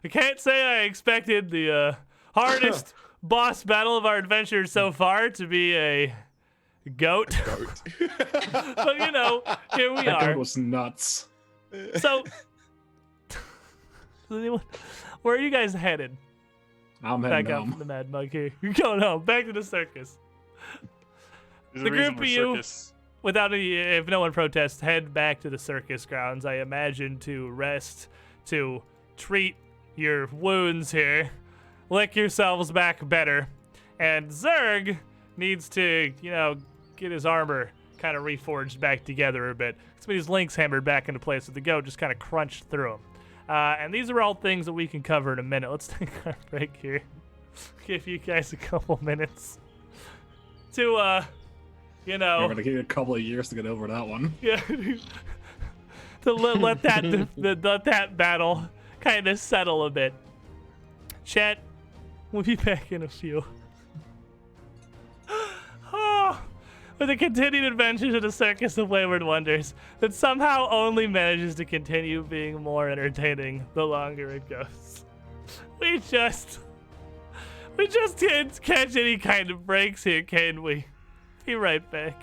I can't say I expected the hardest boss battle of our adventure so far to be a goat. But you know, here we That are. goat was nuts. So, where are you guys headed? I'm heading Back out home. from the Mad Mug here. You're going home, back to the circus. There's The a reason group we're of you- circus. Without any, if no one protests, head back to the circus grounds. I imagine to rest, to treat your wounds here, lick yourselves back better, and Zerg needs to, get his armor kind of reforged back together a bit. Some of these links hammered back into place with the goat just kind of crunched through them. And these are all things that we can cover in a minute. Let's take our break here. Give you guys a couple minutes to, We're gonna give you a couple of years to get over that one. yeah, to let that battle kind of settle a bit. Chat, we'll be back in a few. With the continued adventures of the Circus of Wayward Wonders that somehow only manages to continue being more entertaining the longer it goes. We just can't catch any kind of breaks here, can we? Be right back.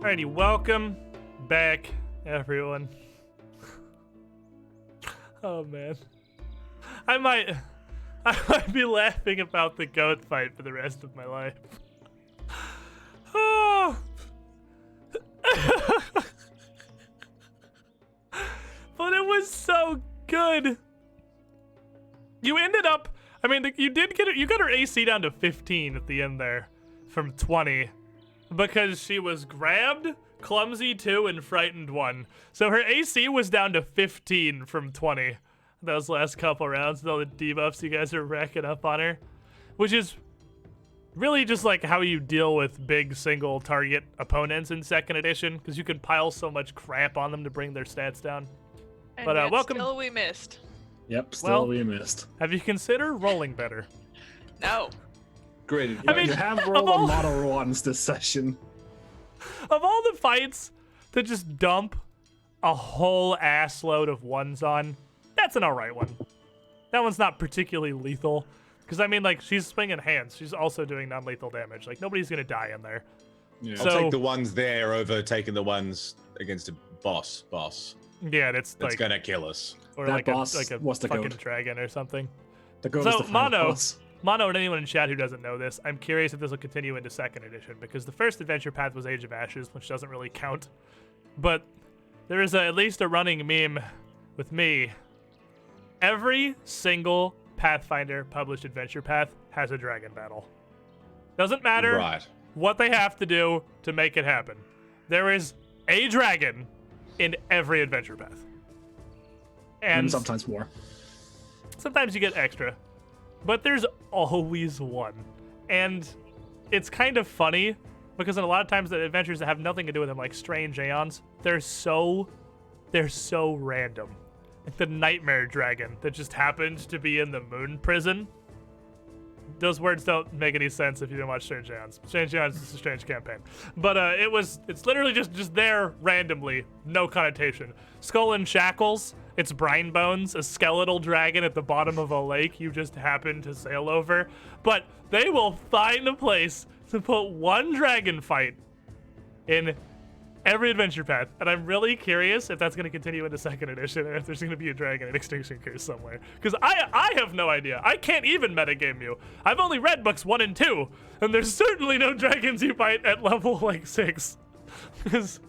Alrighty, welcome back, everyone. Oh man, I might be laughing about the goat fight for the rest of my life. Oh. But it was so good. You ended up, I mean, you got her AC down to 15 at the end there from 20 because she was grabbed, clumsy 2, and frightened 1. So her AC was down to 15 from 20 those last couple rounds with all the debuffs you guys are racking up on her, which is really just like how you deal with big single target opponents in second edition, because you can pile so much crap on them to bring their stats down. And But, yet welcome- still we missed. Yep, still Well- we missed. Have you considered rolling better? No. Great. I mean, you have of rolled all- a lot of ones this session. Of all the fights to just dump a whole ass load of ones on, that's an alright one. That one's not particularly lethal. Because, I mean, like, she's swinging hands. She's also doing non-lethal damage. Like, nobody's going to die in there. Yeah. So- I'll take the ones there over taking the ones against a boss. Yeah, it's That's like, gonna kill us. or That like boss a was the fucking goat. dragon or something. The goat So, is the final Mono- boss. Mono and anyone in chat who doesn't know this, I'm curious if this will continue into second edition, because the first adventure path was Age of Ashes, which doesn't really count. But there is at least a running meme with me. Every single Pathfinder published adventure path has a dragon battle. Doesn't matter Right. what they have to do to make it happen. There is a dragon in every adventure path. And sometimes more. Sometimes you get extra, but there's always one. And it's kind of funny because in a lot of times the adventures that have nothing to do with them, like Strange Aeons, they're so random. Like the Nightmare Dragon that just happened to be in the Moon Prison. Those words don't make any sense if you didn't watch Strange Aeons. Strange Aeons is a strange campaign. But it's literally just there randomly, no connotation. Skull and Shackles, it's Brine Bones, a skeletal dragon at the bottom of a lake you just happen to sail over. But they will find a place to put one dragon fight in every adventure path, and I'm really curious if that's going to continue into second edition, and if there's going to be a dragon in Extinction Curse somewhere. Because I have no idea. I can't even metagame you. I've only read books 1 and 2, and there's certainly no dragons you fight at level like 6. Because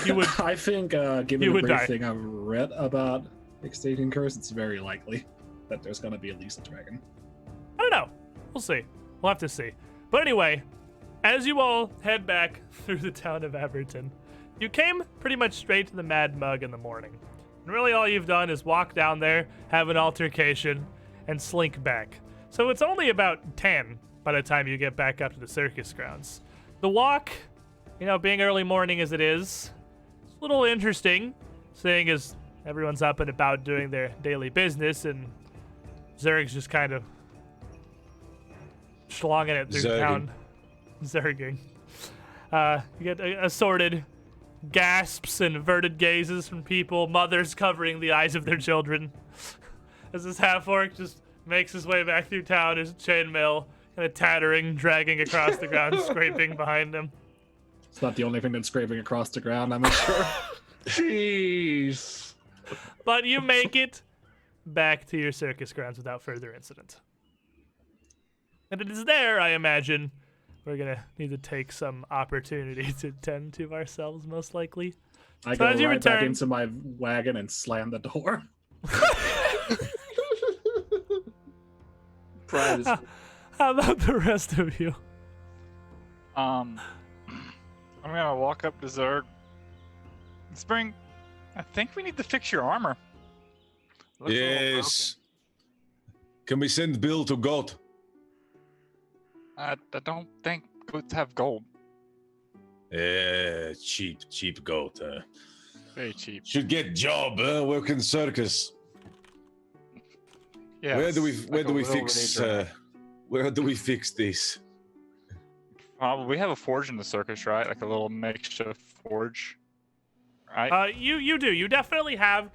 you would. I think, given you the would brief die. thing I've read about Extinction Curse, it's very likely that there's gonna be at least a dragon. I don't know. We'll see. We'll have to see. But anyway, as you all head back through the town of Aberton, you came pretty much straight to the Mad Mug in the morning. And really all you've done is walk down there, have an altercation, and slink back. So it's only about 10 by the time you get back up to the circus grounds. The walk, being early morning as it is, it's a little interesting, seeing as everyone's up and about doing their daily business, and Zerg's just kind of schlonging it through Zerging. town. Zerging. You get assorted gasps and averted gazes from people, mothers covering the eyes of their children. As this half-orc just makes his way back through town, his chainmail kind of tattering, dragging across the ground, scraping behind him. It's not the only thing that's scraping across the ground, I'm sure. Jeez. But you make it back to your circus grounds without further incident. And it is there, I imagine, we're going to need to take some opportunity to tend to ourselves, most likely. I So go as you right back return- into my wagon and slam the door. Pride is How about the rest of you? I'm gonna walk up to Zerg. Spring, I think we need to fix your armor. Looks a little Yes. Can we send Bill to God? broken. I don't think goats have gold. Cheap goat. Very cheap. Should get job, working circus. Yeah. Where do it's we like a little fix ranger. where do we fix this? We have a forge in the circus, right? Like a little makeshift forge, right? You do. You definitely have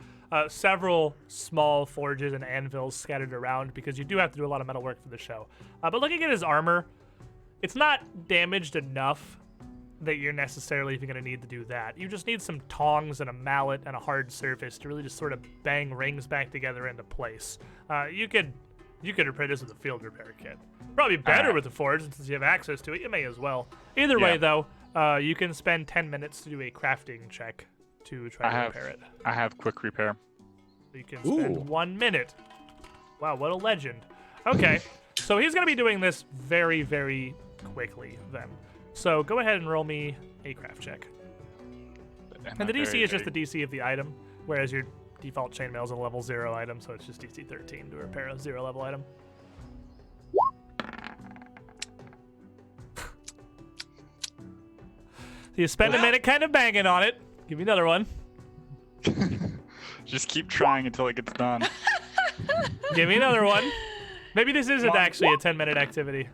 several small forges and anvils scattered around because you do have to do a lot of metal work for the show. But looking at his armor, it's not damaged enough that you're necessarily even going to need to do that. You just need some tongs and a mallet and a hard surface to really just sort of bang rings back together into place. You could repair this with a field repair kit. Probably better with the forge, since you have access to it. You may as well. Either way, though, you can spend 10 minutes to do a crafting check to try to repair it. I have quick repair. You can spend 1 minute. Wow, what a legend. Okay, so he's going to be doing this very, very quickly then. So go ahead and roll me a craft check. And the DC is just the DC of the item, whereas your default chainmail is a level 0 item, so it's just DC 13 to repair a 0 level item. So you spend a minute kind of banging on it. Give me another one. Just keep trying until it gets done. Give me another one. Maybe this isn't actually a 10-minute activity.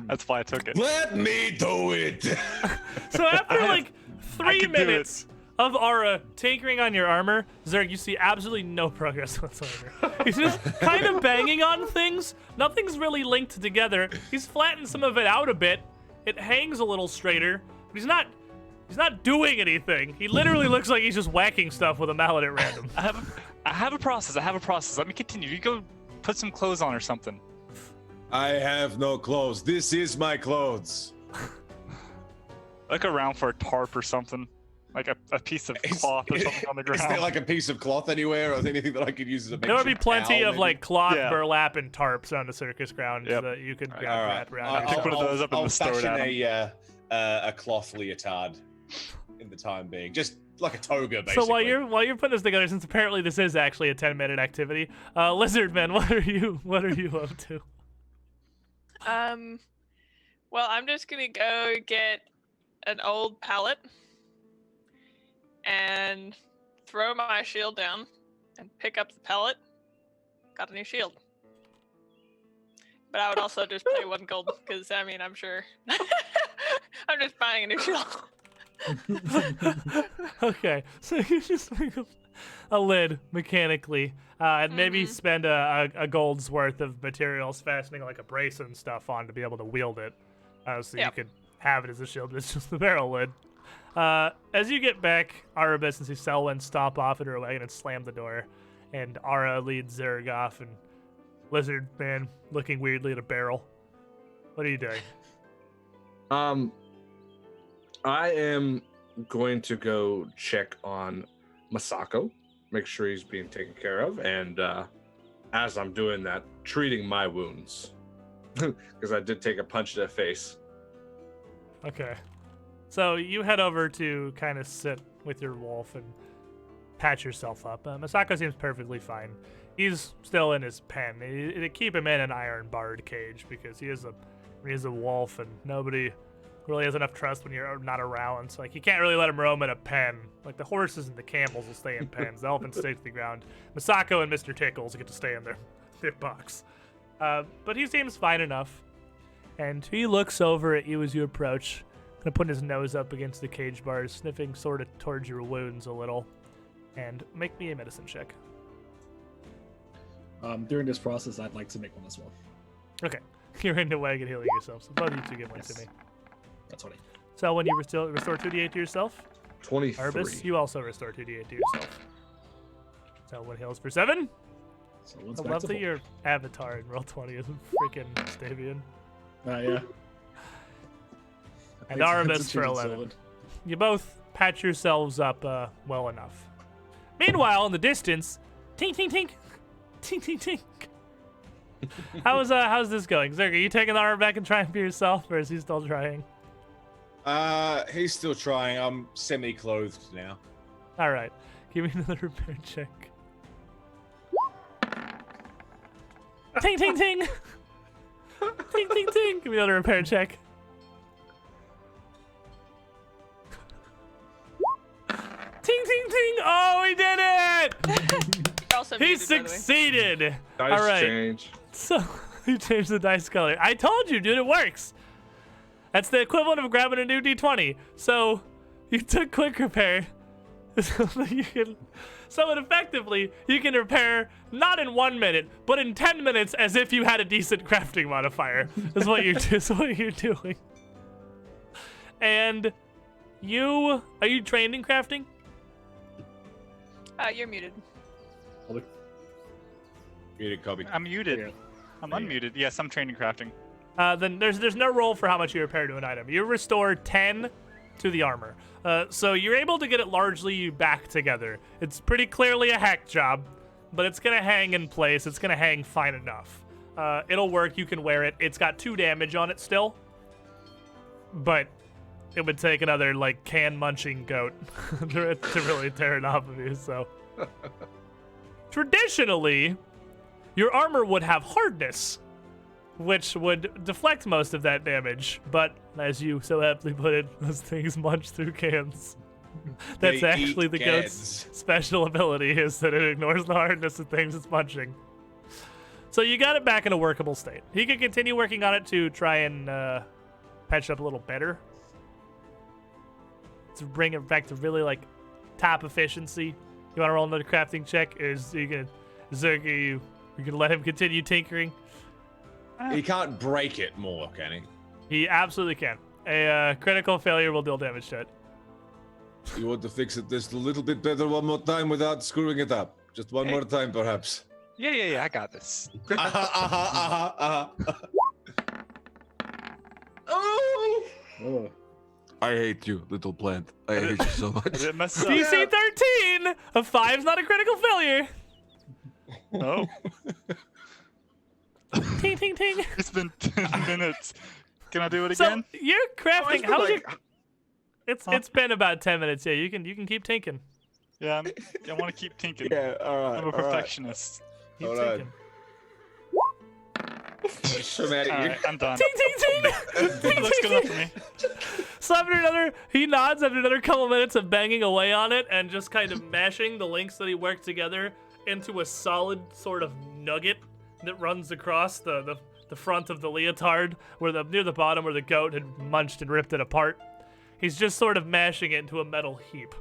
That's why I took it. Let me do it. So after like 3 minutes of Aura tinkering on your armor, Zerg, you see absolutely no progress whatsoever. He's just kind of banging on things. Nothing's really linked together. He's flattened some of it out a bit. It hangs a little straighter, but he's not doing anything. He literally looks like he's just whacking stuff with a mallet at random. I have a process. Let me continue. You go put some clothes on or something. I have no clothes. This is my clothes. Look around for a tarp or something. Like a piece of cloth or something on the ground. Is there like a piece of cloth anywhere, or anything that I could use as a There would be plenty of like cloth, Yeah. burlap, and tarps on the circus grounds that you could grab All right. wrap around. I'll pick one of those up in the store fashion a cloth leotard in the time being, just like a toga, basically. So while you're putting this together, since apparently this is actually a 10-minute activity, Lizardman, what are you up to? Well, I'm just gonna go get an old pallet and throw my shield down and pick up the pallet. Got a new shield. But I would also just pay 1 gold because I mean I'm sure I'm just buying a new shield. Okay, so you just make a lid mechanically, and maybe spend a gold's worth of materials fastening like a brace and stuff on to be able to wield it, so you could have it as a shield. It's just the barrel lid. As you get back, Arabis and Selwyn stop off at her wagon and slam the door, and Ara leads Zerg off, and Lizard Man looking weirdly at a barrel. What are you doing? I am going to go check on Masako, make sure he's being taken care of, and as I'm doing that, treating my wounds, because I did take a punch to the face. Okay. So you head over to kind of sit with your wolf and patch yourself up. Masako seems perfectly fine. He's still in his pen. They keep him in an iron barred cage because he is a wolf, and nobody really has enough trust when you're not around. So like you can't really let him roam in a pen. Like the horses and the camels will stay in pens. The elephants stay to the ground. Masako and Mr. Tickles get to stay in their box. But he seems fine enough. And he looks over at you as you approach, kind of putting his nose up against the cage bars, sniffing sort of towards your wounds a little. And make me a medicine check. During this process, I'd like to make one as well. Okay. You're in the wagon healing yourself, so both of you two give one to me. That's 20. So when you restore 2d8 to yourself, 23. Arbus, you also restore 2d8 to yourself. So one heals for 7. So one's I back love to that full. your avatar in Roll20 is freaking Stavian. Yeah. And Thanks- Arabis thanks for to 11. Sylvan. You both patch yourselves up well enough. Meanwhile, in the distance, tink, tink, tink, tink, tink, tink. How's this going? Zerg, are you taking the armor back and trying for yourself, or is he still trying? He's still trying. I'm semi-clothed now. All right. Give me another repair check. Ting, ting, ting. Ting, ting, ting. Give me another repair check. Ting, ting, ting. Oh, he did it! Also He muted, by the way. succeeded. Dice All right. change. So, you changed the dice color. I told you, dude, it works. That's the equivalent of grabbing a new D20. So, you took quick repair. So effectively, you can repair not in 1 minute, but in 10 minutes as if you had a decent crafting modifier. Is what you're doing. And are you trained in crafting? You're muted. Muted, Kobe. I'm muted. Yeah. I'm There you go. unmuted. Yes, I'm trained in crafting. Then there's no roll for how much you repair to an item. You restore 10 to the armor. So you're able to get it largely back together. It's pretty clearly a hack job, but it's going to hang in place. It's going to hang fine enough. It'll work. You can wear it. It's got 2 damage on it still, but it would take another, like, can-munching goat to really tear it off of you, so. Traditionally, your armor would have hardness, which would deflect most of that damage, but as you so aptly put it, those things munch through cans. That's They actually eat the goat's special ability, is that it ignores the hardness of things it's munching. So you got it back in a workable state. He can continue working on it to try and patch it up a little better, to bring it back to really, like, top efficiency. You want to roll another crafting check? Zerg, you can let him continue tinkering? He can't break it more, can he? He absolutely can. A critical failure will deal damage to it. You want to fix it just a little bit better one more time without screwing it up. Just one more time, perhaps. Yeah, I got this. Oh! I hate you, little plant. I hate you so I much. didn't mess up. DC 13! A 5's not a critical failure! No, Ting, ting, ting. it's been 10 minutes. Can I do it So, again? you're crafting. How's your... It's Huh? It's been about 10 minutes. Yeah, you can keep tinking. Yeah, I want to keep tinking. Yeah, alright. I'm a perfectionist. Keep All right. tinking. I'm so mad at you. Alright, I'm done. Ting, ting, ting! Ting, Looks ting, good enough ting. for me. So he nods after another couple minutes of banging away on it and just kind of mashing the links that he worked together into a solid sort of nugget that runs across the front of the leotard, near the bottom where the goat had munched and ripped it apart. He's just sort of mashing it into a metal heap,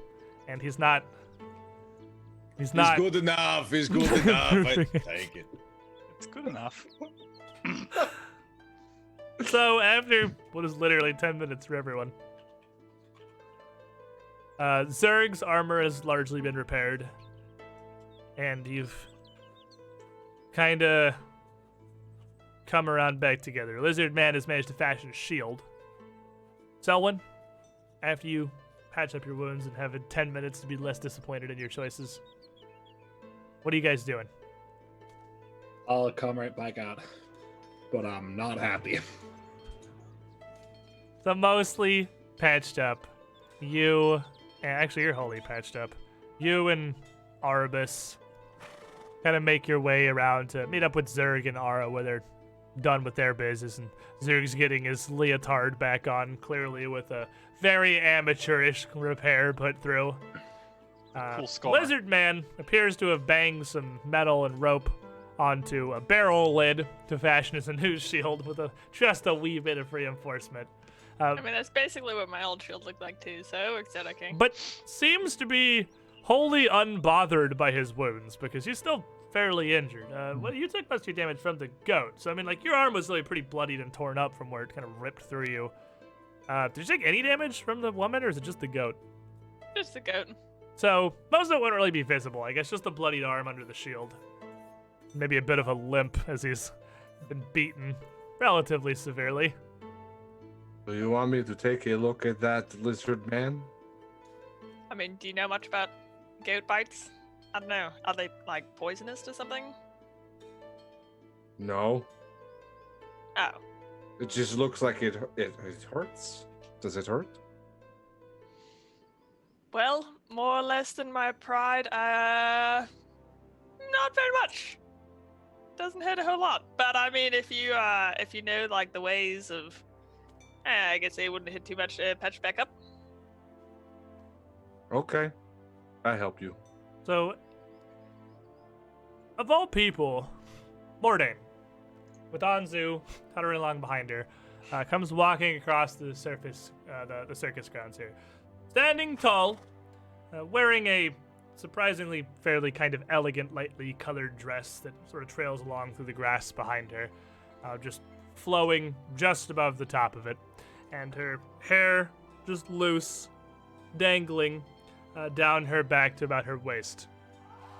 and he's not. He's good enough. He's good enough. I take it. It's good enough. So after what is literally 10 minutes for everyone, Zerg's armor has largely been repaired, and you've kind of come around back together. Lizard Man has managed to fashion a shield. Selwyn, after you patch up your wounds and have 10 minutes to be less disappointed in your choices, what are you guys doing? I'll come right back out, but I'm not happy. So mostly patched up. You're wholly patched up. You and Arabus kind of make your way around to meet up with Zerg and Ara where they're done with their business, and Zerg's getting his leotard back on, clearly with a very amateurish repair put through. Cool scar. Lizard Man appears to have banged some metal and rope onto a barrel lid to fashion as a new shield with just a wee bit of reinforcement. I mean, that's basically what my old shield looked like too, so it works out okay. But seems to be wholly unbothered by his wounds because he's still fairly injured. Well, you took most of your damage from the goat, so I mean, like, your arm was really pretty bloodied and torn up from where it kind of ripped through you. Did you take any damage from the woman, or is it just the goat? Just the goat. So most of it wouldn't really be visible. I guess just the bloodied arm under the shield. Maybe a bit of a limp as he's been beaten relatively severely. Do you want me to take a look at that lizard man? I mean, do you know much about goat bites? I don't know. Are they, like, poisonous or something? No. Oh. It just looks like it hurts. Does it hurt? Well, more or less than my pride, not very much. Doesn't hurt a whole lot. But I mean, if you know, like, the ways of, I guess it wouldn't hit too much to patch back up. Okay. I help you. So, of all people, Mordain, with Anzu tottering along behind her, comes walking across the surface, the circus grounds here. Standing tall, wearing a surprisingly fairly kind of elegant, lightly colored dress that sort of trails along through the grass behind her, just flowing just above the top of it. And her hair just loose, dangling down her back to about her waist.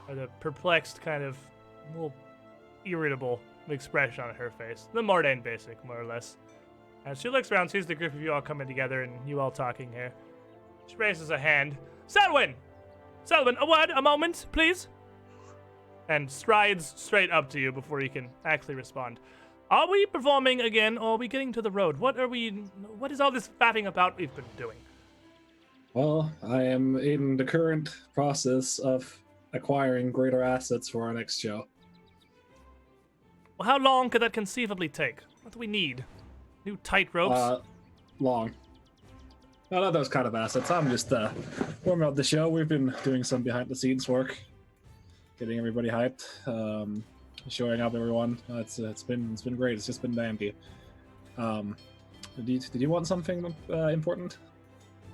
With a perplexed, kind of little irritable expression on her face. The mundane basic, more or less. As she looks around, sees the group of you all coming together and you all talking here. She raises a hand. Selwyn! Selwyn, a word, a moment, please? And strides straight up to you before you can actually respond. Are we performing again, or are we getting to the road? What is all this fatting about we've been doing? Well, I am in the current process of acquiring greater assets for our next show. Well, how long could that conceivably take? What do we need? New tight ropes? Long. Not those kind of assets. I'm just warming up the show. We've been doing some behind-the-scenes work, getting everybody hyped, showing up everyone. It's been great. It's just been dandy. Did you want something important?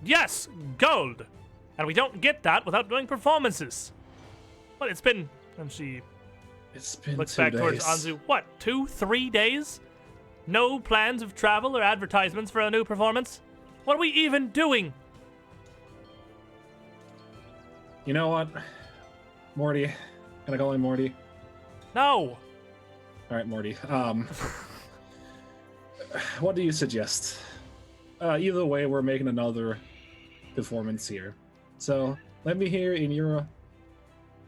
Yes, gold! And we don't get that without doing performances. But it's been, and she looks back towards Anzu, what, 2-3 days? No plans of travel or advertisements for a new performance? What are we even doing? You know what? Morty. Can I call him Morty? No. All right, Morty. What do you suggest? Either way, we're making another performance here. So let me hear in your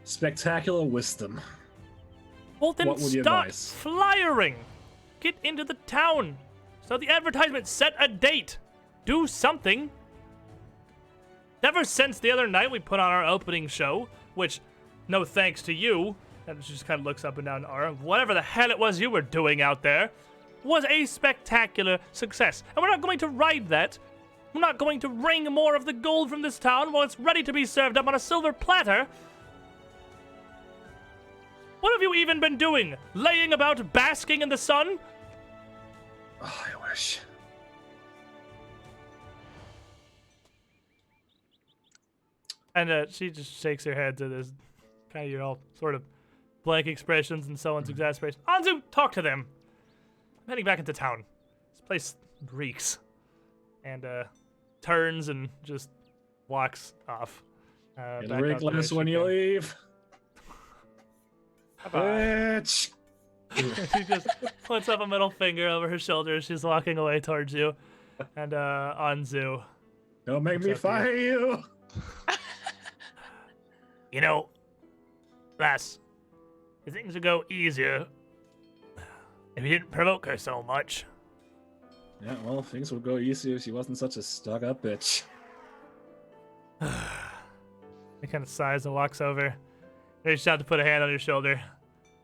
spectacular wisdom. Well, then What would you start advise? flyering. Get into the town. So the advertisement, set a date. Do something. Ever since the other night we put on our opening show, which, no thanks to you, and she just kind of looks up and down Ara, whatever the hell it was you were doing out there, was a spectacular success. And we're not going to ride that. We're not going to wring more of the gold from this town while it's ready to be served up on a silver platter. What have you even been doing? Laying about basking in the sun? Oh, I wish. And she just shakes her head to this kind of, all sort of blank expressions and someone's exasperation. Anzu, talk to them. I'm heading back into town. This place reeks. And turns and just walks off. It'll back reek out the way less she when you came. leave. Bye-bye. Bitch. She just puts up a middle finger over her shoulder. She's walking away towards you. And Anzu. Don't make me Looks up to fire you. You know, lass, things would go easier if you didn't provoke her so much. Yeah, well, things would go easier if she wasn't such a stuck-up bitch. He kind of sighs and walks over. Reaches out to put a hand on your shoulder.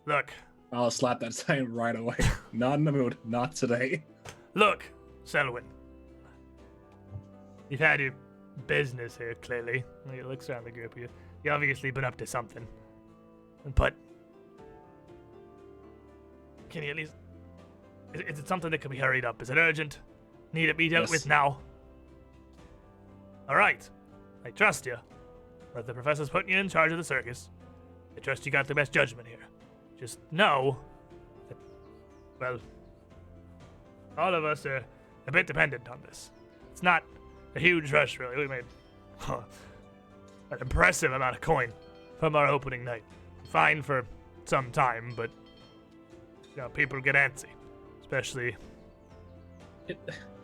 Look, I'll slap that sign right away. Not in the mood. Not today. look, Selwyn. You've had your business here, clearly. He looks around the group. You obviously been up to something. But can you at least... Is it something that can be hurried up? Is it urgent? Need it be dealt Yes. with now? All right. I trust you. But the professor's putting you in charge of the circus. I trust you got the best judgment here. Just know that, well, all of us are a bit dependent on this. It's not a huge rush, really. We made an impressive amount of coin from our opening night. Fine for some time, but you know, people get antsy, especially.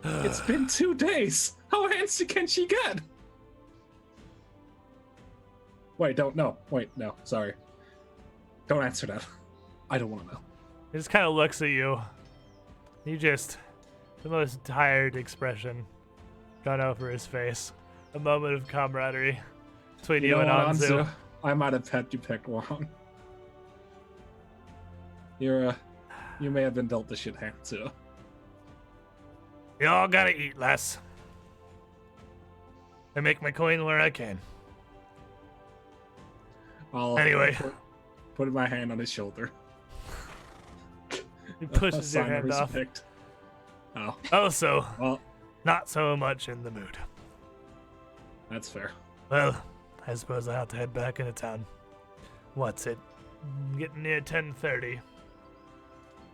It's been 2 days. How antsy can she get? Wait, no. Wait, no. Sorry. Don't answer that. I don't want to know. He just kind of looks at you. You just, the most tired expression gone over his face. A moment of camaraderie between you, know and what, Anzu. I might have had you picked wrong. You may have been dealt the shit hand too. You all gotta eat less. I make my coin where I can. I'll Anyway. put my hand on his shoulder. He pushes your Sign of hand off. respect. Oh, Also, well, not so much in the mood. that's fair. Well, I suppose I have to head back into town. What's it? Getting near 10:30.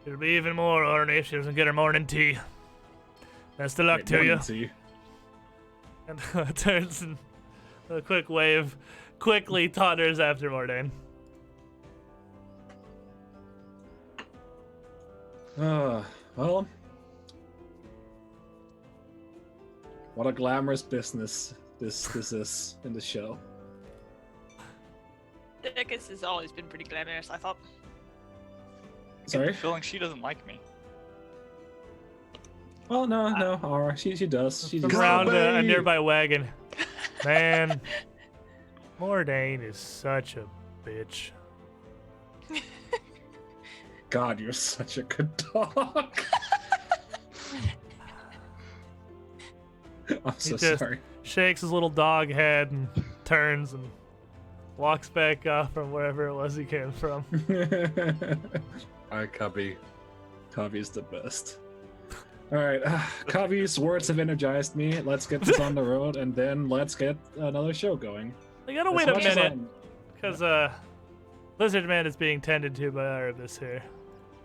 It'll be even more ornery if she doesn't get her morning tea. Best of luck Wait, to you. morning tea. And turns and a quick wave, quickly totters after Mordain. Well, what a glamorous business this is in the show. Dickus has always been pretty glamorous, I thought. Sorry? Feeling she doesn't like me. Well, no, Aura, she does. She From just around a nearby wagon. Man, Mordain is such a bitch. God, you're such a good dog. I'm so just sorry. Shakes his little dog head and turns and walks back off from wherever it was he came from. All right, Cubby. Covey's the best. All right, Covey's words have energized me. Let's get this on the road, and then let's get another show going. We gotta As wait a much as minute, I'm- because Lizard Man is being tended to by Arbus here.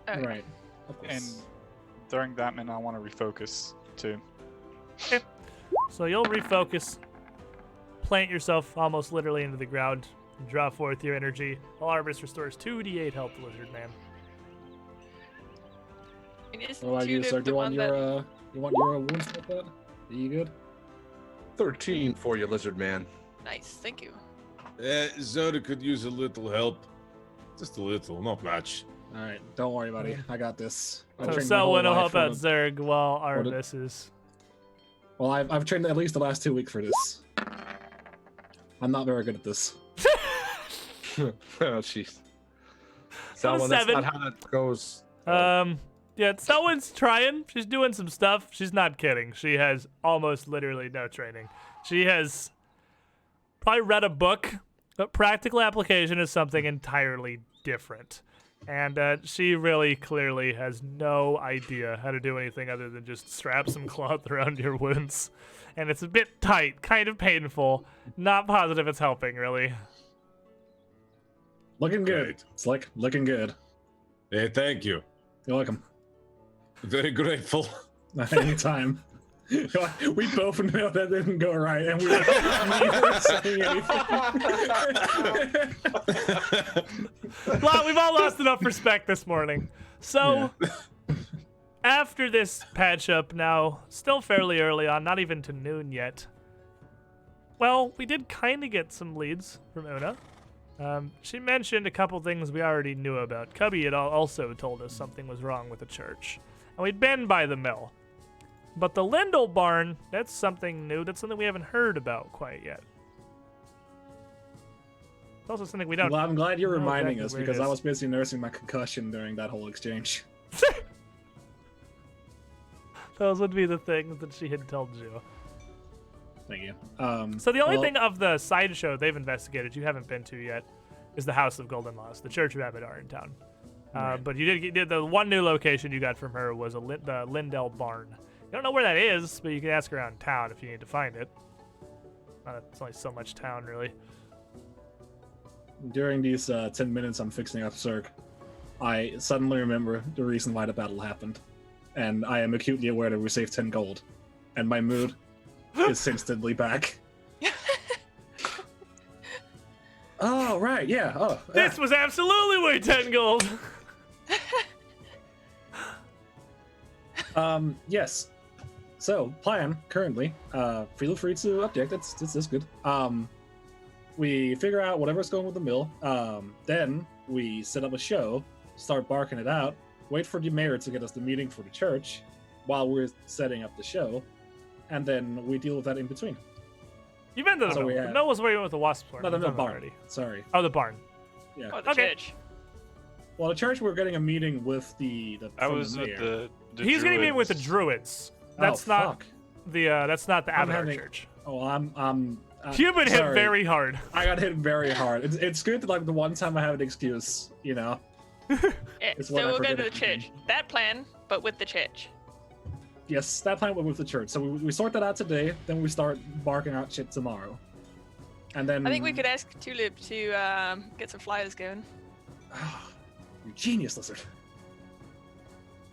Okay. Right. Of course. And during that minute, I want to refocus too. So you'll refocus, plant yourself almost literally into the ground, and draw forth your energy, while Arbus restores 2d8 health to Lizard Man. And isn't What about you, Tulip sir? Do the you want one your you want your wounds like that? Are you good? 13 for you, Lizard Man. Nice, thank you. Zoda could use a little help. Just a little, not much. All right, don't worry, buddy. I got this. I've So trained my whole Selwyn will life help for out the- Zerg while What did- Arbus is... Well, I've trained at least the last 2 weeks for this. I'm not very good at this. Oh, jeez. Selwyn, that's 7. not how that goes. Yeah, Selwyn's trying. She's doing some stuff. She's not kidding. She has almost literally no training. She has probably read a book, but practical application is something entirely different. And she really clearly has no idea how to do anything other than just strap some cloth around your wounds. And it's a bit tight, kind of painful. Not positive it's helping, really. Looking good. Right. It's like looking good. Hey, thank you. You're welcome. Very grateful. Anytime. We both know that didn't go right, and we were neither saying anything. Well, we've all lost enough respect this morning. So, after this patch up now, still fairly early on, not even to noon yet. Well, we did kind of get some leads from Una. She mentioned a couple things we already knew about. Cubby had also told us something was wrong with the church. And we'd been by the mill. But the Lindell barn, that's something new. That's something we haven't heard about quite yet. It's also something we don't Well, I'm glad you're know reminding exactly us where it because I is. was busy nursing my concussion during that whole exchange. Those would be the things that she had told you. Thank you. So the only well, thing of the sideshow they've investigated you haven't been to yet is the House of Golden Laws, the Church of Abadar in town. Right. But you did the one new location you got from her was the Lindell Barn. You don't know where that is, but you can ask around town if you need to find it. It's only so much town, really. During these 10 minutes I'm fixing up Zerg, I suddenly remember the reason why the battle happened. And I am acutely aware that we saved 10 gold. And my mood is instantly back. Oh, right, yeah. Oh, This was absolutely worth 10 gold. Yes. So, plan currently. Feel free to update. That's good. We figure out whatever's going with the mill. Then we set up a show, start barking it out, wait for the mayor to get us the meeting for the church while we're setting up the show, and then we deal with that in between. You've been to the So we mill. have- The mill was where you went with the wasp swarm. No, the You've done that barn. already. Sorry. Oh, the barn. Yeah. Oh, the Okay. church. Well, the church, we're getting a meeting with the I from was the with mayor. the He's gonna be with the druids. druids. That's Oh, not fuck. that's not the I'm Abadar having- church. Oh, I'm You've been hit sorry. very hard. I got hit very hard. It's good that like the one time I have an excuse, you know. Yeah, It's so what I we'll go forget to the at the church. That plan, but with the church. Yes, that plan went with the church. So we sort that out today. Then we start barking out shit tomorrow. And then I think we could ask Tulip to get some flyers going. You genius, lizard.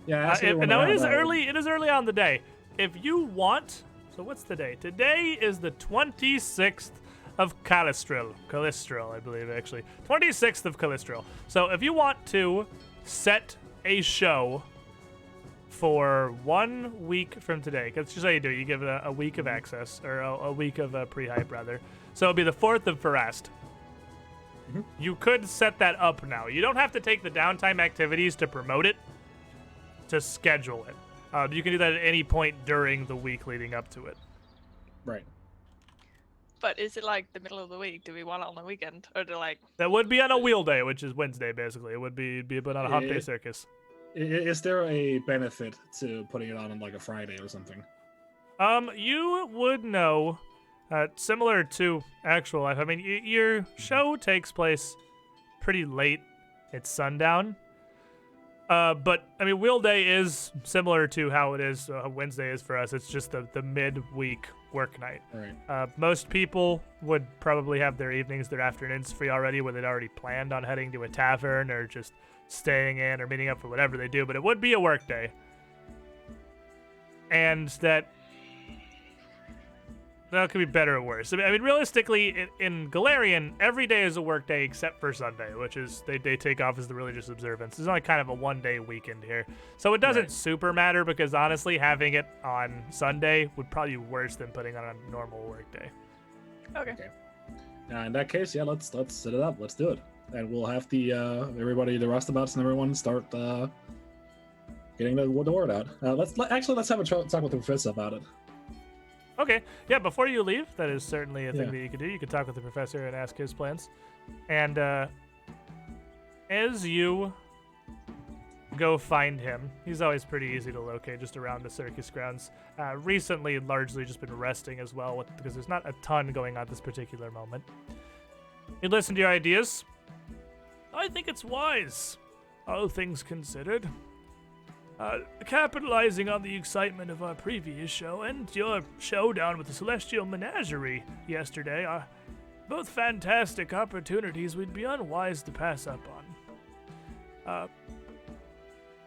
Yeah. ask And everyone now it around is that. early. It is early on in the day. If you want, so So what's today? Today is the 26th of Callistril, I believe, actually. 26th of Callistril. So if you want to set a show for 1 week from today, because just how you do, you give it a week of access, or a week of pre-hype, rather. So it'll be the 4th of Farast. You could set that up now. You don't have to take the downtime activities to promote it, to schedule it. You can do that at any point during the week leading up to it. Right. But is it like the middle of the week? Do we want it on the weekend? Or do like... That would be on a wheel day, which is Wednesday, basically. It would be put on a hump day circus. Is there a benefit to putting it on like a Friday or something? You would know, similar to actual life. I mean, your show takes place pretty late. It's sundown. But, I mean, wheel day is similar to how it is Wednesday is for us. It's just the midweek work night. Right. Most people would probably have their evenings, their afternoons free already, where they'd already planned on heading to a tavern or just staying in or meeting up for whatever they do. But it would be a work day. And that could be better or worse. I mean, realistically, in Galarian, every day is a work day except for Sunday, which is they take off as the religious observance. It's only kind of a one-day weekend here. So it doesn't super matter because, honestly, having it on Sunday would probably be worse than putting on a normal work day. Okay. In that case, yeah, let's set it up. Let's do it. And we'll have the everybody, the rustabouts and everyone start getting the word out. Let's have a talk with the professor about it. Okay, yeah, before you leave, that is certainly a thing that you could do. You could talk with the professor and ask his plans. And as you go find him, he's always pretty easy to locate just around the circus grounds. Recently, largely just been resting as well, because there's not a ton going on at this particular moment. You listen to your ideas. I think it's wise, all things considered. Capitalizing on the excitement of our previous show and your showdown with the Celestial Menagerie yesterday are both fantastic opportunities we'd be unwise to pass up on.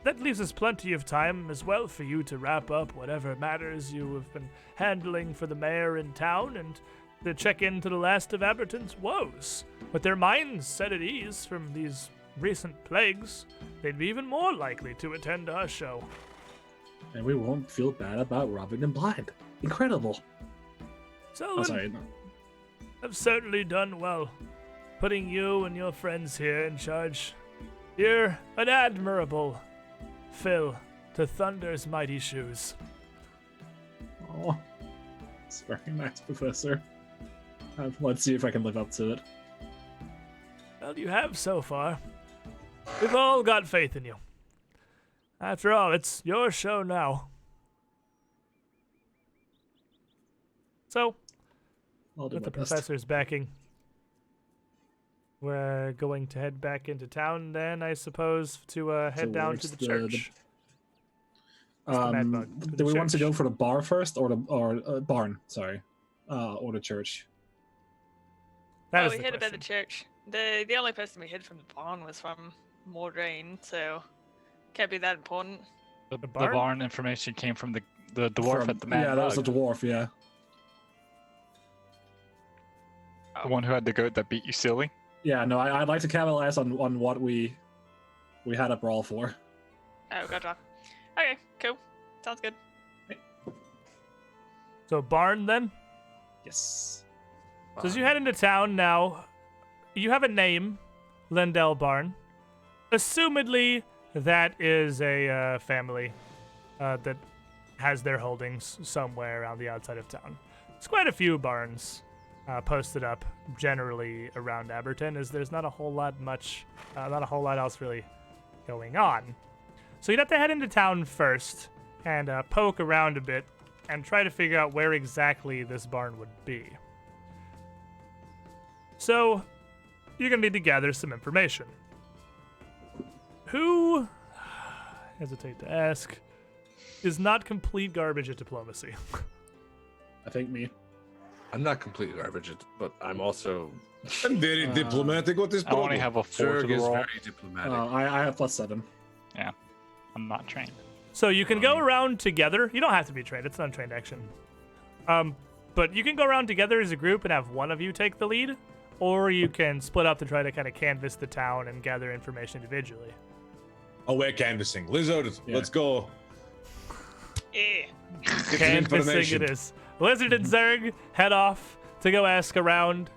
That leaves us plenty of time as well for you to wrap up whatever matters you have been handling for the mayor in town and to check into the last of Aberton's woes. With their minds set at ease from these recent plagues, they'd be even more likely to attend our show. And we won't feel bad about robbing them blind. Incredible. So, sorry. No. I've certainly done well, putting you and your friends here in charge. You're an admirable fill to Thunder's mighty shoes. Oh, it's very nice, Professor. Let's see if I can live up to it. Well, you have so far. We've all got faith in you. After all, it's your show now. So, with the professor's backing, we're going to head back into town then, I suppose, to head down to the church. Do we want to go for the bar first, or the barn? Sorry, or the church? We hid about the church. The only person we hid from the barn was from Mordrain, so can't be that important. The barn information came from the dwarf at the Mad Yeah, that was the dwarf, yeah. The one who had the goat that beat you silly? Yeah, no, I'd like to capitalize on what we had a brawl for. Oh, gotcha. Okay, cool. Sounds good. So barn then? Yes. So as you head into town now, you have a name, Lendell Barn. Assumedly, that is a family that has their holdings somewhere around the outside of town. There's quite a few barns posted up generally around Aberton, as there's not a whole lot else really going on. So you'd have to head into town first and poke around a bit and try to figure out where exactly this barn would be. So you're going to need to gather some information. Who, hesitate to ask, is not complete garbage at diplomacy? I think me. I'm not complete garbage, but I'm also... I'm very diplomatic with this I problem. only have a 4 to Zerg the is roll. very diplomatic. I have +7. Yeah, I'm not trained. So you can go around together. You don't have to be trained. It's an untrained action. But you can go around together as a group and have one of you take the lead, or you can split up to try to kind of canvass the town and gather information individually. Oh, we're canvassing. Lizard, let's go. Yeah. Get some Canvassing information. it is. Lizard and Zerg head off to go ask around.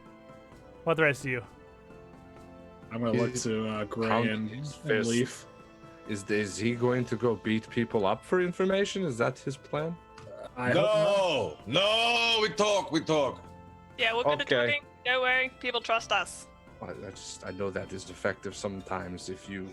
What the rest of you? I'm gonna look to Gray Count and his fist. Leaf. Is he going to go beat people up for information? Is that his plan? I hope not. No, we talk. Yeah, we're good at Okay. talking. Don't worry, people trust us. I know that is effective sometimes. If you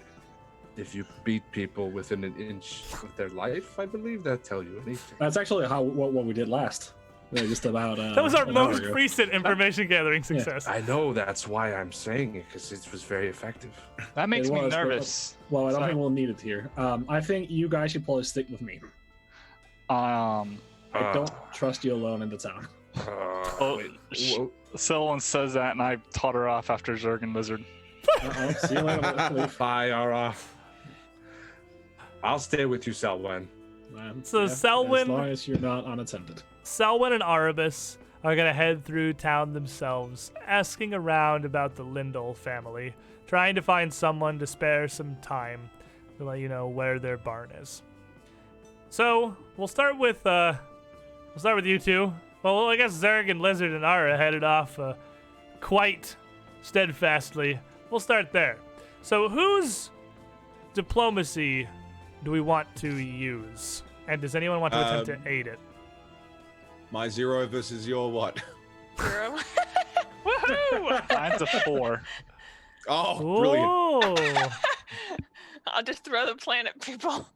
beat people within an inch of their life, I believe that tell you anything. That's actually what we did last. Yeah, just about. That was our an hour most ago. recent information gathering success. I know that's why I'm saying it, because it was very effective. That makes It me was, but- nervous. Well, I don't Sorry. think we'll need it here. I think you guys should probably stick with me. Uh, I don't trust you alone in the town. Oh, wait, whoa. Selwyn says that, and I taught her off after Zerg and Lizard. See you later. Leaf. Bye, Ara. I'll stay with you, Selwyn. So as Selwyn- long as you're not unattended. Selwyn and Arabus are going to head through town themselves, asking around about the Lindell family, trying to find someone to spare some time to let you know where their barn is. So we'll start with you two. Well, I guess Zerg and Lizard and Ara headed off quite steadfastly. We'll start there. So whose diplomacy do we want to use? And does anyone want to attempt to aid it? My 0 versus your what? 0. Woohoo! Mine's a 4. Oh, brilliant. Oh. I'll just throw the plan at people.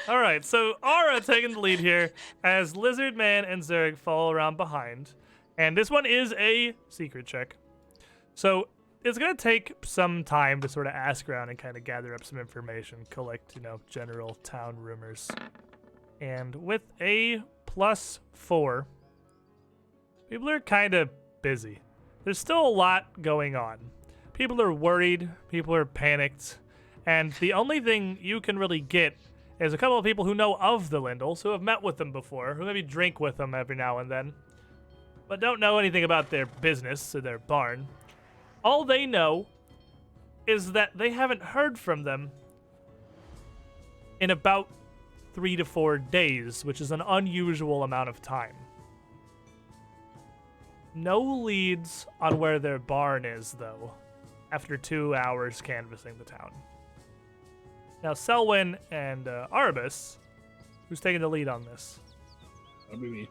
All right, so Ara taking the lead here as Lizard Man and Zerg follow around behind. And this one is a secret check. So it's going to take some time to sort of ask around and kind of gather up some information, collect, general town rumors. And with a +4, people are kind of busy. There's still a lot going on. People are worried, people are panicked, and the only thing you can really get is a couple of people who know of the Lindells, who have met with them before, who maybe drink with them every now and then, but don't know anything about their business or their barn. All they know is that they haven't heard from them in about 3 to 4 days, which is an unusual amount of time. No leads on where their barn is, though, after 2 hours canvassing the town. Now, Selwyn and Arbus, who's taking the lead on this? That'd be me.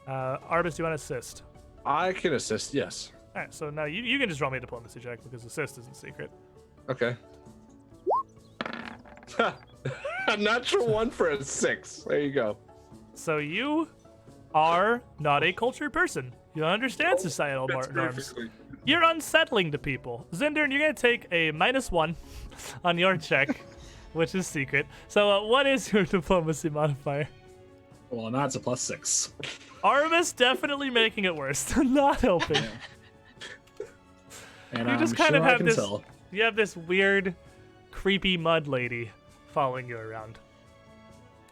Arbus, do you want to assist? I can assist, yes. All right, so now you can just roll me a diplomacy check because assist isn't secret. Okay. A natural 1 for a 6. There you go. So you are not a cultured person. You don't understand societal norms. You're unsettling to people. Zindern, you're going to take a -1 on your check, which is secret. So what is your diplomacy modifier? Well, now it's a +6. Artemis definitely making it worse. Not helping. And You I'm just kind sure of I have can this. tell. You have this weird, creepy mud lady following you around,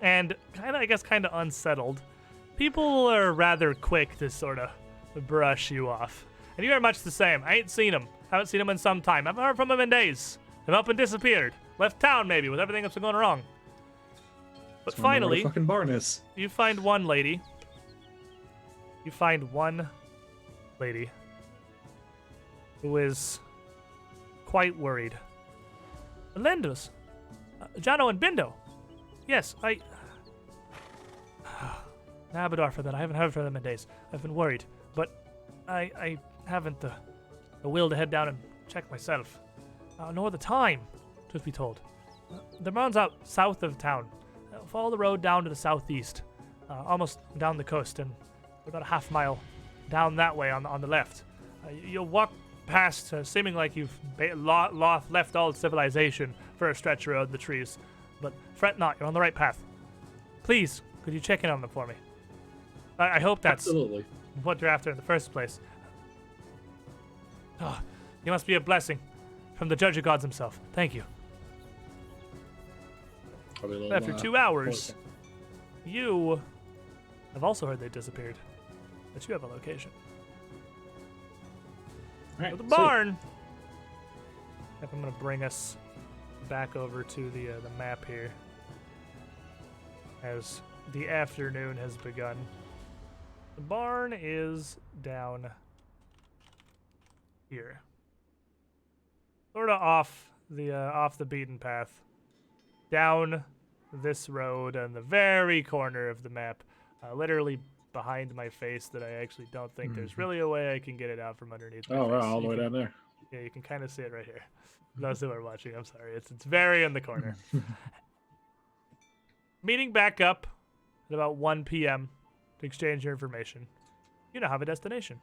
and kind of unsettled. People are rather quick to sort of brush you off, and you are much the same. I ain't seen him. Haven't seen him in some time. Haven't heard from him in days. They've up and disappeared. Left town maybe with everything that's been going wrong. But Just wonder where finally, the fucking barn is. you find one lady. You find one lady who is quite worried. Lendos. Jano and Bindo. Yes, Nabadar for that. I haven't heard from them in days. I've been worried, but I haven't the will to head down and check myself. Nor the time, truth be told. The barn's out south of town. Follow the road down to the southeast, almost down the coast, and about a half mile down that way on the left. You'll walk past, seeming like you've left all civilization for a stretch of road in the trees. But fret not, you're on the right path. Please, could you check in on them for me? I hope that's Absolutely. what you're after in the first place. Oh, you must be a blessing from the Judge of Gods himself. Thank you. Probably a little, After 2 hours, you I've also heard they disappeared. But you have a location. All right, So the sweet. barn. If I'm gonna bring us back over to the map here, as the afternoon has begun. The barn is down here, sort of off the beaten path, down this road on the very corner of the map, literally behind my face. That I actually don't think there's really a way I can get it out from underneath. My Oh, wow, face. all the You way can- down there. Yeah, you can kind of see it right here. Those who are watching, I'm sorry. It's very in the corner. Meeting back up at about 1 p.m. to exchange your information. You now have a destination.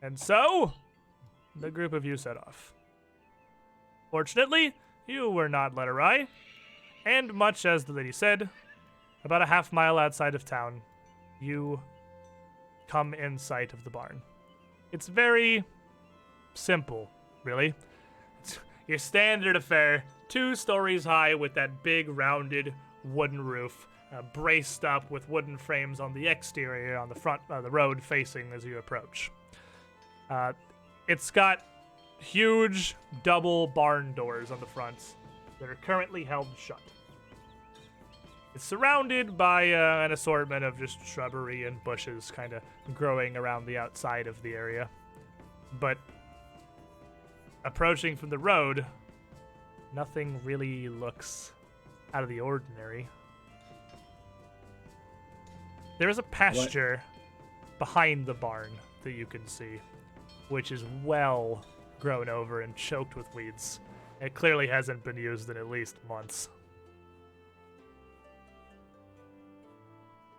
And so, the group of you set off. Fortunately, you were not led awry, and much as the lady said, about a half mile outside of town, you come in sight of the barn. It's very simple, really. It's your standard affair, 2 stories high with that big rounded wooden roof, braced up with wooden frames on the exterior on the front of the road facing as you approach. It's got huge double barn doors on the front that are currently held shut. It's surrounded by an assortment of just shrubbery and bushes kind of growing around the outside of the area. But approaching from the road, nothing really looks out of the ordinary. There is a pasture behind the barn that you can see, which is well grown over and choked with weeds. It clearly hasn't been used in at least months.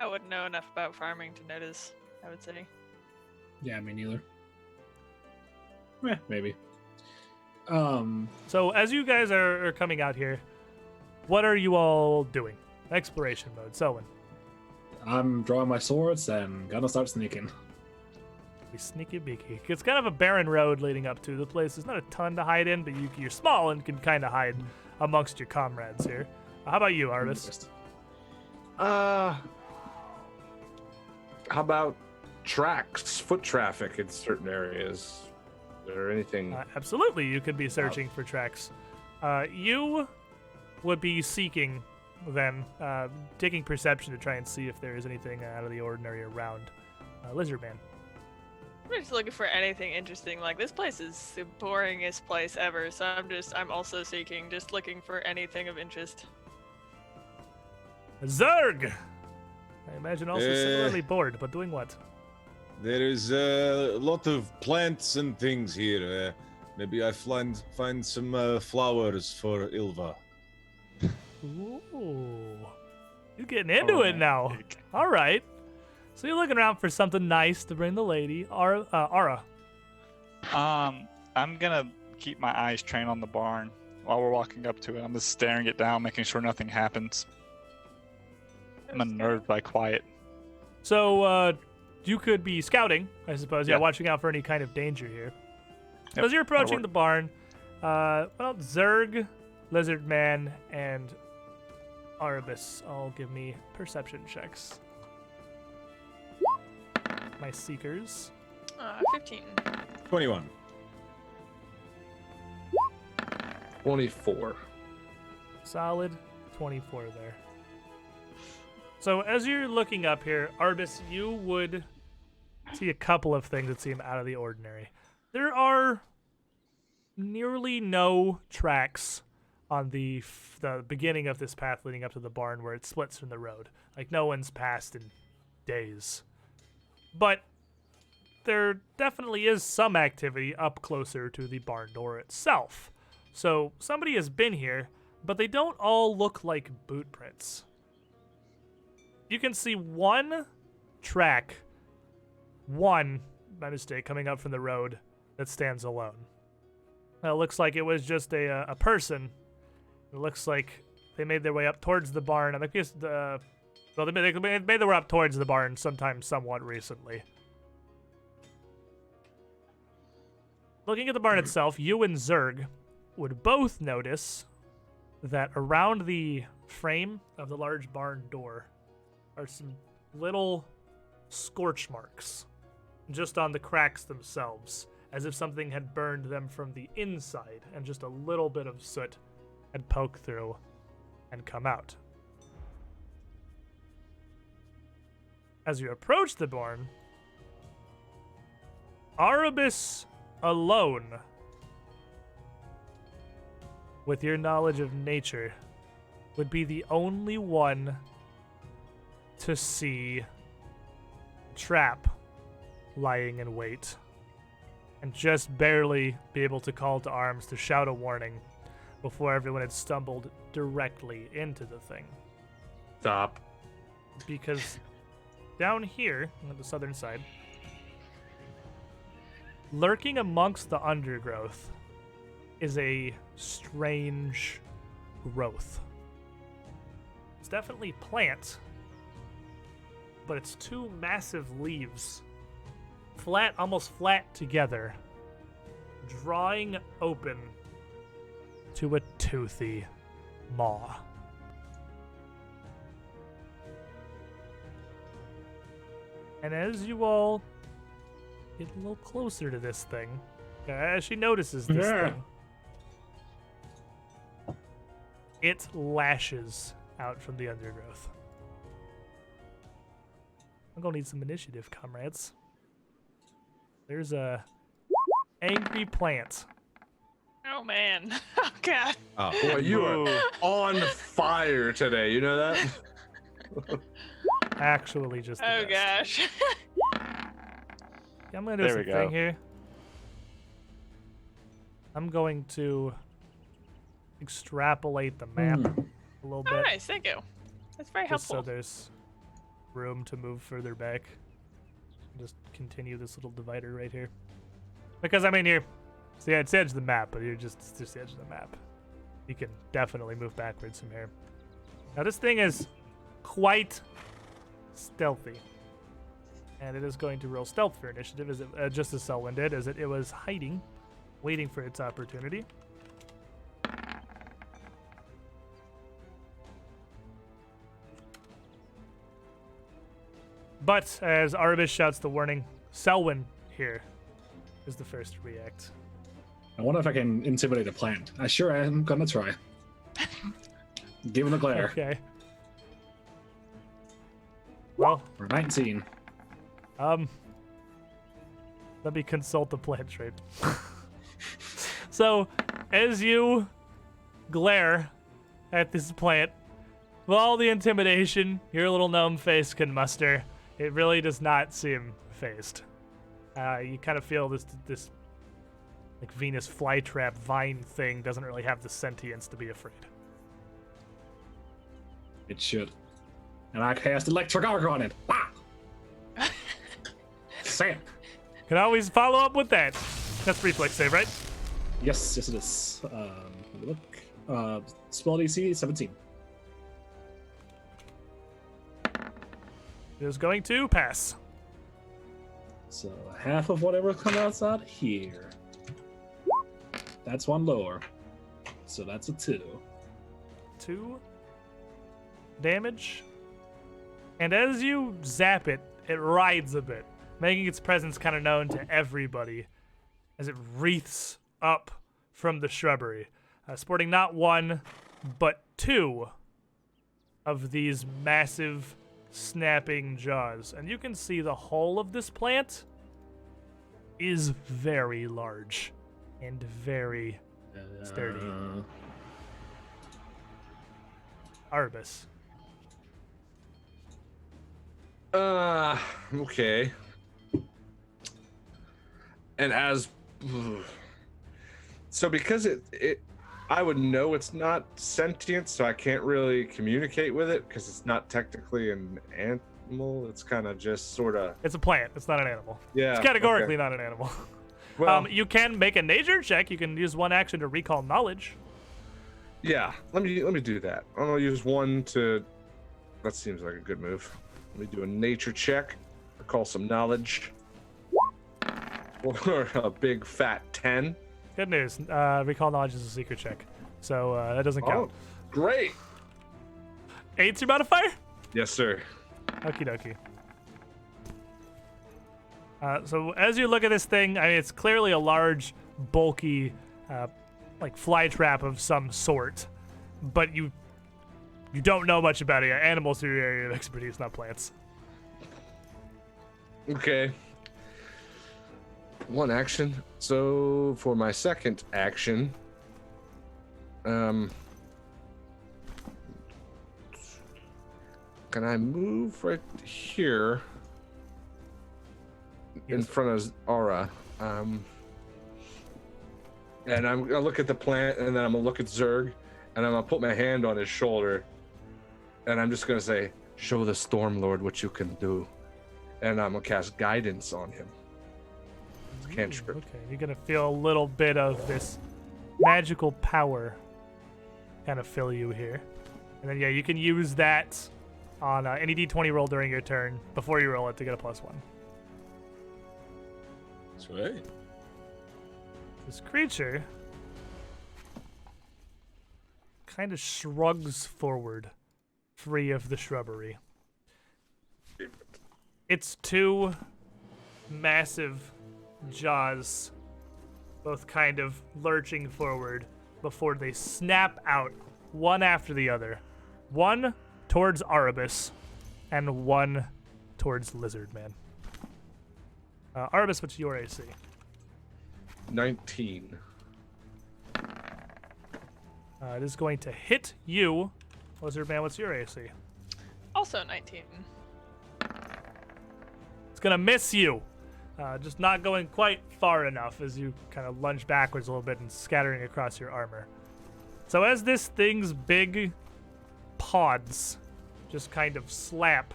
I wouldn't know enough about farming to notice, I would say. Yeah, me neither. Maybe. So as you guys are coming out here, what are you all doing? Exploration mode, Selwyn. I'm drawing my swords and gonna start sneaking. Be sneaky beaky. It's kind of a barren road leading up to the place. There's not a ton to hide in, but you're small and can kind of hide amongst your comrades here. How about you, Arvis? How about tracks, foot traffic in certain areas? Is there anything? Absolutely, you could be searching for tracks. You would be seeking, then, taking perception to try and see if there is anything out of the ordinary around. Lizardman. I'm just looking for anything interesting. Like, this place is the boringest place ever, so I'm also seeking, just looking for anything of interest. Zerg! I imagine also similarly bored, but doing what? There is a lot of plants and things here. Maybe I find some flowers for Ilva. Ooh. You're getting into it now. All right. So you're looking around for something nice to bring the lady. Ara. I'm gonna keep my eyes trained on the barn while we're walking up to it. I'm just staring it down, making sure nothing happens. I'm unnerved by quiet. So, you could be scouting, I suppose. Yeah, Yeah. watching out for any kind of danger here. Yep, As you're approaching that'll the barn, Zerg, Lizardman, and Arbus all give me perception checks. My seekers. 15. 21. 24. Solid 24 there. So as you're looking up here, Arbus, you would see a couple of things that seem out of the ordinary. There are nearly no tracks on the beginning of this path leading up to the barn where it splits from the road. Like, no one's passed in days. But there definitely is some activity up closer to the barn door itself. So somebody has been here, but they don't all look like boot prints. You can see one track, by mistake, coming up from the road that stands alone. It looks like it was just a person. It looks like they made their way up towards the barn. I guess they made their way up towards the barn sometime somewhat recently. Looking at the barn itself, you and Zerg would both notice that around the frame of the large barn door, are some little scorch marks just on the cracks themselves, as if something had burned them from the inside and just a little bit of soot had poked through and come out. As you approach the barn, Arabis alone, with your knowledge of nature, would be the only one to see a trap lying in wait, and just barely be able to call to arms to shout a warning before everyone had stumbled directly into the thing. Stop. Because down here on the southern side, lurking amongst the undergrowth, is a strange growth. It's definitely plant, but it's two massive leaves, flat, almost flat together, drawing open to a toothy maw. And as you all get a little closer to this thing, as she notices this thing, it lashes out from the undergrowth. I'm gonna need some initiative, comrades. There's a angry plant. Oh man. Oh god. Oh, Boy, you are on fire today. You know that? Actually, just the Oh best. gosh. Yeah, I'm gonna do There some we thing go. here. I'm going to extrapolate the map a little Oh bit, nice, thank you. That's very just so helpful. there's room to move further back. Just continue this little divider right here. Because I mean, it's the edge of the map, but it's just the edge of the map. You can definitely move backwards from here. Now this thing is quite stealthy, and it is going to roll stealth for initiative, as it, just as Selwyn did, as it was hiding, waiting for its opportunity. But as Arbus shouts the warning, Selwyn here is the first to react. I wonder if I can intimidate a plant. I sure am gonna try. Give him a glare. Okay. Well, For 19. let me consult the plant trait. So, as you glare at this plant, with all the intimidation your little gnome face can muster, it really does not seem phased. You kind of feel this like Venus flytrap vine thing doesn't really have the sentience to be afraid. It should. And I cast Electric Arc on it. Wow! Sam. Can always follow up with that. That's reflex save, right? Yes, it is. Let me look. Spell DC 17. It is going to pass. So half of whatever comes outside here. That's one lower. So that's a 2. 2 damage. And as you zap it, it rides a bit, making its presence kind of known to everybody as it wreaths up from the shrubbery, sporting not one, but 2 of these massive snapping jaws. And you can see the whole of this plant is very large and very sturdy. Arbus. Okay. And as so because it I would know it's not sentient, so I can't really communicate with it because it's not technically an animal. It's kind of just sort of. It's a plant. It's not an animal. Yeah. It's categorically okay. not an animal. Well, You can make a nature check. You can use one action to recall knowledge. yeah. Let me do that. I'm gonna use one to. That seems like a good move. Let me do a nature check. Recall some knowledge. Or a big fat 10. Good news. Recall knowledge is a secret check, so that doesn't count. Oh, great. 8's your modifier? Yes, sir. Okie dokie. So as you look at this thing, I mean, it's clearly a large, bulky, like fly trap of some sort, but you don't know much about it. Animals through your area of expertise, not plants. Okay. One action. So for my second action, can I move right here in front of Aura? And I'm gonna look at the plant, and then I'm gonna look at Zerg, and I'm gonna put my hand on his shoulder, and I'm just gonna say, "Show the Stormlord what you can do," and I'm gonna cast guidance on him. It's a cantrip. Okay, you're gonna feel a little bit of this magical power kind of fill you here, and then yeah, you can use that on any d20 roll during your turn before you roll it to get a +1. That's right. This creature kind of shrugs forward, free of the shrubbery. Its two massive jaws both kind of lurching forward before they snap out, one after the other. One towards Arabus, and one towards Lizardman. Arabus, what's your AC? 19. It is going to hit you. Lizardman, what's your AC? Also 19. It's going to miss you. Just not going quite far enough as you kind of lunge backwards a little bit and scattering across your armor. So as this thing's big pods just kind of slap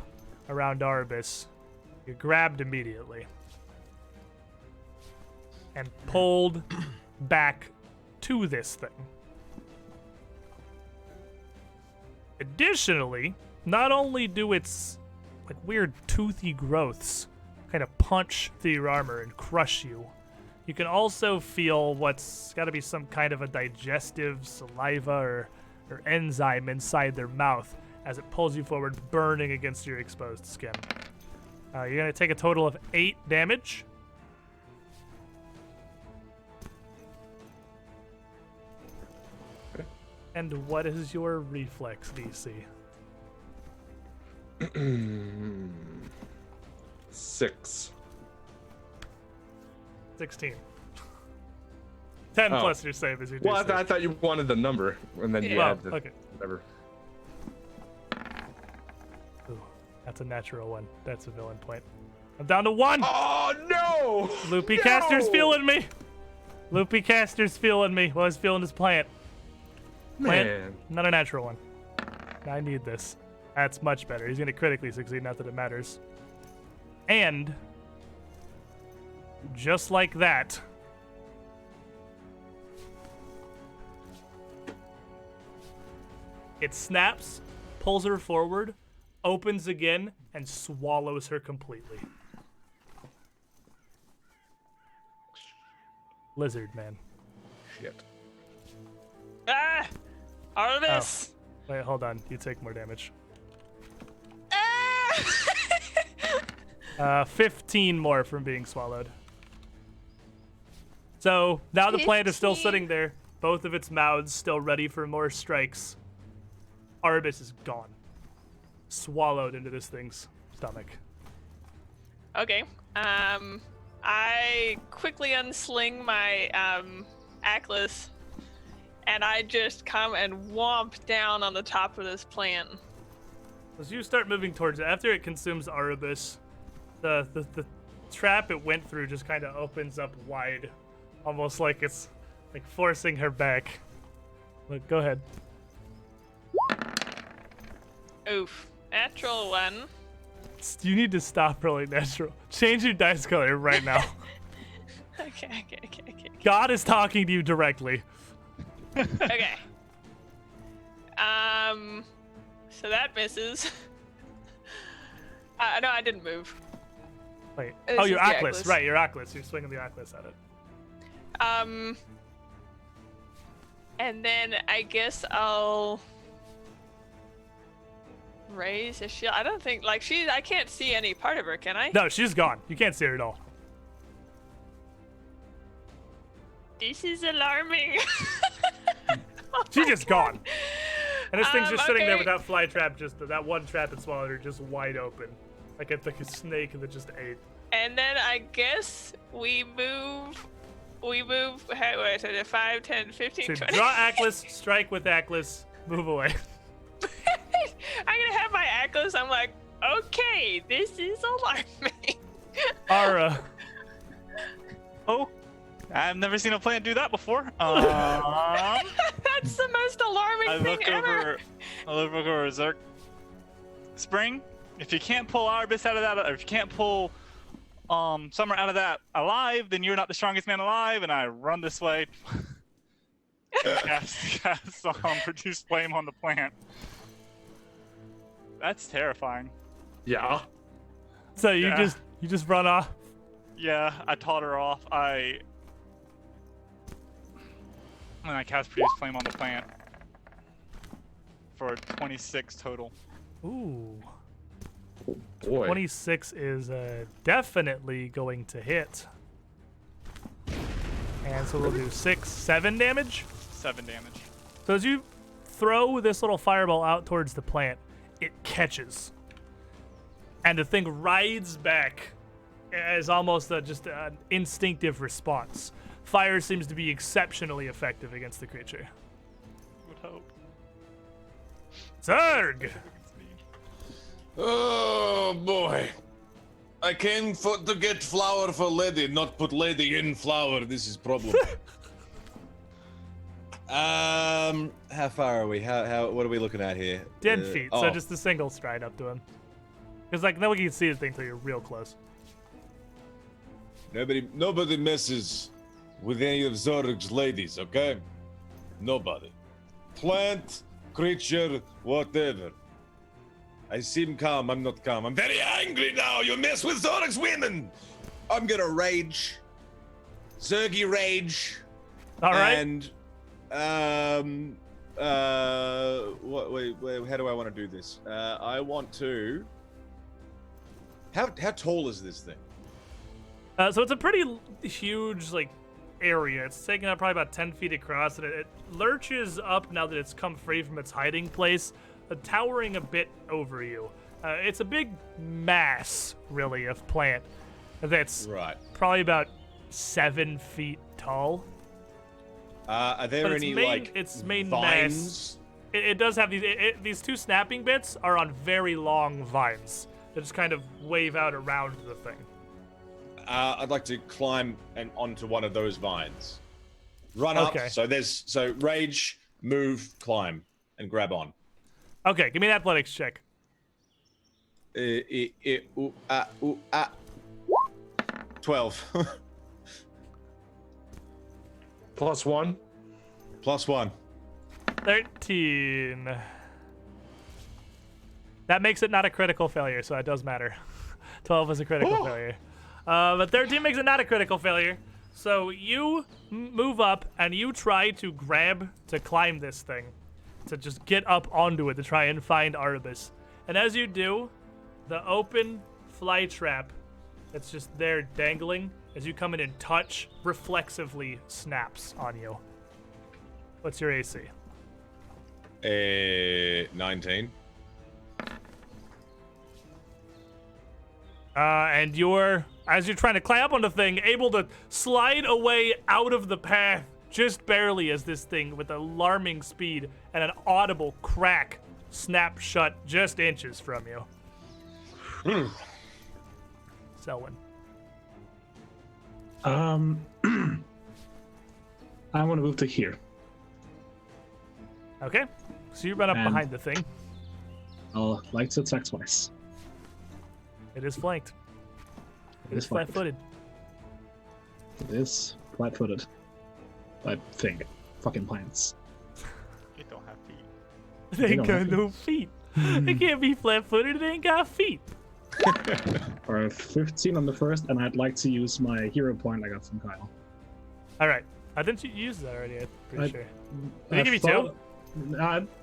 around Arbus, you're grabbed immediately and pulled back to this thing. Additionally, not only do its like weird toothy growths kind of punch through your armor and crush you, you can also feel what's got to be some kind of a digestive saliva or enzyme inside their mouth as it pulls you forward, burning against your exposed skin. You're going to take a total of 8 damage. And what is your reflex DC? 6. 16. 10 Oh. plus your save as you do. Well, so. I thought you wanted the number, and then you Yeah. had the Okay. whatever. Ooh, that's a natural one. That's a villain point. I'm down to 1. Oh no! Loopy No! Caster's feeling me. Loopy Caster's feeling me while he's feeling his plant. Plant, Man. not a natural one. I need this. That's much better. He's going to critically succeed, not that it matters. And just like that, it snaps, pulls her forward, opens again, and swallows her completely. Lizard man. Shit. Ah! Artemis! Wait, hold on. You take more damage. Ah! 15 more from being swallowed. So now the plant is still 15. sitting there, both of its mouths still ready for more strikes. Arbus is gone. Swallowed into this thing's stomach. Okay. I quickly unsling my Atlas, and I just come and whomp down on the top of this plant. As you start moving towards it, after it consumes Arabus, the trap it went through just kind of opens up wide, almost like it's like forcing her back. Look, go ahead. Oof. Natural 1. You need to stop rolling natural. Change your dice color right now. Okay. God is talking to you directly. Okay. So that misses. No, I didn't move. Wait. This Oh, your is the Atlas. Atlas. Right, your Atlas. You're swinging the Atlas at it. And then I guess I'll raise a shield. I don't think like I can't see any part of her, can I? No, she's gone. You can't see her at all. This is alarming. She's just gone. And this thing's just sitting there okay. with that fly trap, just that one trap that swallowed her, just wide open, like a snake that just ate. And then I guess we move. Wait, so 5, 10, 15, So 20. draw Ackless, strike with Ackless, move away. I'm gonna have my Ackless. I'm like, okay, this is alarming. Ara. Oh, I've never seen a plant do that before. That's the most alarming thing ever. I look over Zerk. Spring, if you can't pull Arbus out of that, or if you can't pull Summer out of that alive, then you're not the strongest man alive, and I run this way. cast produce flame on the plant. That's terrifying. Yeah. So you Yeah. just run off. Yeah, I taught her off. And I cast produce flame on the plant for 26 total. Ooh. Boy. 26 is definitely going to hit. And so we'll do 7 damage. 7 damage. So as you throw this little fireball out towards the plant, it catches. And the thing rides back as almost just an instinctive response. Fire seems to be exceptionally effective against the creature. Would hope. Zerg! Oh boy. I came to get flour for lady, not put lady in flour. This is problem. How far are we? How what are we looking at here? 10 feet, so oh. just a single stride up to him. Because like nobody can see the thing until you're real close. Nobody messes with any of Zorg's ladies, okay? Nobody. Plant, creature, whatever. I seem calm, I'm not calm. I'm very angry now. You mess with Zorg's women. I'm gonna rage. Zergy rage. All right. And wait, how do I want to do this? I want to. How tall is this thing? So it's a pretty huge like area. It's taking up probably about 10 feet across, and it lurches up now that it's come free from its hiding place, towering a bit over you. It's a big mass, really, of plant that's Right. probably about 7 feet tall. Are there But its any main- its main vines? It does have these two snapping bits are on very long vines that just kind of wave out around the thing. I'd like to climb and onto one of those vines. Run up. Okay. So rage, move, climb, and grab on. Okay, give me an athletics check. 12. +1. +1. 13. That makes it not a critical failure, so it does matter. 12 is a critical failure. But 13 makes it not a critical failure. So you move up and you try to climb this thing, to just get up onto it to try and find Arbus. And as you do, the open fly trap that's just there dangling, as you come in and touch, reflexively snaps on you. What's your AC? 19. And as you're trying to climb up on the thing, able to slide away out of the path just barely as this thing, with alarming speed and an audible crack, snap shut just inches from you. Selwyn. I want to move to here. Okay, so you run up And- behind the thing. I'll like to attack twice. It is flanked. It is flanked. flat-footed. It is flat-footed. I think. Fucking plants. It don't have feet. They ain't don't got have no feet. They can't be flat-footed. They ain't got feet. Or a 15 on the first, and I'd like to use my hero point I got from Kyle. All right. I didn't you use that already? I'm pretty I- sure. Did he give you two?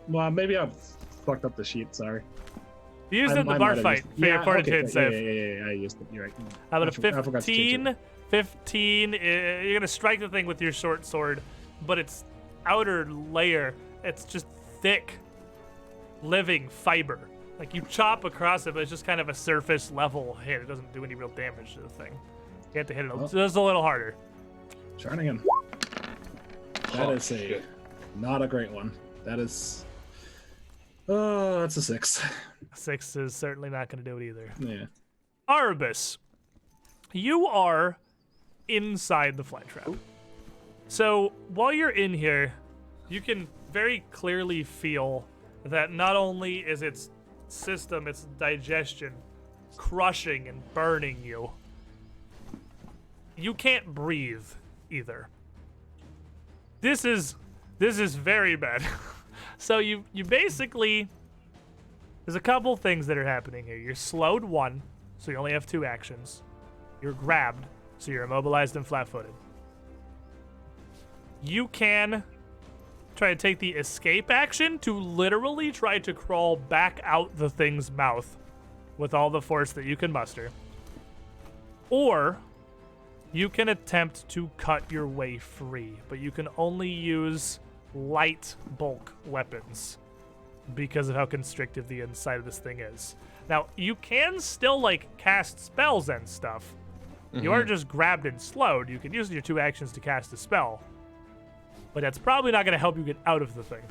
Well, maybe I fucked up the sheet. Sorry. You used it in the I bar might have fight used it. for your fortitude okay, save. Yeah, I used it. You're right. How about I forgot to change 15? it. 15, you're going to strike the thing with your short sword, but its outer layer, it's just thick, living fiber. Like, you chop across it, but it's just kind of a surface level hit. It doesn't do any real damage to the thing. You have to hit it just a little harder. Trying again. That is not a great one. That is... Oh, that's a 6. 6 is certainly not going to do it either. Yeah. Arbus, you are inside the fly trap. So while you're in here, you can very clearly feel that not only is its system, its digestion, crushing and burning you, you can't breathe either. This is very bad. So you basically, there's a couple things that are happening here. You're slowed 1, so you only have 2 actions. You're grabbed, so you're immobilized and flat-footed. You can try to take the escape action to literally try to crawl back out the thing's mouth with all the force that you can muster. Or you can attempt to cut your way free, but you can only use light bulk weapons because of how constrictive the inside of this thing is. Now, you can still, like, cast spells and stuff. You are just grabbed and slowed. You can use your 2 actions to cast a spell, but that's probably not going to help you get out of the thing.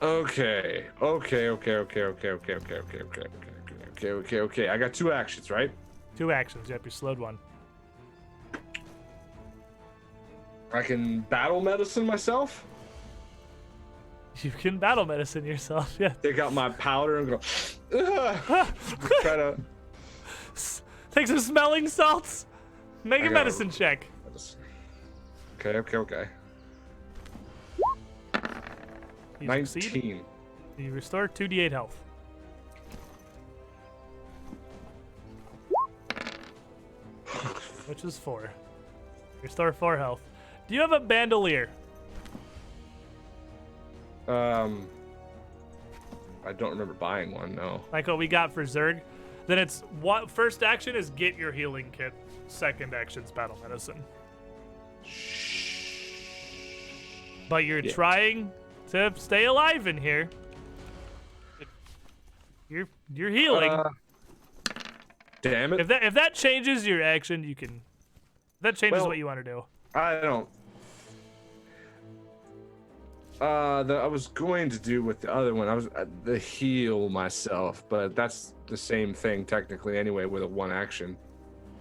Okay. I got 2 actions, right? 2 actions. Yep, you're slowed 1. I can battle medicine myself. You can battle medicine yourself, yeah. Take out my powder and go. Try to. Take some smelling salts. Make a got medicine check. Okay. You 19. succeed. You restore 2d8 health. Which is 4. Restore 4 health. Do you have a bandolier? I don't remember buying one. No. Like what we got for Zerg? Then it's what first action is get your healing kit. Second action's battle medicine. But you're trying to stay alive in here. You're healing. Damn it. If that changes your action, you can. If that changes Well, what you want to do. I don't. I was going to do with the other one. I was the heal myself, but that's the same thing technically anyway with a 1 action.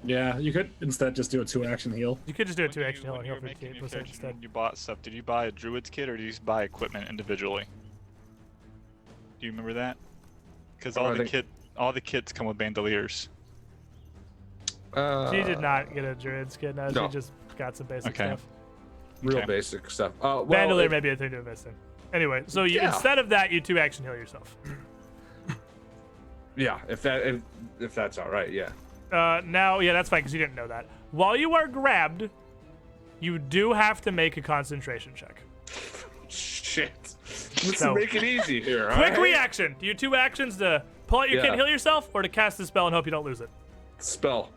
Yeah, you could instead just do a 2-action heal. You could just do a When 2-action heal when and you heal were for making your 8% character, instead. when you bought stuff, did you buy a druid's kit or did you just buy equipment individually? Do you remember that? Because all the kits come with bandoliers. She did not get a druid's kit. No, No. she just got some basic Okay. stuff. Real Okay. basic stuff. Well, Bandolier may be a thing to invest in. Anyway, so you instead of that, you 2-action heal yourself. Yeah, if that's all right, yeah. Now, yeah, that's fine because you didn't know that. While you are grabbed, you do have to make a concentration check. Shit. Let's So- make it easy here. Quick all right? reaction. Do you 2 actions to pull out your kit, Yeah. heal yourself, or to cast the spell and hope you don't lose it? Spell.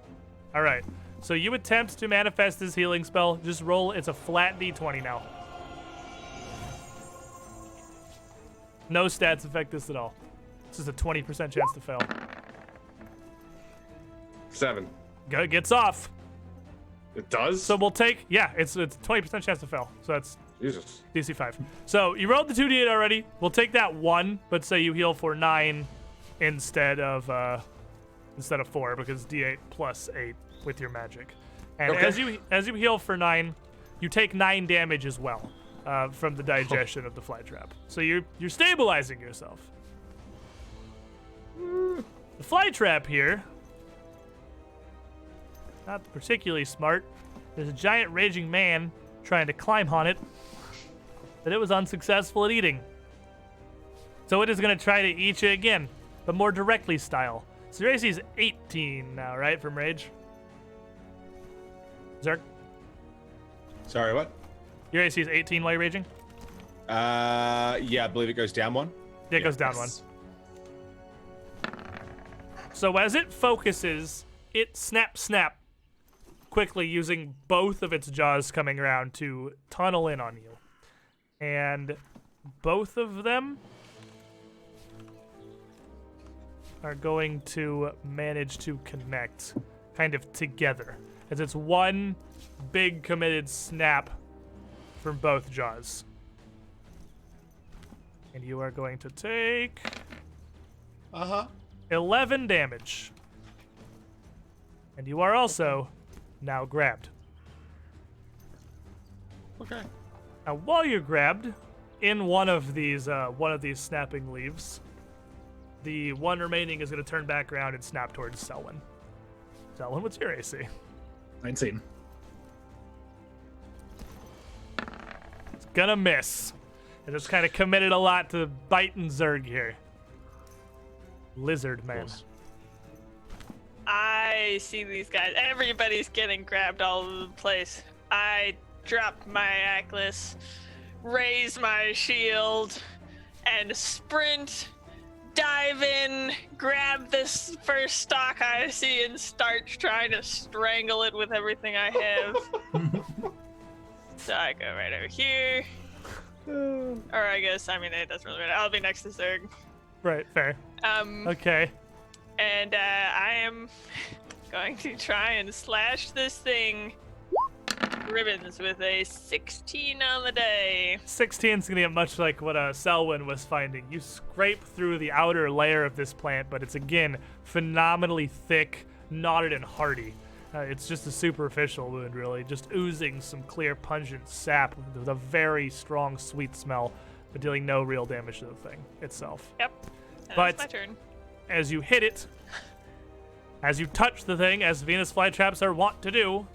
All right. So you attempt to manifest this healing spell. Just roll. It's a flat d20 now. No stats affect this at all. This is a 20% chance to fail. 7. Gets off. It does? So we'll take, yeah, it's a 20% chance to fail. So that's Jesus. DC 5. So you rolled the 2d8 already. We'll take that 1, but say you heal for 9 instead of 4 because d8 plus 8 with your magic. And Okay. as you heal for 9, you take 9 damage as well from the digestion of the fly trap. So you're stabilizing yourself. The fly trap here, not particularly smart. There's a giant raging man trying to climb on it that it was unsuccessful at eating. So it is going to try to eat you again, but more directly style. So your AC is 18 now, right, from Rage? Zerk? Sorry, what? Your AC is 18 while you're raging? Yeah, I believe it goes down one. It goes down one. So as it focuses, it snap quickly using both of its jaws coming around to tunnel in on you. And both of them are going to manage to connect kind of together as it's one big committed snap from both jaws. And you are going to take 11 damage. And you are also now grabbed. Okay. Now, while you're grabbed in one of these snapping leaves, the one remaining is going to turn back around and snap towards Selwyn. Selwyn, what's your AC? 19. It's gonna miss. And it's kind of committed a lot to biting Zerg here. Lizard man. I see these guys. Everybody's getting grabbed all over the place. I drop my Atlas, raise my shield, and sprint, dive in, grab this first stock I see, and start trying to strangle it with everything I have. So I go right over here. Or I guess, it doesn't really matter. I'll be next to Zerg. Right, fair. Okay. And I am going to try and slash this thing ribbons with a 16 on the day. 16 is going to get much like what Selwyn was finding. You scrape through the outer layer of this plant, but it's, again, phenomenally thick, knotted, and hardy. It's just a superficial wound, really, just oozing some clear, pungent sap with a very strong, sweet smell, but dealing no real damage to the thing itself. Yep. And But that's my turn. as you hit it, as you touch the thing, as Venus flytraps are wont to do,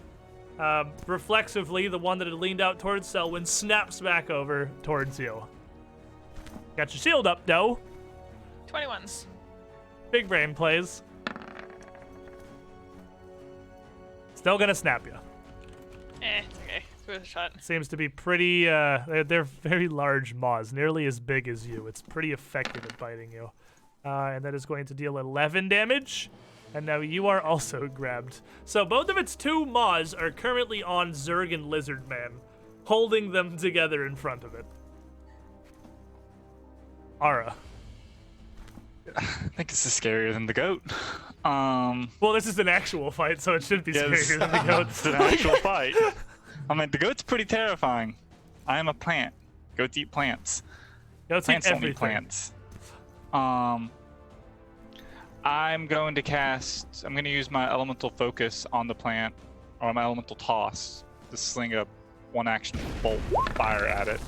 reflexively, the one that had leaned out towards Selwyn snaps back over towards you. Got your shield up, though. 21s. Big brain plays. Still gonna snap you. It's okay. It's worth a shot. Seems to be pretty, they're very large maws, nearly as big as you. It's pretty effective at biting you. And that is going to deal 11 damage. And now you are also grabbed. So both of its two maws are currently on Zerg and Lizard Man, holding them together in front of it. Ara. I think this is scarier than the goat. Well, this is an actual fight, so it should be Yes. scarier than the goat. It's an actual fight. The goat's pretty terrifying. I am a plant. Goats eat plants. Goats eat Plants don't eat everything. plants. I'm going to use my elemental focus on the plant, or my elemental toss, to sling a one action bolt fire at it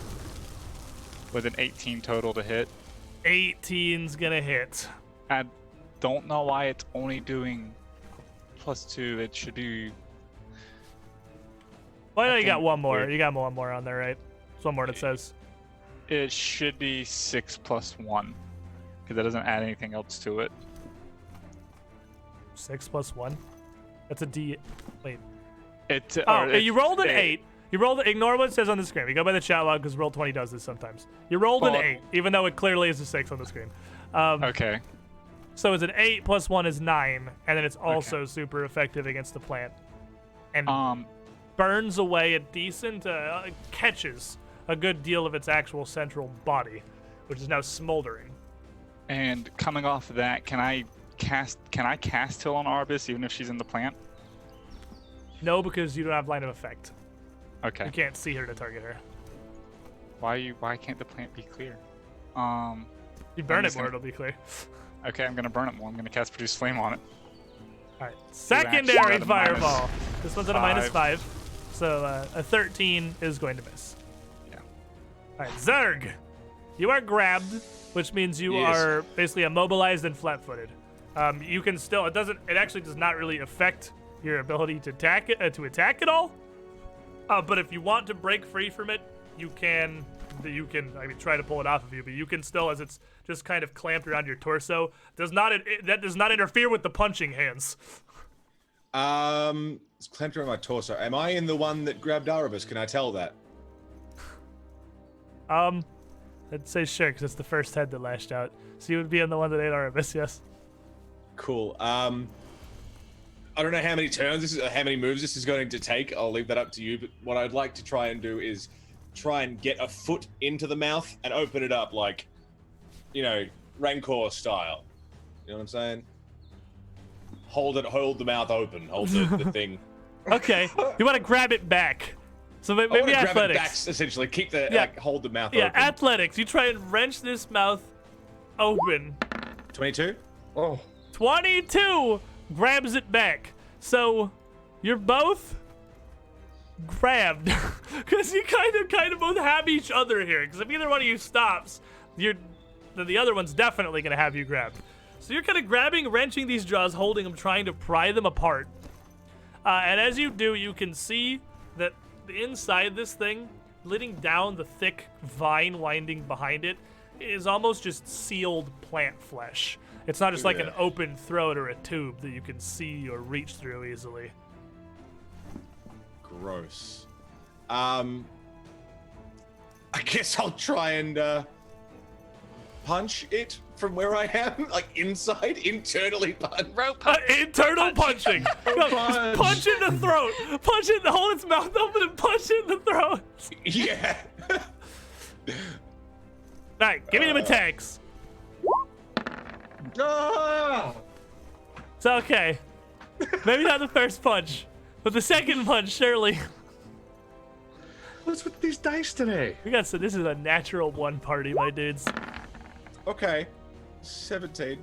with an 18 total to hit. 18's gonna hit. I don't know why it's only doing +2. It should be. Well, I know I you got think one more. we're- You got one more on there, right? There's one more that says. It should be 6 + 1, because that doesn't add anything else to it. 6 + 1. That's a D. Wait. You rolled an 8. You rolled. Ignore what it says on the screen. We go by the chat log because Roll20 does this sometimes. You rolled an 8, even though it clearly is a 6 on the screen. Okay. So it's an 8 + 1 is 9, and then it's also super effective against the plant, and burns away a decent, catches a good deal of its actual central body, which is now smoldering. And coming off of that, can I cast Heal on Arbus even if she's in the plant? No, because you don't have line of effect. Okay. You can't see her to target her. Why can't the plant be clear? You burn it just more, gonna- it'll be clear. Okay, I'm gonna burn it more. I'm gonna cast Produce Flame on it. All right, actions secondary at a fireball. This one's at a -5. -5, so a 13 is going to miss. Yeah. All right, Zerg, you are grabbed, which means you Yes. are basically immobilized and flat-footed. You can still. It actually does not really affect your ability to attack it at all. But if you want to break free from it, you can. Try to pull it off of you, but you can still, as it's just kind of clamped around your torso. That does not interfere with the punching hands. It's clamped around my torso. Am I in the one that grabbed Arabus? Can I tell that? I'd say sure, because it's the first head that lashed out. So you would be on the one that ate Arabis, yes. Cool. I don't know how many turns this is, how many moves this is going to take. I'll leave that up to you. But what I'd like to try and do is try and get a foot into the mouth and open it up, like, you know, Rancor style. You know what I'm saying? Hold the mouth open. Hold the thing. Okay, you want to grab it back. So maybe I wanna athletics. grab it back, essentially. Keep the like, hold the mouth open. Yeah, athletics. You try and wrench this mouth open. 22. Oh. 22 grabs it back. So you're both grabbed because you kind of both have each other here. Because if either one of you stops, then the other one's definitely gonna have you grabbed. So you're kind of grabbing, wrenching these jaws, holding them, trying to pry them apart. And as you do, you can see that inside this thing, letting down the thick vine winding behind it, is almost just sealed plant flesh. It's not just like an open throat or a tube that you can see or reach through easily. Gross. I guess I'll try and punch it from where I am, like inside, internally punch. Rope punch. Internal punching. No, just punch in the throat. Punch it, hold its mouth open and punch it in the throat. Yeah. Alright, give me them attacks. Ah! It's okay. Maybe not the first punch, but the second punch, surely. What's with these dice today? This is a natural one party, my dudes. Okay. 17.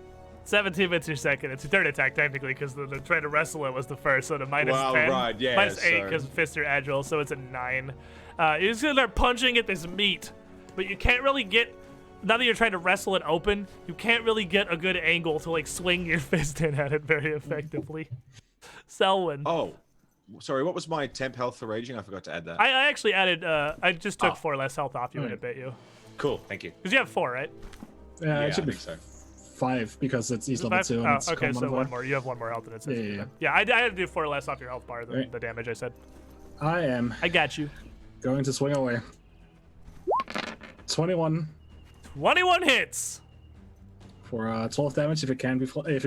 17 hits your second. It's your third attack, technically, because the trying to wrestle it was the first, so the minus Wow, 10. right, yeah, Minus 8, sorry. because fists are agile, so it's a 9. You're just going to start punching at this meat, but you can't really get... Now that you're trying to wrestle it open, you can't really get a good angle to, like, swing your fist in at it very effectively. Selwyn. Oh. Sorry, what was my temp health for raging? I forgot to add that. I actually added... I just took 4 less health off you when it bit you. Cool, thank you. Because you have 4, right? Yeah, I it should be think so. 5 because it's each level 5? 2. And Oh, it's okay, so common one for- more. You have 1 more health than it says. Yeah. Yeah, I had to do 4 less off your health bar than Right. the damage I said. I am I got you. going to swing away. 21 21 hits. for 12 damage if it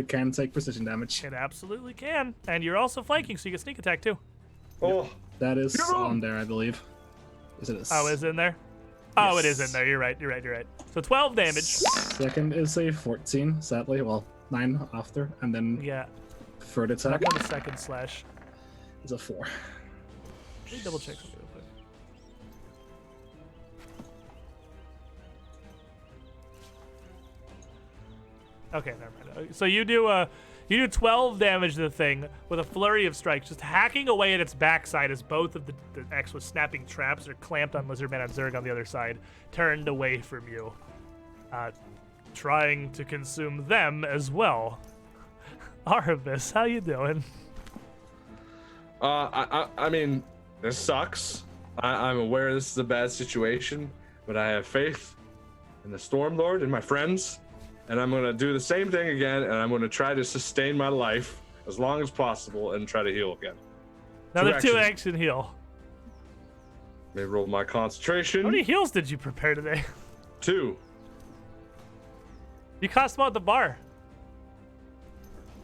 can take precision damage. It absolutely can. And you're also flanking, so you get sneak attack too. Oh. That is on there, I believe. Is it? Oh, is it in there? Oh, it is in there. You're right. So 12 damage. Second is a 14, sadly. Well, 9 after, and then Yeah. third How attack about the second slash? is a 4. Let me double check something real quick. Okay, never mind. So you do 12 damage to the thing with a flurry of strikes, just hacking away at its backside as both of the X with snapping traps are clamped on Lizardman and Zerg on the other side, turned away from you, trying to consume them as well. Arabis, how you doing? I mean, this sucks. I'm aware this is a bad situation, but I have faith in the Stormlord and my friends, and I'm gonna do the same thing again, and I'm gonna try to sustain my life as long as possible and try to heal again. Another 2 action. action heal. Let me roll my concentration. How many heals did you prepare today? 2. You cost them out at the bar.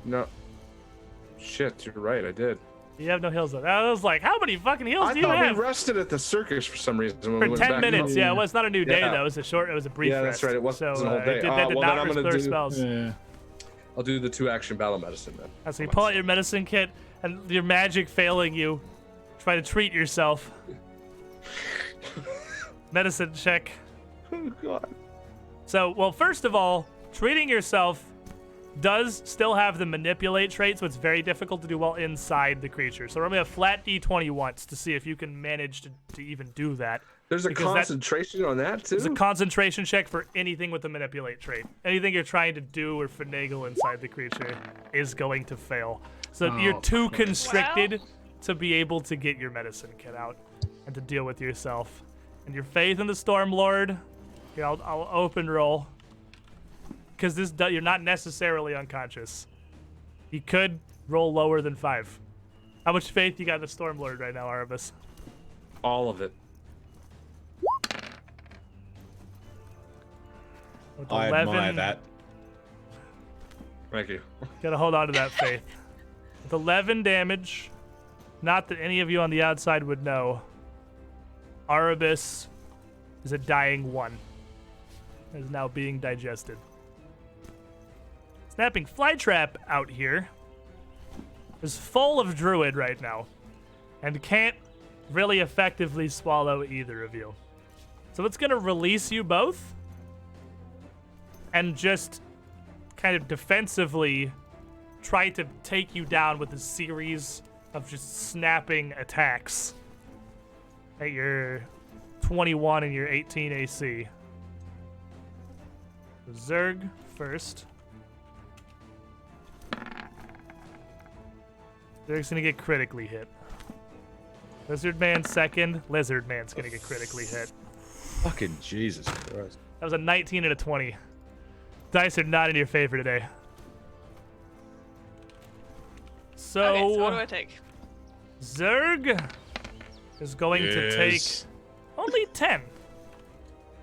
No. Shit, you're right, I did. You have no heals though. I was like, how many fucking heals I do you thought have? we rested at the circus for some reason. When we For went 10 back minutes, home. yeah. Well, it's not a new day Yeah. though. It was a brief Yeah, rest. that's right. It wasn't so, a whole day. It did, Oh, that did well, not then I'm gonna restore do- spells. Yeah. I'll do the 2-action battle medicine then. So you pull out your medicine kit, and your magic failing you, try to treat yourself. Medicine check. Oh god. So, well, first of all, treating yourself does still have the manipulate trait, so it's very difficult to do while inside the creature. So roll me a flat d20 once to see if you can manage to even do that. There's a Because that- concentration on that too. It's a concentration check for anything with the manipulate trait. Anything you're trying to do or finagle inside the creature is going to fail. So you're too constricted to be able to get your medicine kit out and to deal with yourself. And your faith in the Stormlord, here, I'll open roll. Because you're not necessarily unconscious. You could roll lower than 5. How much faith you got in the Stormlord right now, Arabis? All of it. With I 11, admire that. Thank you. Gotta hold on to that faith. With 11 damage, not that any of you on the outside would know, Arabis is a dying 1. Is now being digested. Snapping Flytrap out here is full of druid right now and can't really effectively swallow either of you. So it's going to release you both and just kind of defensively try to take you down with a series of just snapping attacks at your 21 and your 18 AC. Zerg first. Zerg's gonna get critically hit. Lizard Man second. Lizard Man's gonna get critically hit. Fucking Jesus Christ. That was a 19 and a 20. Dice are not in your favor today. So, Okay, so what do I take? Zerg is going to take Yes. only 10.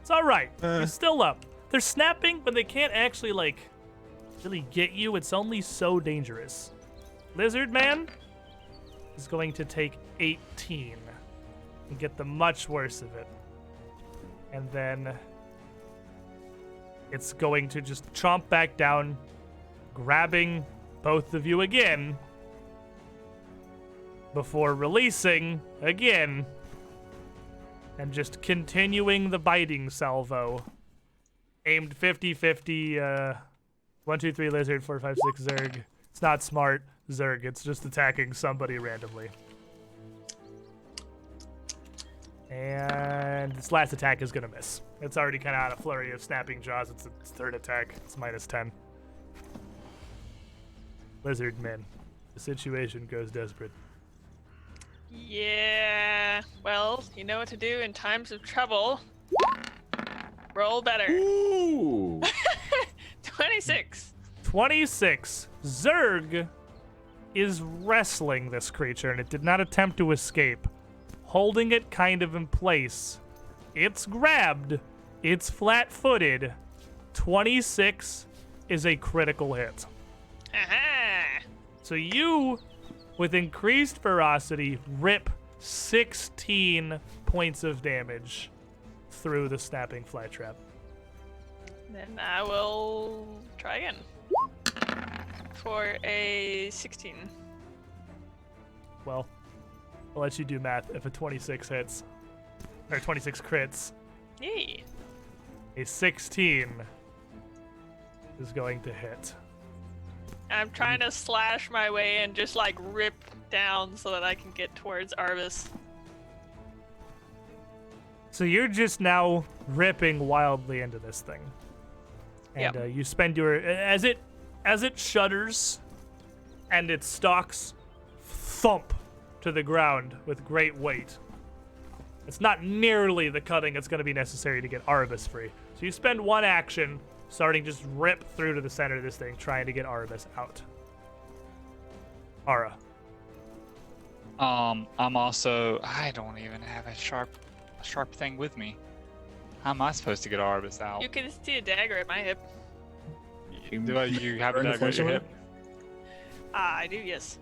It's alright. You're still up. They're snapping, but they can't actually, like, really get you. It's only so dangerous. Lizard Man is going to take 18 and get the much worse of it. And then it's going to just chomp back down, grabbing both of you again before releasing again and just continuing the biting salvo. Aimed 50-50, 1, 2, 3 lizard, 4, 5, 6 Zerg. It's not smart Zerg, it's just attacking somebody randomly. And this last attack is gonna miss. It's already kind of on a flurry of snapping jaws. It's its third attack. It's minus 10. Lizard men. The situation goes desperate. Yeah, well, you know what to do in times of trouble. Roll better. Ooh. 26. 26. Zerg is wrestling this creature, and it did not attempt to escape. Holding it kind of in place. It's grabbed. It's flat-footed. 26 is a critical hit. Aha! So you, with increased ferocity, rip 16 points of damage through the snapping flytrap. Then I will try again. For a 16. Well, I'll let you do math if a 26 hits. Or 26 crits. Yay. A 16 is going to hit. I'm trying to slash my way and just like rip down so that I can get towards Arvis. So you're just now ripping wildly into this thing. And Yep. you spend your as it shudders and its stalks thump to the ground with great weight. It's not nearly the cutting that's going to be necessary to get Arabis free. So you spend one action starting just rip through to the center of this thing, trying to get Arabis out. Ara. I'm also. I don't even have a sharp thing with me. How am I supposed to get Arbus out? You can see a dagger at my hip. You have a Burn the dagger at flesh your on hip? it? Ah, I do, yes.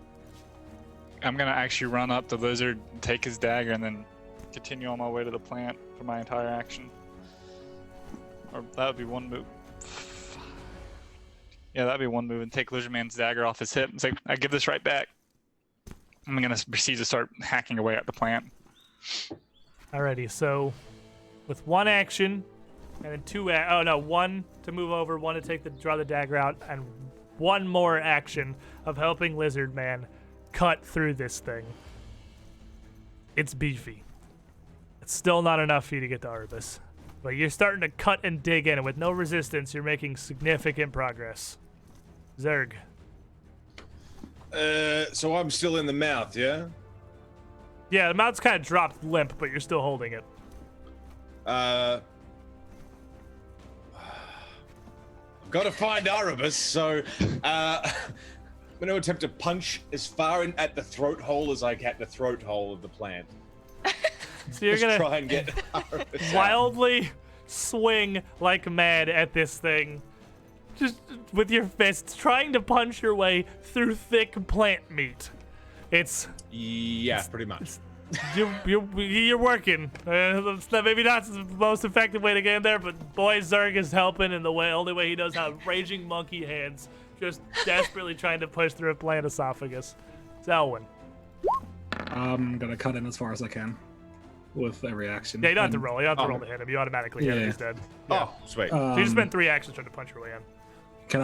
I'm gonna actually run up the lizard, take his dagger, and then continue on my way to the plant for my entire action. Or that would be one move. Yeah, that'd be one move, and take Lizard Man's dagger off his hip and say, "I give this right back." I'm gonna proceed to start hacking away at the plant. Alrighty, so with one action and then one to move over, one to draw the dagger out, and one more action of helping Lizard Man cut through this thing. It's beefy. It's still not enough for you to get to Arbus. But you're starting to cut and dig in, and with no resistance, you're making significant progress. Zerg. So I'm still in the mouth, yeah? Yeah, the mouth's kind of dropped limp, but you're still holding it. Gotta find Arabus, so I'm gonna attempt to punch as far in at the throat hole as I can, the throat hole of the plant. So you're Just gonna try and get Arabus out. wildly swing like mad at this thing. Just with your fists, trying to punch your way through thick plant meat. It's Yeah, pretty much. you're working. Maybe not the most effective way to get in there, but boy, Zerg is helping in the only way he knows how. Raging monkey hands, just desperately trying to push through a plant esophagus. Selwyn. I'm gonna cut in as far as I can with every action. Yeah, you don't have to roll. You don't have to roll to hit him. You automatically hit him. Yeah. He's dead. Oh, sweet. So you just spent 3 actions trying to punch your way in. Can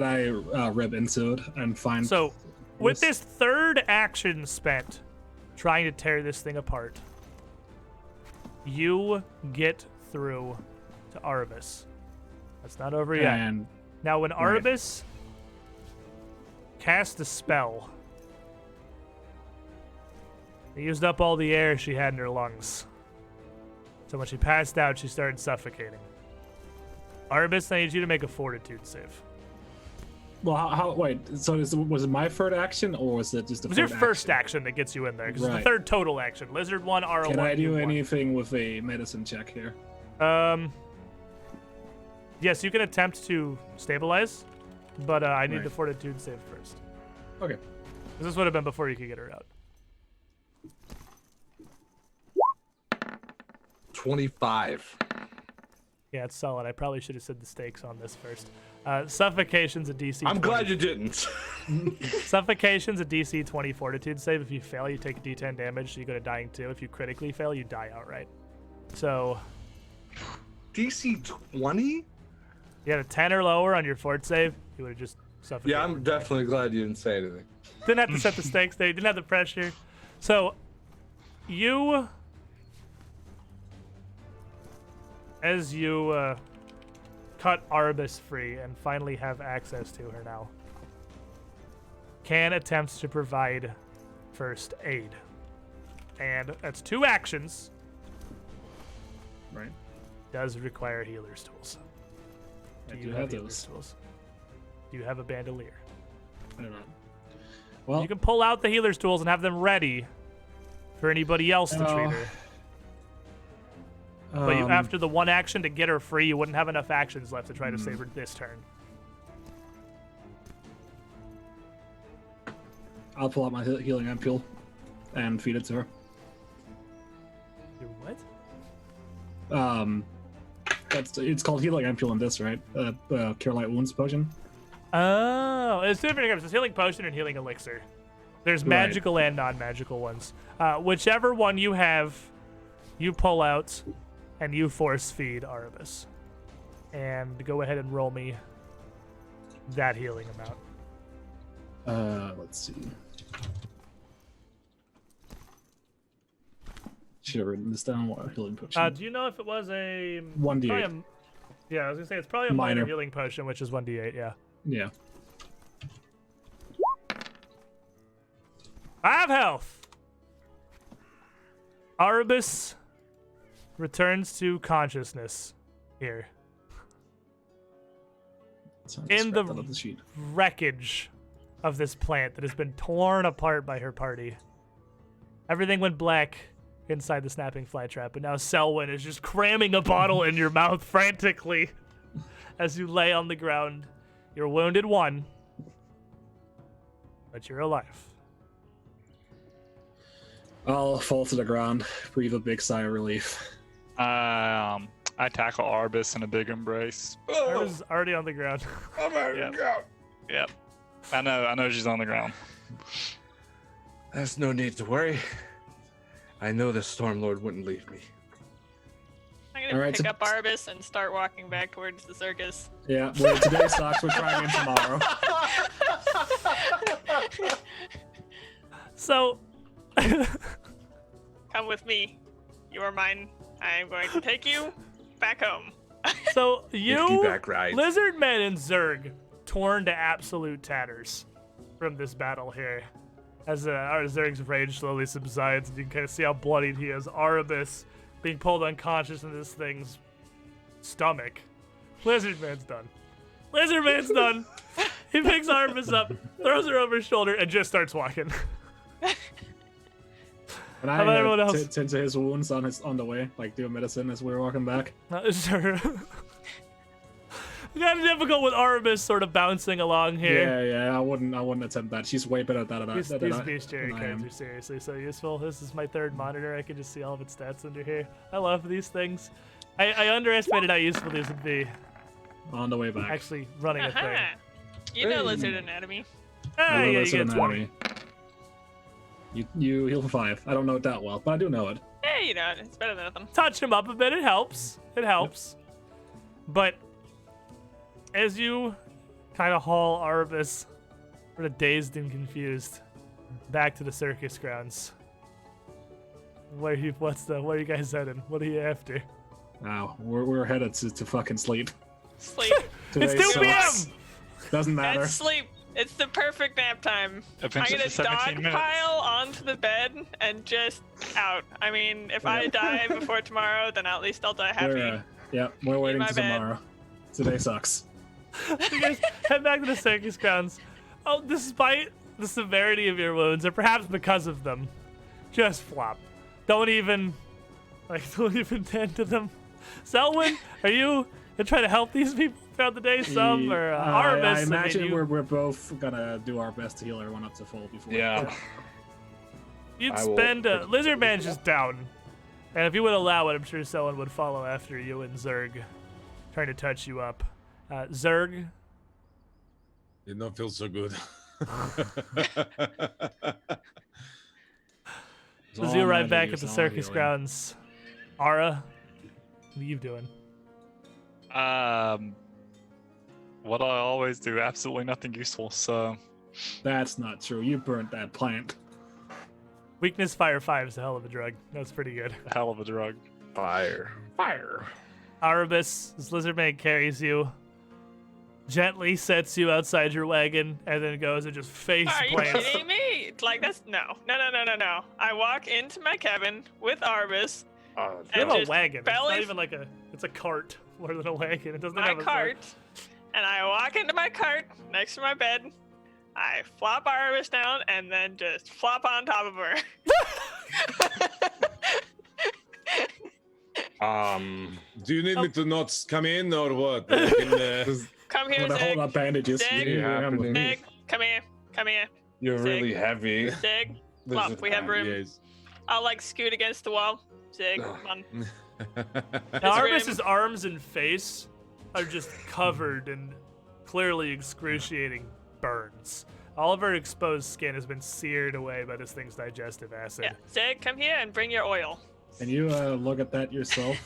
I rib into it and find? So, with this third action spent trying to tear this thing apart, you get through to Arabis. That's not over yet. and Now, when Arabis cast a spell, it used up all the air she had in her lungs. So when she passed out, she started suffocating. Arabis, I need you to make a fortitude save. well, how wait? So was it my third action or was it just the It was your third first action that gets you in there, because it's the Right. third total action. Lizard 1, Ara 1. Can I do you 1. anything with a medicine check here? Yes, you can attempt to stabilize, but I need Right. the fortitude save first. Okay. 'Cause this would have been before you could get her out. 25. Yeah, it's solid. I probably should have said the stakes on this first. Suffocation's a DC. I'm 20. glad you didn't. Suffocation's a DC 20 fortitude save. If you fail, you take D10 damage, so you go to dying 2. If you critically fail, you die outright. So DC 20? you had a 10 or lower on your fort save, you would have just suffocated. Yeah, I'm definitely glad you didn't say anything. Didn't have to set the stakes there. Didn't have the pressure. So you, as you cut Arbus free and finally have access to her now, can attempt to provide first aid. And that's 2 actions. Right. Does require healer's tools. I you do have healer's those. tools? Do you have a bandolier? I don't know. Well, You can pull out the healer's tools and have them ready for anybody else to treat her. But you, after the 1 action to get her free, you wouldn't have enough actions left to try to save her this turn. I'll pull out my healing ampule and feed it to her. You what? It's called healing ampule in this, right? Cure light wounds potion. Oh, it's different. There's healing potion and healing elixir. There's magical and non-magical ones. Whichever one you have, you pull out, and you force feed Arabis. And go ahead and roll me that healing amount. Let's see. Should have written this down. What healing potion? Do you know if it was a 1d8. probably yeah, I was gonna say it's probably a minor Minor. healing potion, which is 1d8. Yeah. Yeah. I have health. Arabis returns to consciousness here. So In scrap the- that off the sheet. Wreckage of this plant that has been torn apart by her party. Everything went black inside the snapping flytrap, but now Selwyn is just cramming a bottle in your mouth frantically as you lay on the ground. You're wounded 1, but you're alive. I'll fall to the ground, breathe a big sigh of relief. I tackle Arbus in a big embrace. Arabis is already on the ground. I'm ready Yep. to go. Yep. I know she's on the ground. There's no need to worry. I know the Stormlord wouldn't leave me. I'm gonna Alright, pick so- up Arbus and start walking back towards the circus. Yeah, well, today sucks. We're trying again tomorrow. So, Come with me. You are mine. I am going to take you back home. so you, back right. Lizardmen and Zerg, torn to absolute tatters from this battle here. As our Zerg's rage slowly subsides, and you can kind of see how bloodied he is. Arabis being pulled unconscious in this thing's stomach. Lizardman's done. Lizardman's done. He picks Arabis up, throws her over his shoulder, and just starts walking. Can How about everyone I else? tend to his wounds on the way? Like do a medicine as we're walking back? Sure. Kind of difficult with Artemis sort of bouncing along here. Yeah. I wouldn't attempt that. She's way better at that. These than bestiary I cards am. are seriously so useful. This is my third monitor. I can just see all of its stats under here. I love these things. I underestimated how useful these would be. On the way back. Actually running a thing. Aha. You know lizard anatomy. Ah, I yeah, love you get this 20. anatomy. You heal for 5. I don't know it that well, but I do know it. Hey, you know, it's better than nothing. Touch him up a bit. It helps. It helps. But as you kind of haul Arvis, sort of dazed and confused, back to the circus grounds. Where are you guys heading? What are you after? Wow, we're headed to fucking sleep. Sleep. It's Today 2 p.m. sucks. Doesn't matter. That's sleep. It's the perfect nap time. I'm Eventually gonna for 17 minutes. dogpile onto the bed and just out. I mean, if I die before tomorrow, then at least I'll die happy. We're waiting my to bed. tomorrow. Today sucks. You guys head back to the circus grounds. Oh, despite the severity of your wounds, or perhaps because of them, just flop. Don't even tend to them. Selwyn, are you gonna try to help these people throughout the day? Some or Arvis? I imagine we're both gonna do our best to heal everyone up to full before. Yeah. You'd I will spend put- Lizard Man's just down, and if you would allow it, I'm sure someone would follow after you and Zerg, trying to touch you up. Zerg, Did not feel so good. as you arrive back at the circus grounds, Ara, what are you doing? What I always do, absolutely nothing useful. So That's not true. You burnt that plant. Weakness Fire 5 is a hell of a drug. That's pretty good. hell of a drug. Fire. Arabis, this lizard man carries you, gently sets you outside your wagon, and then goes and just face Are you plants. kidding me? Like that's no. I walk into my cabin with Arbus, You and have a just wagon. It's belly not even like it's a cart more than a wagon. It doesn't my have a cart, and I walk into my cart next to my bed. I flop Arbus down and then just flop on top of her. Do you need me to not come in or what? I can, Come here, I'm gonna hold Zig. up bandages. Zig. You remember happening. me. Zig, come here. Come here. You're Zig. really heavy. Zig, This flop. is We have room. yes. I'll like scoot against the wall. Zig, come on. Now, room. Arbus's arms and face are just covered in clearly excruciating burns. All of her exposed skin has been seared away by this thing's digestive acid. Yeah. Zig, come here and bring your oil. Can you look at that yourself,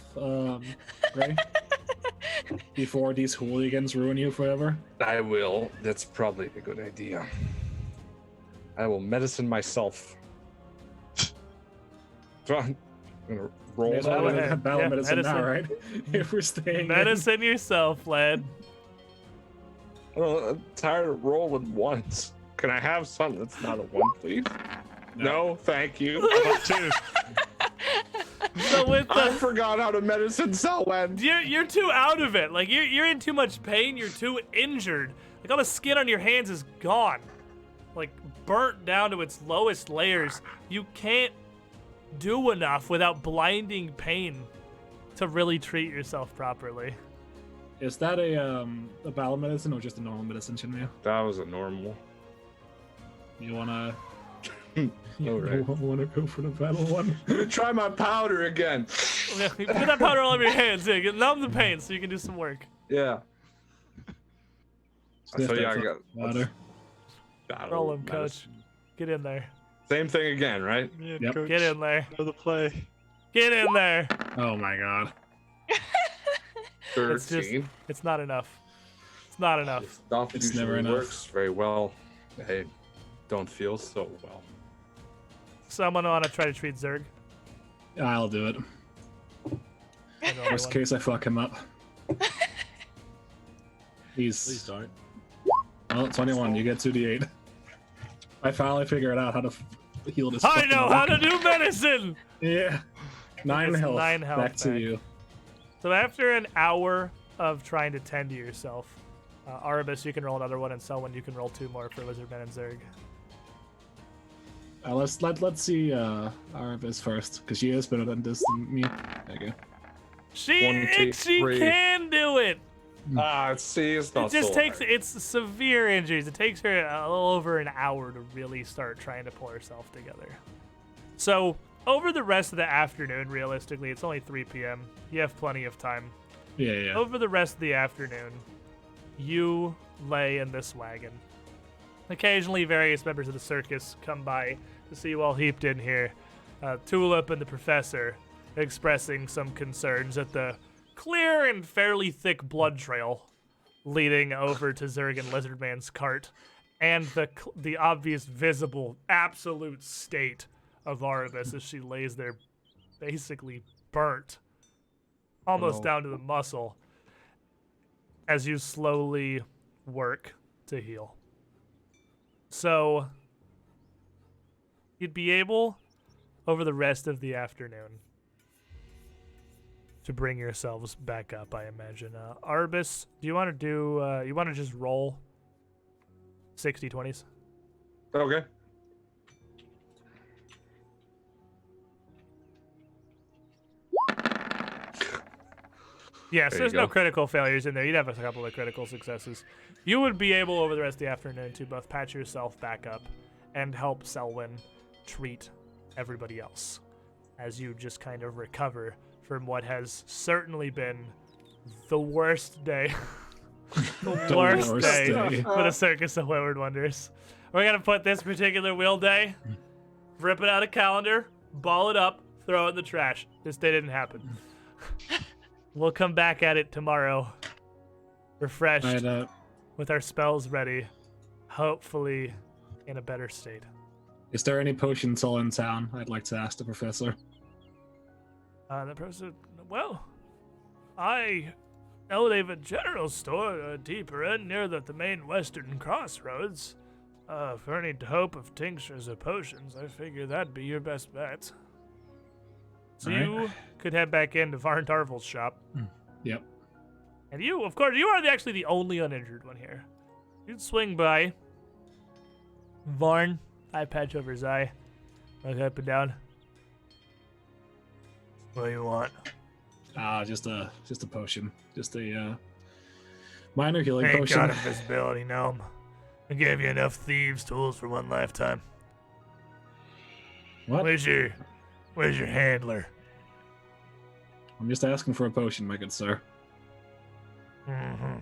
Gray? Before these hooligans ruin you forever? I will. That's probably a good idea. I will medicine myself. I'm gonna roll May as Go well ahead. have battle Yeah, medicine now, right? medicine. If we're staying in. Medicine yourself, lad. I'm tired of rolling once. Can I have something that's not a 1, please? No, thank you. About 2. So with I the forgot how to medicine Selwyn. you're too out of it. Like you're in too much pain. You're too injured. Like all the skin on your hands is gone, like burnt down to its lowest layers. You can't do enough without blinding pain to really treat yourself properly. Is that a battle medicine or just a normal medicine, Shinryu? That was a normal. You wanna Alright. wanna go for the battle one? I'm gonna try my powder again. Yeah, you put that powder all over your hands. Yeah, numb the pain so you can do some work. Yeah. Sniff So that yeah, I fucking got water. battle Roll him, coach. medicine. Get in there. Same thing again, right? Yeah, Yep. coach. Get in there. Know the play. Get in there. Oh my god. 13. It's just- It's not enough. It's not enough. Stuff It's usually never enough. works very well. I don't feel so well. Someone want to try to treat Zerg? I'll do it. I'm the only Worst one. case, I fuck him up. Please He's don't. well, 21. You get 2d8. I finally figured out how to heal this. I fucking know orc. how to do medicine. Yeah. 9 It's health. 9 health Back to back. you. So after an hour of trying to tend to yourself, Arabis, you can roll another one, and Selwyn, you can roll 2 more for Lizardman and Zerg. let's see Arvis first, because she is better than this than me. There you go. She can do it. It's not It just so takes hard. it's severe injuries. It takes her a little over an hour to really start trying to pull herself together. So over the rest of the afternoon, realistically, it's only 3 p.m. You have plenty of time. Yeah. Over the rest of the afternoon, you lay in this wagon. Occasionally, various members of the circus come by to see you all heaped in here. Tulip and the professor expressing some concerns at the clear and fairly thick blood trail leading over to Zerg and Lizardman's cart, and the obvious, visible, absolute state of Arabis as she lays there basically burnt, almost down to the muscle, as you slowly work to heal. So, you'd be able, over the rest of the afternoon, to bring yourselves back up, I imagine. Arbus, do you want to do, you want to just roll 60/20s? Okay. Yes, There there's you no go. critical failures in there. You'd have a couple of critical successes. You would be able, over the rest of the afternoon, to both patch yourself back up and help Selwyn treat everybody else as you just kind of recover from what has certainly been the worst day. the worst worst day day. for the Circus of Wayward Wonders. We're going to put this particular wheel day, rip it out of calendar, ball it up, throw it in the trash. This day didn't happen. We'll come back at it tomorrow, refreshed, Alright, with our spells ready, hopefully in a better state. is there any potions all in town? I'd like to ask the professor. The person, well, I know they have a general store deeper in near the main western crossroads. For any hope of tinctures or potions, I figure that'd be your best bet. So Alright. you could head back into Varn Tarvel's shop. Yep. And you, of course, you are actually the only uninjured one here. You'd swing by. Varn, eye patch over his eye. Look up and down. What do you want? Just a potion. Just a minor healing Ain't potion. got invisibility, gnome. I gave you enough thieves' tools for one lifetime. What? Where's your handler? I'm just asking for a potion, my good sir. Mm-hmm.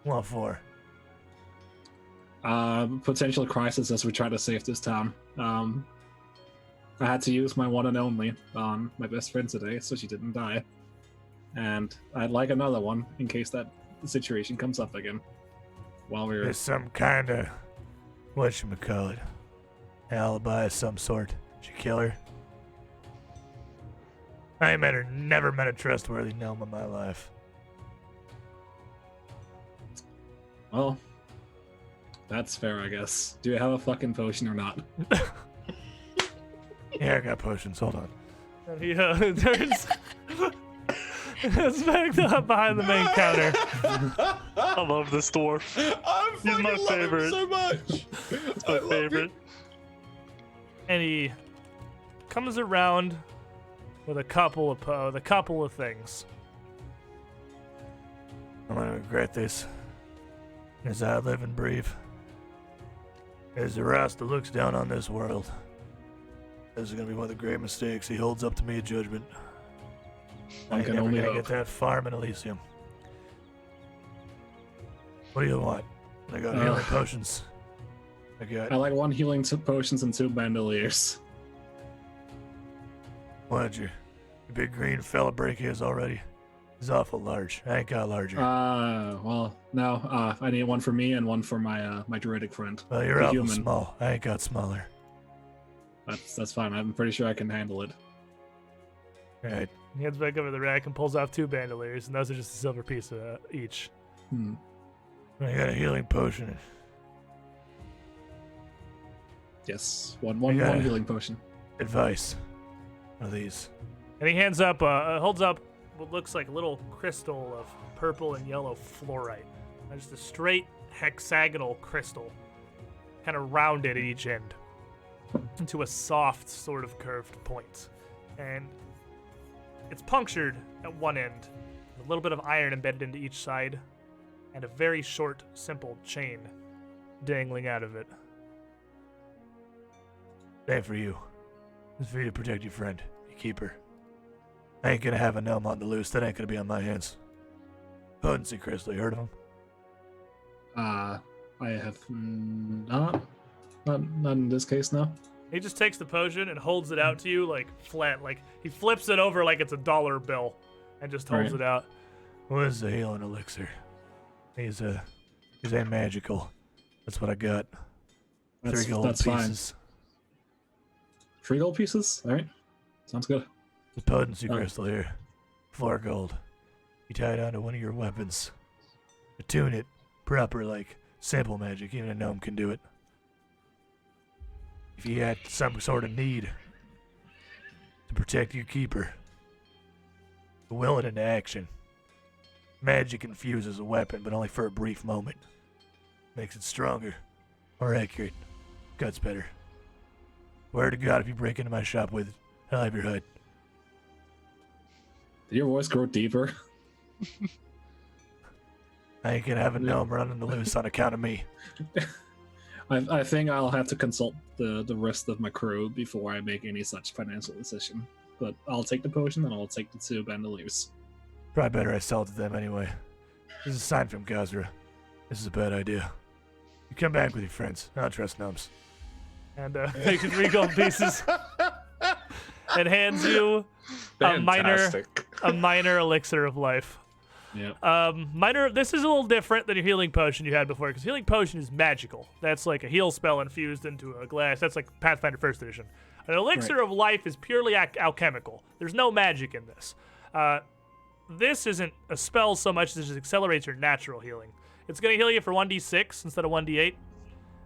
What for? Potential crisis as we try to save this town. I had to use my one and only on my best friend today, so she didn't die. And I'd like another one in case that situation comes up again. While we're There's some kind of whatchamacallit. Alibi of some sort. Did you kill her? I never met a trustworthy gnome in my life. well, that's fair, I guess. Do you have a fucking potion or not? Yeah, I got potions. Hold on. And he turns back up behind the main counter. I love this dwarf. I He's my fucking love him favorite. so much. It's I my love favorite. him. And he comes around with a couple of things. I'm gonna regret this as I live and breathe. As the Rasta looks down on this world, this is gonna be one of the great mistakes he holds up to me in judgment. I One ain't can never only gonna hope. get that farm in Elysium. What do you want? I got healing potions. I got. I like one healing potions and 2 bandoliers. Why'd your big green fella break his already? He's awful large. I ain't got larger. Well, no. I need one for me and one for my my druidic friend. Well, you're the awful human. small. I ain't got smaller. That's fine. I'm pretty sure I can handle it. Alright. He heads back over the rack and pulls off 2 bandoliers, and those are just a silver piece each. Hmm. I got a healing potion. Yes, one Yeah. healing potion. Advice. What are these? And he holds up what looks like a little crystal of purple and yellow fluorite. Just a straight hexagonal crystal, kind of rounded at each end. into a soft, sort of curved point. And it's punctured at one end, with a little bit of iron embedded into each side, and a very short, simple chain dangling out of it. That for you. It's for you to protect your friend, your keeper. I ain't gonna have a gnome on the loose. That ain't gonna be on my hands. Potency Crystal, you heard of him? I have not in this case, no. He just takes the potion and holds it out to you like flat, like he flips it over like it's a dollar bill and just holds it out. What is the healing elixir? He's ain't magical. That's what I got. 3 gold pieces. Fine. 3 gold pieces? Alright. Sounds good. The potency crystal here. 4 gold. You tie it onto one of your weapons. Attune it proper like simple magic. Even a gnome can do it. If you had some sort of need to protect your keeper, will it into action. Magic infuses a weapon, but only for a brief moment. Makes it stronger, more accurate, cuts better. Word to God, if you break into my shop with it, I'll have your hood. Did your voice grow deeper? I ain't gonna have a gnome running the loose on account of me. I think I'll have to consult the rest of my crew before I make any such financial decision. But I'll take the potion and I'll take the 2 bandoliers. Probably better I sell it to them anyway. This is a sign from Gazra. This is a bad idea. You come back with your friends. I don't trust gnomes. And takes 3 gold pieces and hands you a minor elixir of life. Yeah. This is a little different than your healing potion you had before, because healing potion is magical. That's like a heal spell infused into a glass. That's like Pathfinder First Edition. An elixir of life is purely alchemical. There's no magic in this. This isn't a spell so much as it just accelerates your natural healing. It's going to heal you for 1d6 instead of 1d8,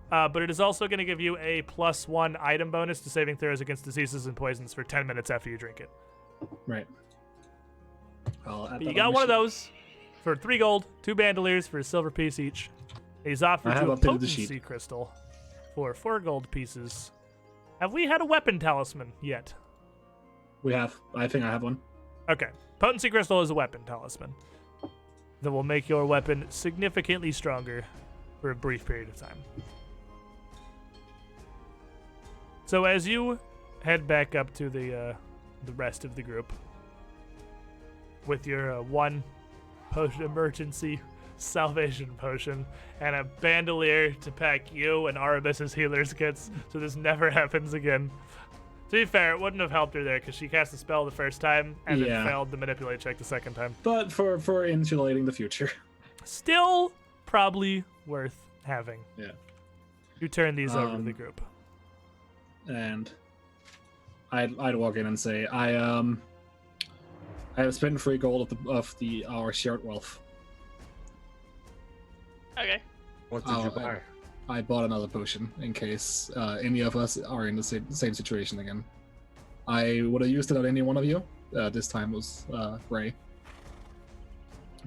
but it is also going to give you a +1 item bonus to saving throws against diseases and poisons for 10 minutes after you drink it. Right. You got one of those for 3 gold, 2 bandoliers for a silver piece each. He's offered you a potency crystal for 4 gold pieces. Have we had a weapon talisman yet? We have. I think I have one. Okay. Potency crystal is a weapon talisman that will make your weapon significantly stronger for a brief period of time. So as you head back up to the rest of the group with your 1 potion emergency salvation potion and a bandolier to pack you and Arabis's healer's kits so this never happens again. To be fair, it wouldn't have helped her there because she cast the spell the first time and then failed the manipulate check the second time. But for insulating the future. Still probably worth having. Yeah. You turn these over to the group. And I'd walk in and say, I have spent 3 gold of our shared wealth. Okay. What did you buy? I bought another potion in case any of us are in the same situation again. I would have used it on any one of you. This time was Ray.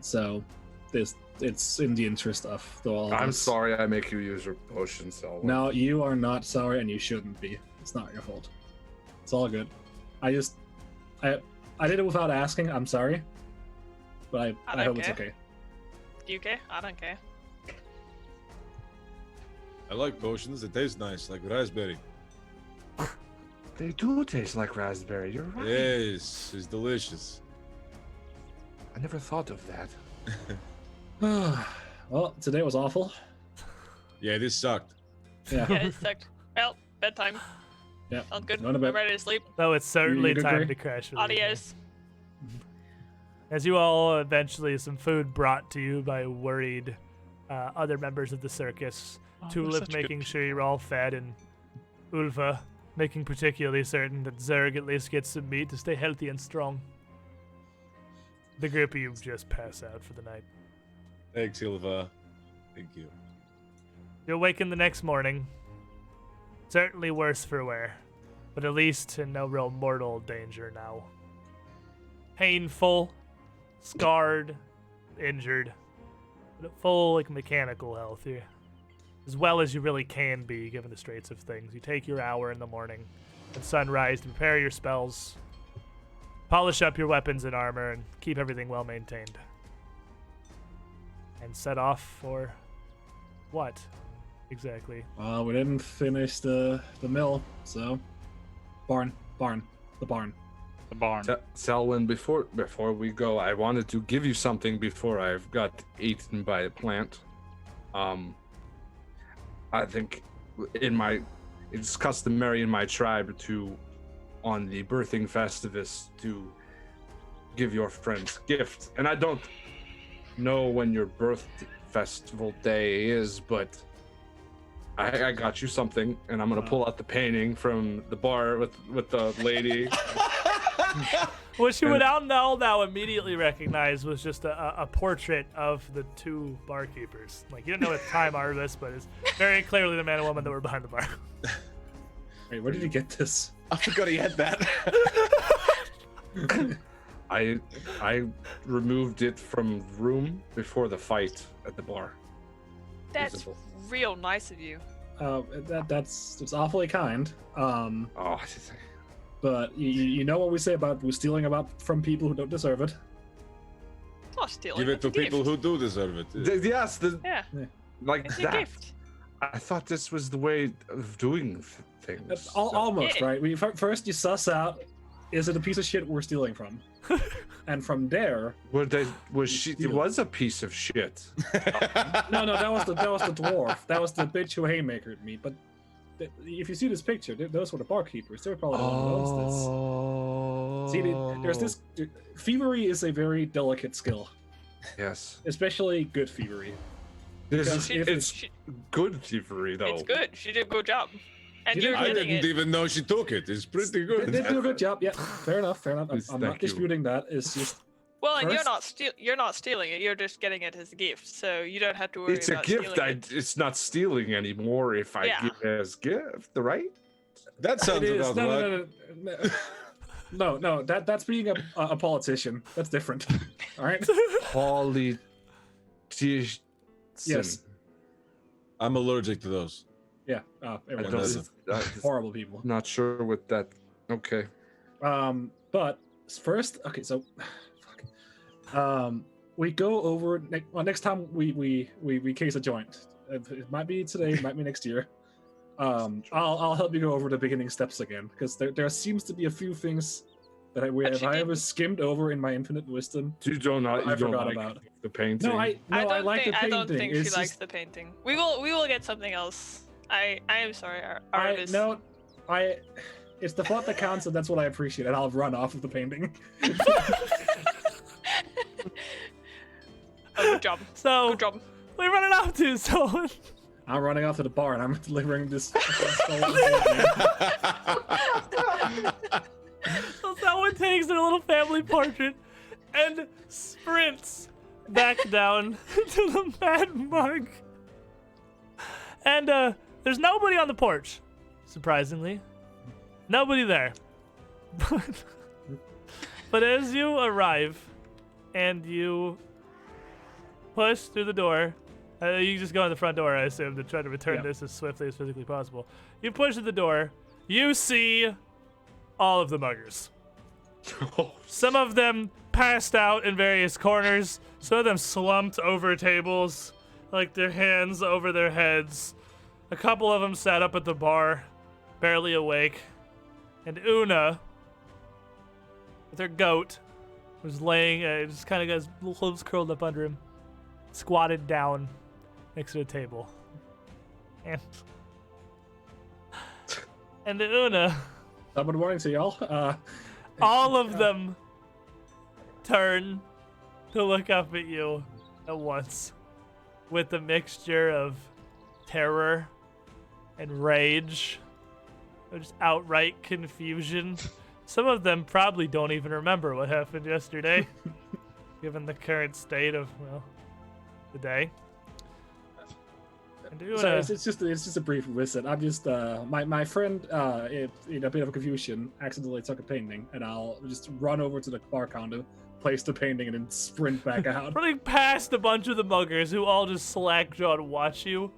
So it's in the interest of the all of I'm us. sorry I make you use your potion, Selwyn. No, you are not sorry, and you shouldn't be. It's not your fault. It's all good. I did it without asking. I'm sorry, but I hope it's okay. You care? I don't care. I like potions. They taste nice, like raspberry. They do taste like raspberry. You're right. Yes, it's delicious. I never thought of that. Well, today was awful. Yeah, this sucked. Yeah. Yeah, it sucked. Well, bedtime. Yeah. Sounds good. Going to bed. I'm ready to sleep. Though it's certainly You good, time Gray? to crash. for the evening. Adios. As you all eventually, some food brought to you by worried other members of the circus. Tulip making sure you're all fed, and Ulva making particularly certain that Zerg at least gets some meat to stay healthy and strong. The group of you just pass out for the night. Thanks, Ilva. Thank you. You awaken the next morning. Certainly worse for wear, but at least in no real mortal danger now. Painful, scarred, injured, but at full mechanical health here. as well as you really can be, given the straits of things. You take your hour in the morning at sunrise to prepare your spells, polish up your weapons and armor, and keep everything well maintained. And set off for what exactly? We didn't finish the mill, so the barn. The barn. Selwyn, before we go, I wanted to give you something before I've got eaten by a plant. I think it's customary in my tribe to, on the birthing festivus, to give your friends gifts. And I don't know when your birth festival day is, but I got you something, and I'm gonna pull out the painting from the bar with the lady. Which you would now immediately recognize was just a portrait of the two barkeepers. Like, you didn't know at the time, Arvis, but it's very clearly the man and woman that were behind the bar. Wait, where did you get this? I forgot he had that. I removed it from the room before the fight at the bar. That's Visible. real nice of you. That's awfully kind. Oh, But you know what we say about stealing from people who don't deserve it. Not stealing. Give it it's to a gift. people who do deserve it. yes, Yeah, like it's a that. gift. I thought this was the way of doing things. Almost, Yeah. right? First you suss out, is it a piece of shit we're stealing from? And from there, It was a piece of shit. no, that was the dwarf. That was the bitch who haymakered me. But if you see this picture, those were the barkeepers. They're probably the one who owns this. See, there's this. Thievery is a very delicate skill, Yes. especially good thievery. It's good thievery, though. It's good. She did a good job. And you're I getting didn't it. even know she took it. It's pretty They good. did do a good job. Yeah, fair enough. Please, I'm not thank you. disputing that. It's just Well, and First- you're not stealing it. You're just getting it as a gift, so you don't have to worry It's a about gift. stealing it. It's not stealing anymore if I Yeah. give it as gift, right? That it sounds is. about right. No. That's being a politician. That's different. All right. Politician. Yes. I'm allergic to those. Yeah. I Everyone don't, is. Horrible people. not sure what that. Okay. But first, okay, so we go over next time we case a joint. It might be today, it might be next year. I'll help you go over the beginning steps again, because there seems to be a few things that I ever skimmed over in my infinite wisdom. You don't forgot like about. the painting. I like the painting. I don't think she It's likes just- the painting. We will get something else. I am sorry, Arvis. It's the thought that counts, and that's what I appreciate. And I'll run off of the painting. Oh, good job. So, Good job. we're running off to someone. I'm running off to the bar, and I'm delivering this. So someone takes their little family portrait and sprints back down to the Mad Monk. And there's nobody on the porch, surprisingly. Nobody there. But as you arrive and you push through the door, you just go in the front door, I assume, to try to return Yep. this as swiftly as physically possible. You push at the door, you see all of the muggers. Some of them passed out in various corners, some of them slumped over tables, like their hands over their heads. A couple of them sat up at the bar, barely awake. And Una, with her goat, was laying, just kind of got his little hooves curled up under him, squatted down next to the table. And Una, Good morning to y'all. all of them turn to look up at you at once with a mixture of terror and rage, or just outright confusion. Some of them probably don't even remember what happened yesterday, given the current state of, well, the day. And Una, So it's just a brief visit. I'm just my friend in a bit of confusion accidentally took a painting, and I'll just run over to the bar counter, place the painting, and then sprint back out. running past a bunch of the muggers who all just slack-jawed watch you,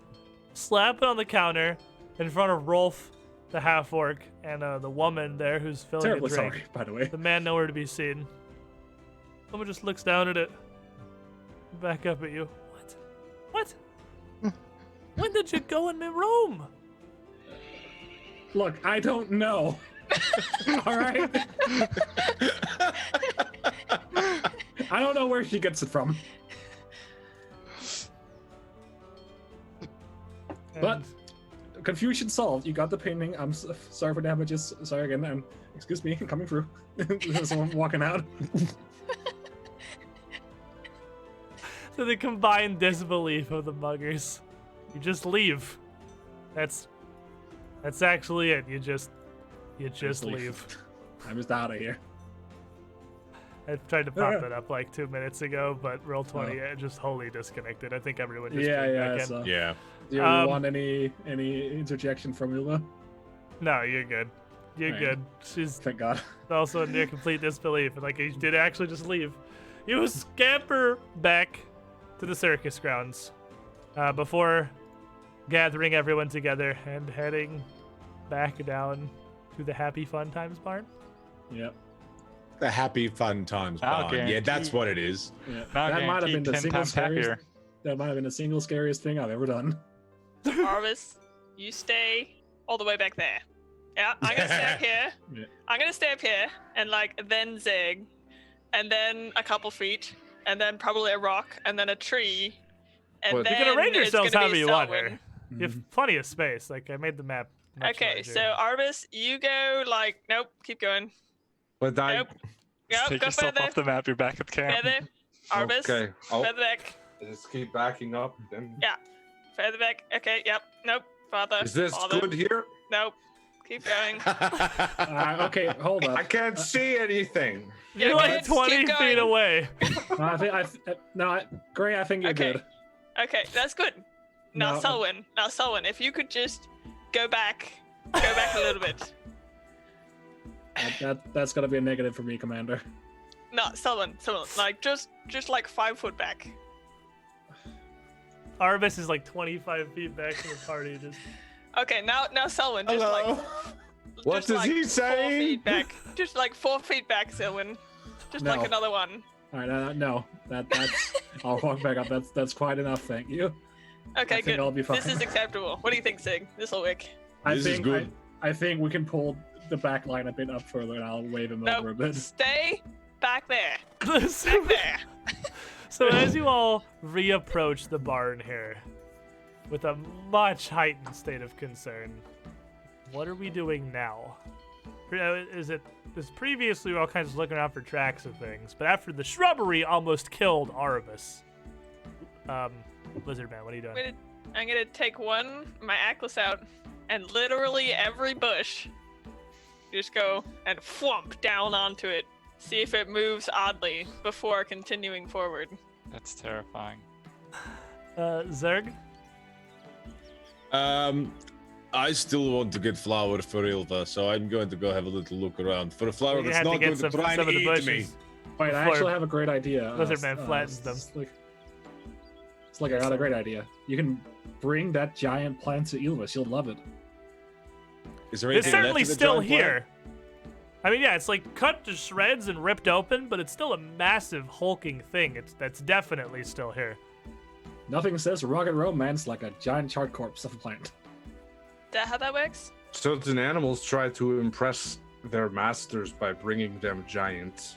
slap it on the counter in front of Rolf, the half-orc, and the woman there who's filling a Terribly drink. sorry, by the way. The man nowhere to be seen. Someone just looks down at it. Back up at you. What? When did you go in my room? Look, I don't know. All right. I don't know where she gets it from. But And confusion solved. You got the painting. I'm sorry for damages. Sorry again. And excuse me, coming through. Someone walking out. to the combined disbelief of the muggers, you just leave. That's actually it. You just leave. I'm just out of here. I tried to pop it up like 2 minutes ago, but Roll20 it just wholly disconnected. I think everyone just came back in. So. Yeah. Do you want any interjection from Ilva? No, you're good. You're Right. good. She's Thank God. also in near complete disbelief, and like he did actually just leave. You scamper back to the circus grounds before gathering everyone together and heading back down to the Happy Fun Times barn. Yep. The Happy Fun Times I'll barn. Yeah, guarantee- that's what it is. Yeah. I'll That might have guarantee been the 10 single times scariest. happier. That might have been the single scariest thing I've ever done. Arvis, you stay all the way back there. Yeah, I'm gonna stay up here. Yeah. I'm gonna stay up here and then zig, and then a couple feet, and then probably a rock, and then a tree, and Well, you then You can arrange it's yourselves gonna however be you want Selwyn. here. You have plenty of space. Like I made the map much Okay, larger. so Arvis, you go nope, keep going. But I. Nope. Just Yep, take go yourself further. off the map. You're back at camp. Further. Arvis, Okay. Oh, further back. just keep backing up. Then. Yeah. Further back. Okay, yep. Nope. Farther. Is this farther. good here? Nope. Keep going. Okay, hold up. I can't see anything. You're Yeah, like kids, 20 keep feet going. away. Gray, I think you're Okay. good. Okay, that's good. Now, No. Selwyn, if you could just go back a little bit. That's gonna be a negative for me, Commander. No, Selwyn, like just like 5 foot back. Arvis is like 25 feet back from the party. Just Okay, now Selwyn, just Hello. What just does like he 4 say? feet back. Just like 4 feet back, Selwyn. Just like No. another one. All right, no, that's. I'll walk back up. That's quite enough. Thank you. Okay, I think good. I'll be This fine. is acceptable. What do you think, Sig? This'll work. This is good. I think we can pull the back line a bit up further, and I'll wave him over a Nope. bit. Stay back there. so, Back there. so as you all reapproach the barn here, with a much heightened state of concern, what are we doing now? Is previously we were all kind of looking around for tracks of things, but after the shrubbery almost killed Arvis. Lizard Man, what are you doing? I'm gonna take my Atlas out, and literally every bush, just go and thwomp down onto it. See if it moves oddly before continuing forward. That's terrifying. Zerg? I still want to get flour for Ilva, so I'm going to go have a little look around for a flower You that's had to not get going to try some and of the eat me. bushes. Wait, I Before actually have a great idea. Lizard Man flattens them. It's like I got a great idea. You can bring that giant plant to Ilva. She'll love it. Is there It's anything left certainly of the still giant plant? here. I mean, yeah, it's like cut to shreds and ripped open, but it's still a massive hulking thing. That's definitely still here. Nothing says rugged romance like a giant charred corpse of a plant. Is that how that works? Certain animals try to impress their masters by bringing them giant,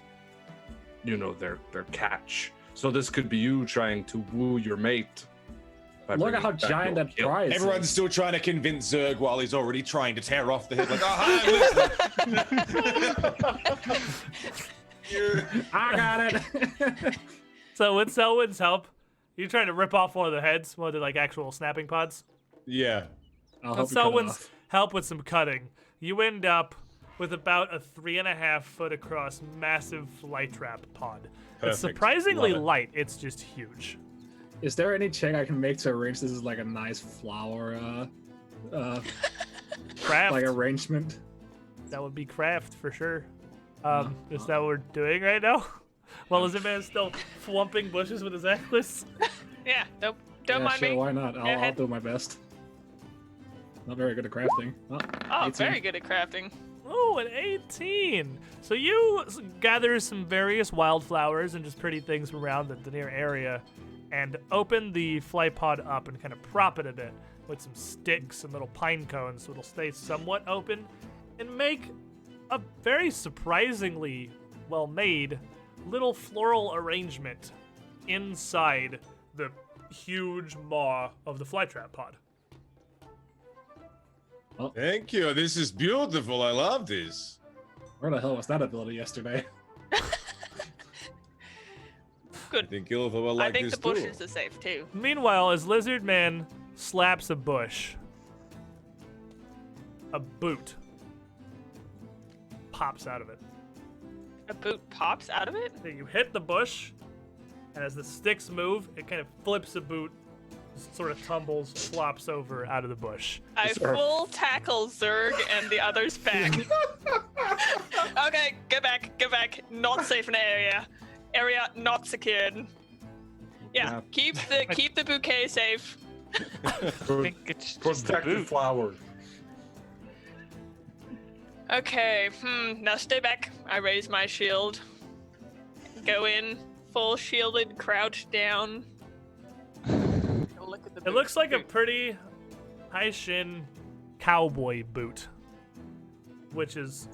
their catch. So this could be you trying to woo your mate. by Look bringing at how back your giant that kill. prize Everyone's is. still trying to convince Zerg while he's already trying to tear off the head. Like, oh, hi, listen. I got it. So with Selwyn's help, you're trying to rip off one of the heads, one of the like actual snapping pods. Yeah. I'll With help you cut it Selwyn's off. help with some cutting, you end up with about a 3.5 foot across massive light trap pod. It's Perfect. surprisingly Love it. light. It's just huge. Is there any check I can make to arrange this as like a nice flower Craft. like arrangement? That would be craft for sure. Is that what we're doing right now? Well, Lizard Man is still thwumping bushes with his Atlas. Yeah, don't Yeah, mind sure, me. why not? I'll ahead. do my best. not very good at crafting. Oh, Oh, 18. very good at crafting. Oh, an 18. So you gather some various wildflowers and just pretty things from around the near area and open the fly pod up and kind of prop it a bit with some sticks and little pine cones so it'll stay somewhat open and make a very surprisingly well-made little floral arrangement inside the huge maw of the flytrap pod. Thank you. This is beautiful. I love this. Where the hell was that ability yesterday? I Good. think Ilva will I like think this the bushes too. are safe too. Meanwhile, as Lizard Man slaps a bush, a boot pops out of it. A boot pops out of it? So you hit the bush, and as the sticks move, it kind of flips a boot, sort of tumbles, flops over out of the bush. I full tackle Zerg and the others back. Okay, go back. Not safe in the area. Area not secured. Yeah, keep the bouquet safe. I think it's just a Protect the boot. flowers. Okay, now stay back. I raise my shield. Go in, full shielded, crouch down. Go look at the It boot. looks like a pretty high shin cowboy boot, which is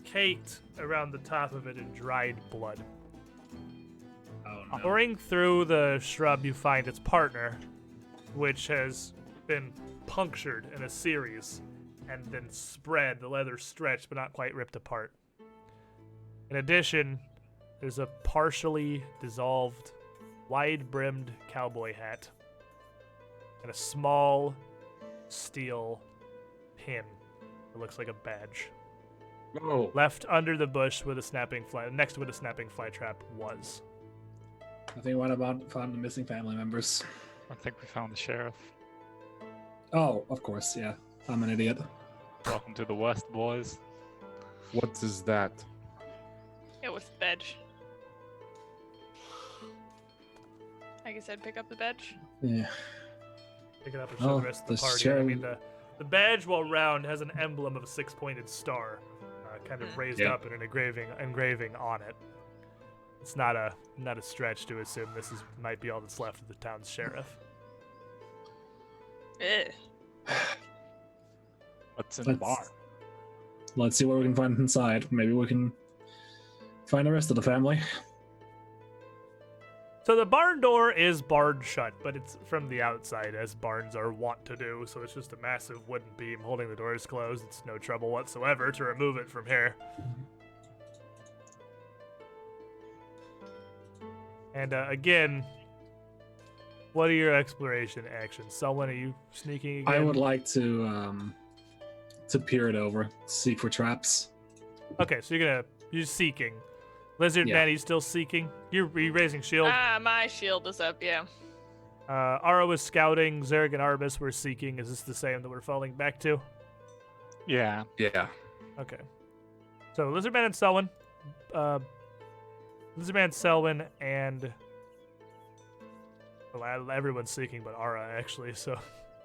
caked around the top of it in dried blood. Oh no. Pouring through the shrub, you find its partner, which has been punctured in a series and then spread, the leather stretched but not quite ripped apart. In addition, there's a partially dissolved, wide-brimmed cowboy hat and a small steel pin that looks like a badge. Oh, Left under the bush with a snapping fly, next to where the snapping fly trap was. I think what about found the missing family members? I think we found the sheriff. Oh, of course, yeah. I'm an idiot. Welcome to the West, boys. what is that? It was the badge. I guess I'd pick up the badge. Yeah. Pick it up and show Oh, the rest of the the party. I sheriff- mean, the badge, while round, has an emblem of a six-pointed star, kind of raised Yeah. up and an engraving on it. It's not a stretch to assume this might be all that's left of the town's sheriff. Ugh. What's in the Let's- bar? Let's see what we can find inside. Maybe we can find the rest of the family. So the barn door is barred shut, but it's from the outside, as barns are wont to do. So it's just a massive wooden beam holding the doors closed. It's no trouble whatsoever to remove it from here. And again, what are your exploration actions? Someone, are you sneaking again? I would like to peer it over, seek for traps. Okay, so you're seeking. Lizard Yeah. Man, are you still seeking? You're raising shield. Ah, my shield is up, yeah. Ara was scouting. Zerg and Arbus were seeking. Is this the same that we're falling back to? Yeah. Yeah. Okay. So Lizardman and Selwyn. Lizardman, Selwyn, and well, everyone's seeking but Ara actually. So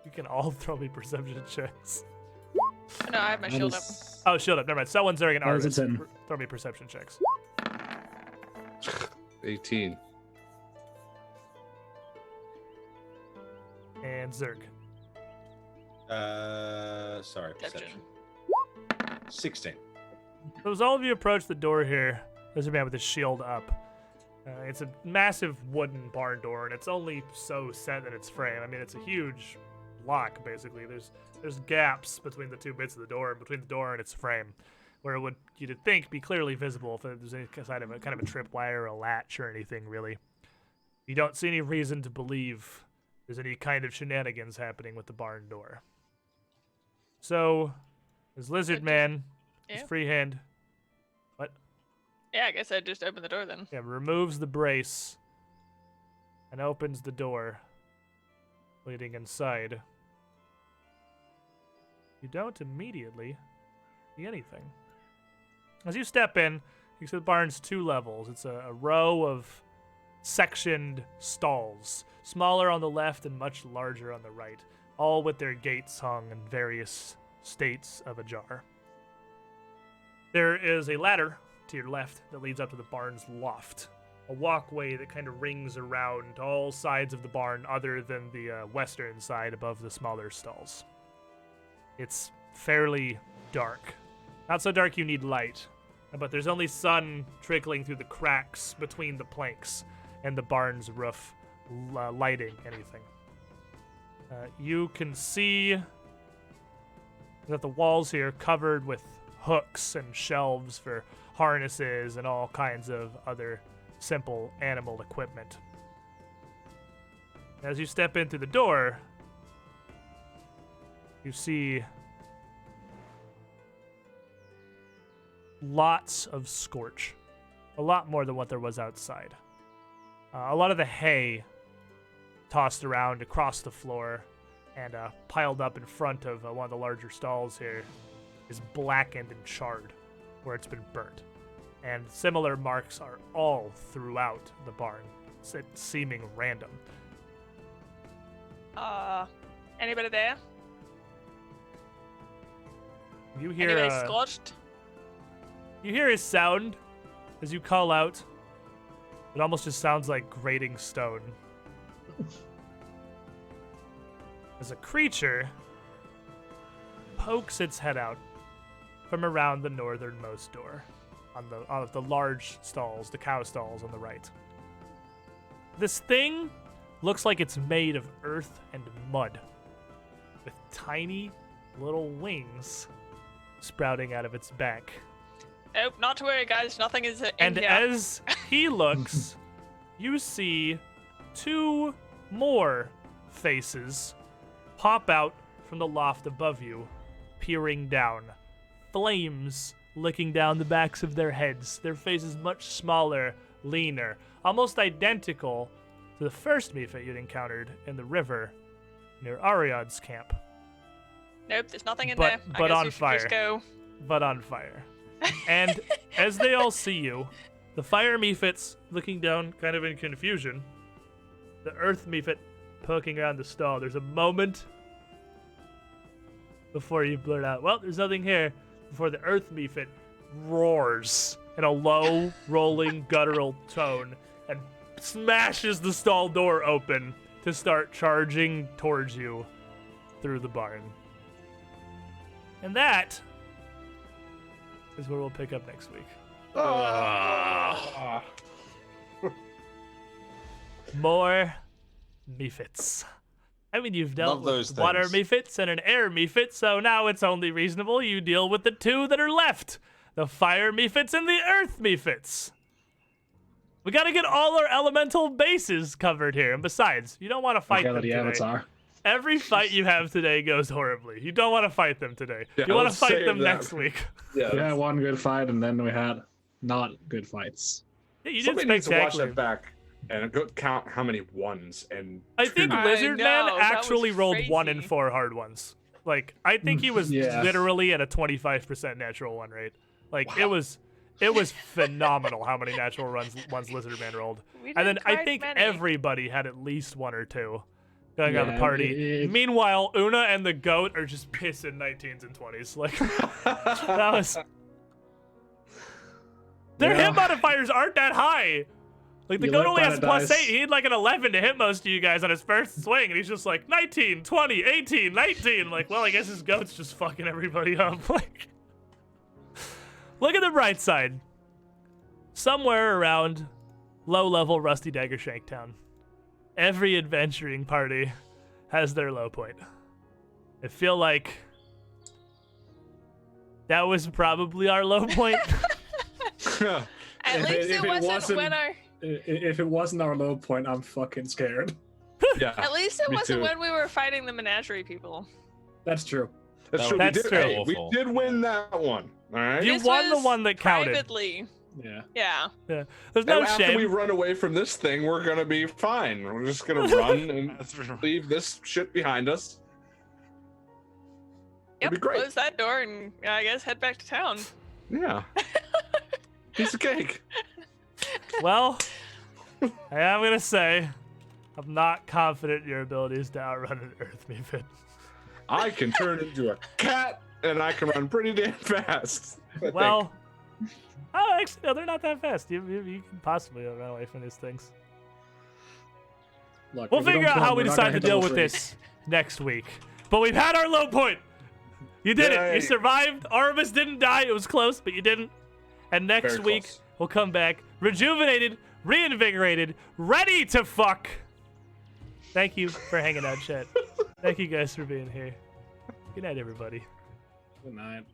you can all throw me perception checks. No, I have my That shield up. is- Oh, shield up. Never mind. Selwyn, Zerg, and That is a Arbus. 10. Throw me perception checks. 18. And Zerg. Sorry, Perception. perception. 16. So as all of you approach the door here, there's a man with his shield up. It's a massive wooden barn door, and it's only so set in its frame. I mean, it's a huge lock, basically. There's gaps between the two bits of the door, and between the door and its frame, where it would, you'd think, be clearly visible if there's any kind of a tripwire or a latch or anything, really. You don't see any reason to believe there's any kind of shenanigans happening with the barn door. So, as Lizard just- Man, his yeah. free hand, Yeah, I guess I'd just open the door then. yeah, removes the brace and opens the door leading inside. You don't immediately see anything. As you step in, you see the barn's 2 levels. It's a row of sectioned stalls, smaller on the left and much larger on the right, all with their gates hung in various states of ajar. There is a ladder to your left that leads up to the barn's loft, a walkway that kind of rings around all sides of the barn other than the western side above the smaller stalls. It's fairly dark. Not so dark you need light, but there's only sun trickling through the cracks between the planks and the barn's roof, lighting anything. You can see that the walls here are covered with hooks and shelves for harnesses and all kinds of other simple animal equipment. As you step in through the door, you see lots of scorch. A lot more than what there was outside. A lot of the hay tossed around across the floor and piled up in front of one of the larger stalls here is blackened and charred where it's been burnt. And similar marks are all throughout the barn, seeming random. Anybody there? You hear Anybody scorched? You hear a sound as you call out. It almost just sounds like grating stone. As a creature pokes its head out from around the northernmost door on the large stalls, the cow stalls on the right. This thing looks like it's made of earth and mud with tiny little wings sprouting out of its back. Nope, not to worry, guys. Nothing is in And here. as he looks, you see two more faces pop out from the loft above you, peering down. Flames licking down the backs of their heads. Their faces much smaller, leaner, almost identical to the first Mephit you'd encountered in the river near Ariad's camp, Nope, there's nothing in But- there. but I guess on we should fire. Just go. but on fire. And as they all see you, the fire Mephits looking down kind of in confusion, the earth Mephit poking around the stall. There's a moment before you blurt out, well, there's nothing here, before the earth Mephit roars in a low, rolling, guttural tone and smashes the stall door open to start charging towards you through the barn. And that is where we'll pick up next week. More Mephits. I mean, you've dealt Love those with water things. Mephits and an air Mephit, so now it's only reasonable you deal with the two that are left. The fire Mephits and the earth Mephits. We gotta get all our elemental bases covered here. And besides, you don't want to fight them the today. avatar. Every fight you have today goes horribly. You don't want to fight them today. Yeah, you want to let's fight save them that. next week. Yeah. We had one good fight, and then we had not good fights. Yeah, you did Somebody needs to watch spectacular. that back and go count how many ones and I think I Lizard know, Man that was actually rolled 1 in crazy. 4 hard ones. Like, I think he was Yeah. literally at a 25% natural one rate. Like, it was phenomenal how many natural ones Lizard Man rolled. We And then did I quite think many. everybody had at least 1 or 2 going on the Yeah, party. Meanwhile, Una and the goat are just pissing 19s and 20s. Like, that was... Their Yeah. hit modifiers aren't that high. Like, the You goat live only by has the +8. dice. He had like an 11 to hit most of you guys on his first swing, and he's just like, 19, 20, 18, 19. Like, well, I guess his goat's just fucking everybody up. Like, look at the bright side. Somewhere around low-level Rusty Dagger Shanktown, every adventuring party has their low point. I feel like that was probably our low point. At If least it it wasn't wasn't- when our. If it wasn't our low point, I'm fucking scared. yeah. At least it me wasn't too. when we were fighting the menagerie people. That's true. That's true. That's we did, true. hey, we Awful. did win that one. All right. You This won the was one that counted. Privately. Yeah. Yeah. Yeah. There's no And after shame. we run away from this thing, we're gonna be fine. We're just gonna run and That's right. leave this shit behind us. Yep. It'd be great. Close that door and I guess head back to town. Yeah. Piece of cake. Well, I am gonna say I'm not confident in your abilities to outrun an earth mephit. I can turn into a cat, and I can run pretty damn fast. Well, oh, actually, no, they're not that fast. You can possibly run away from these things. Look, We'll if we figure don't out how come, we we're not decide gonna to hit deal level with 3. this next week. But we've had our low point. You did it. Yay. You survived. Artemis didn't die. It was close, but you didn't. And next Very week, close. we'll come back rejuvenated, reinvigorated, ready to fuck. Thank you for hanging out, chat. Thank you guys for being here. Good night, everybody. Good night.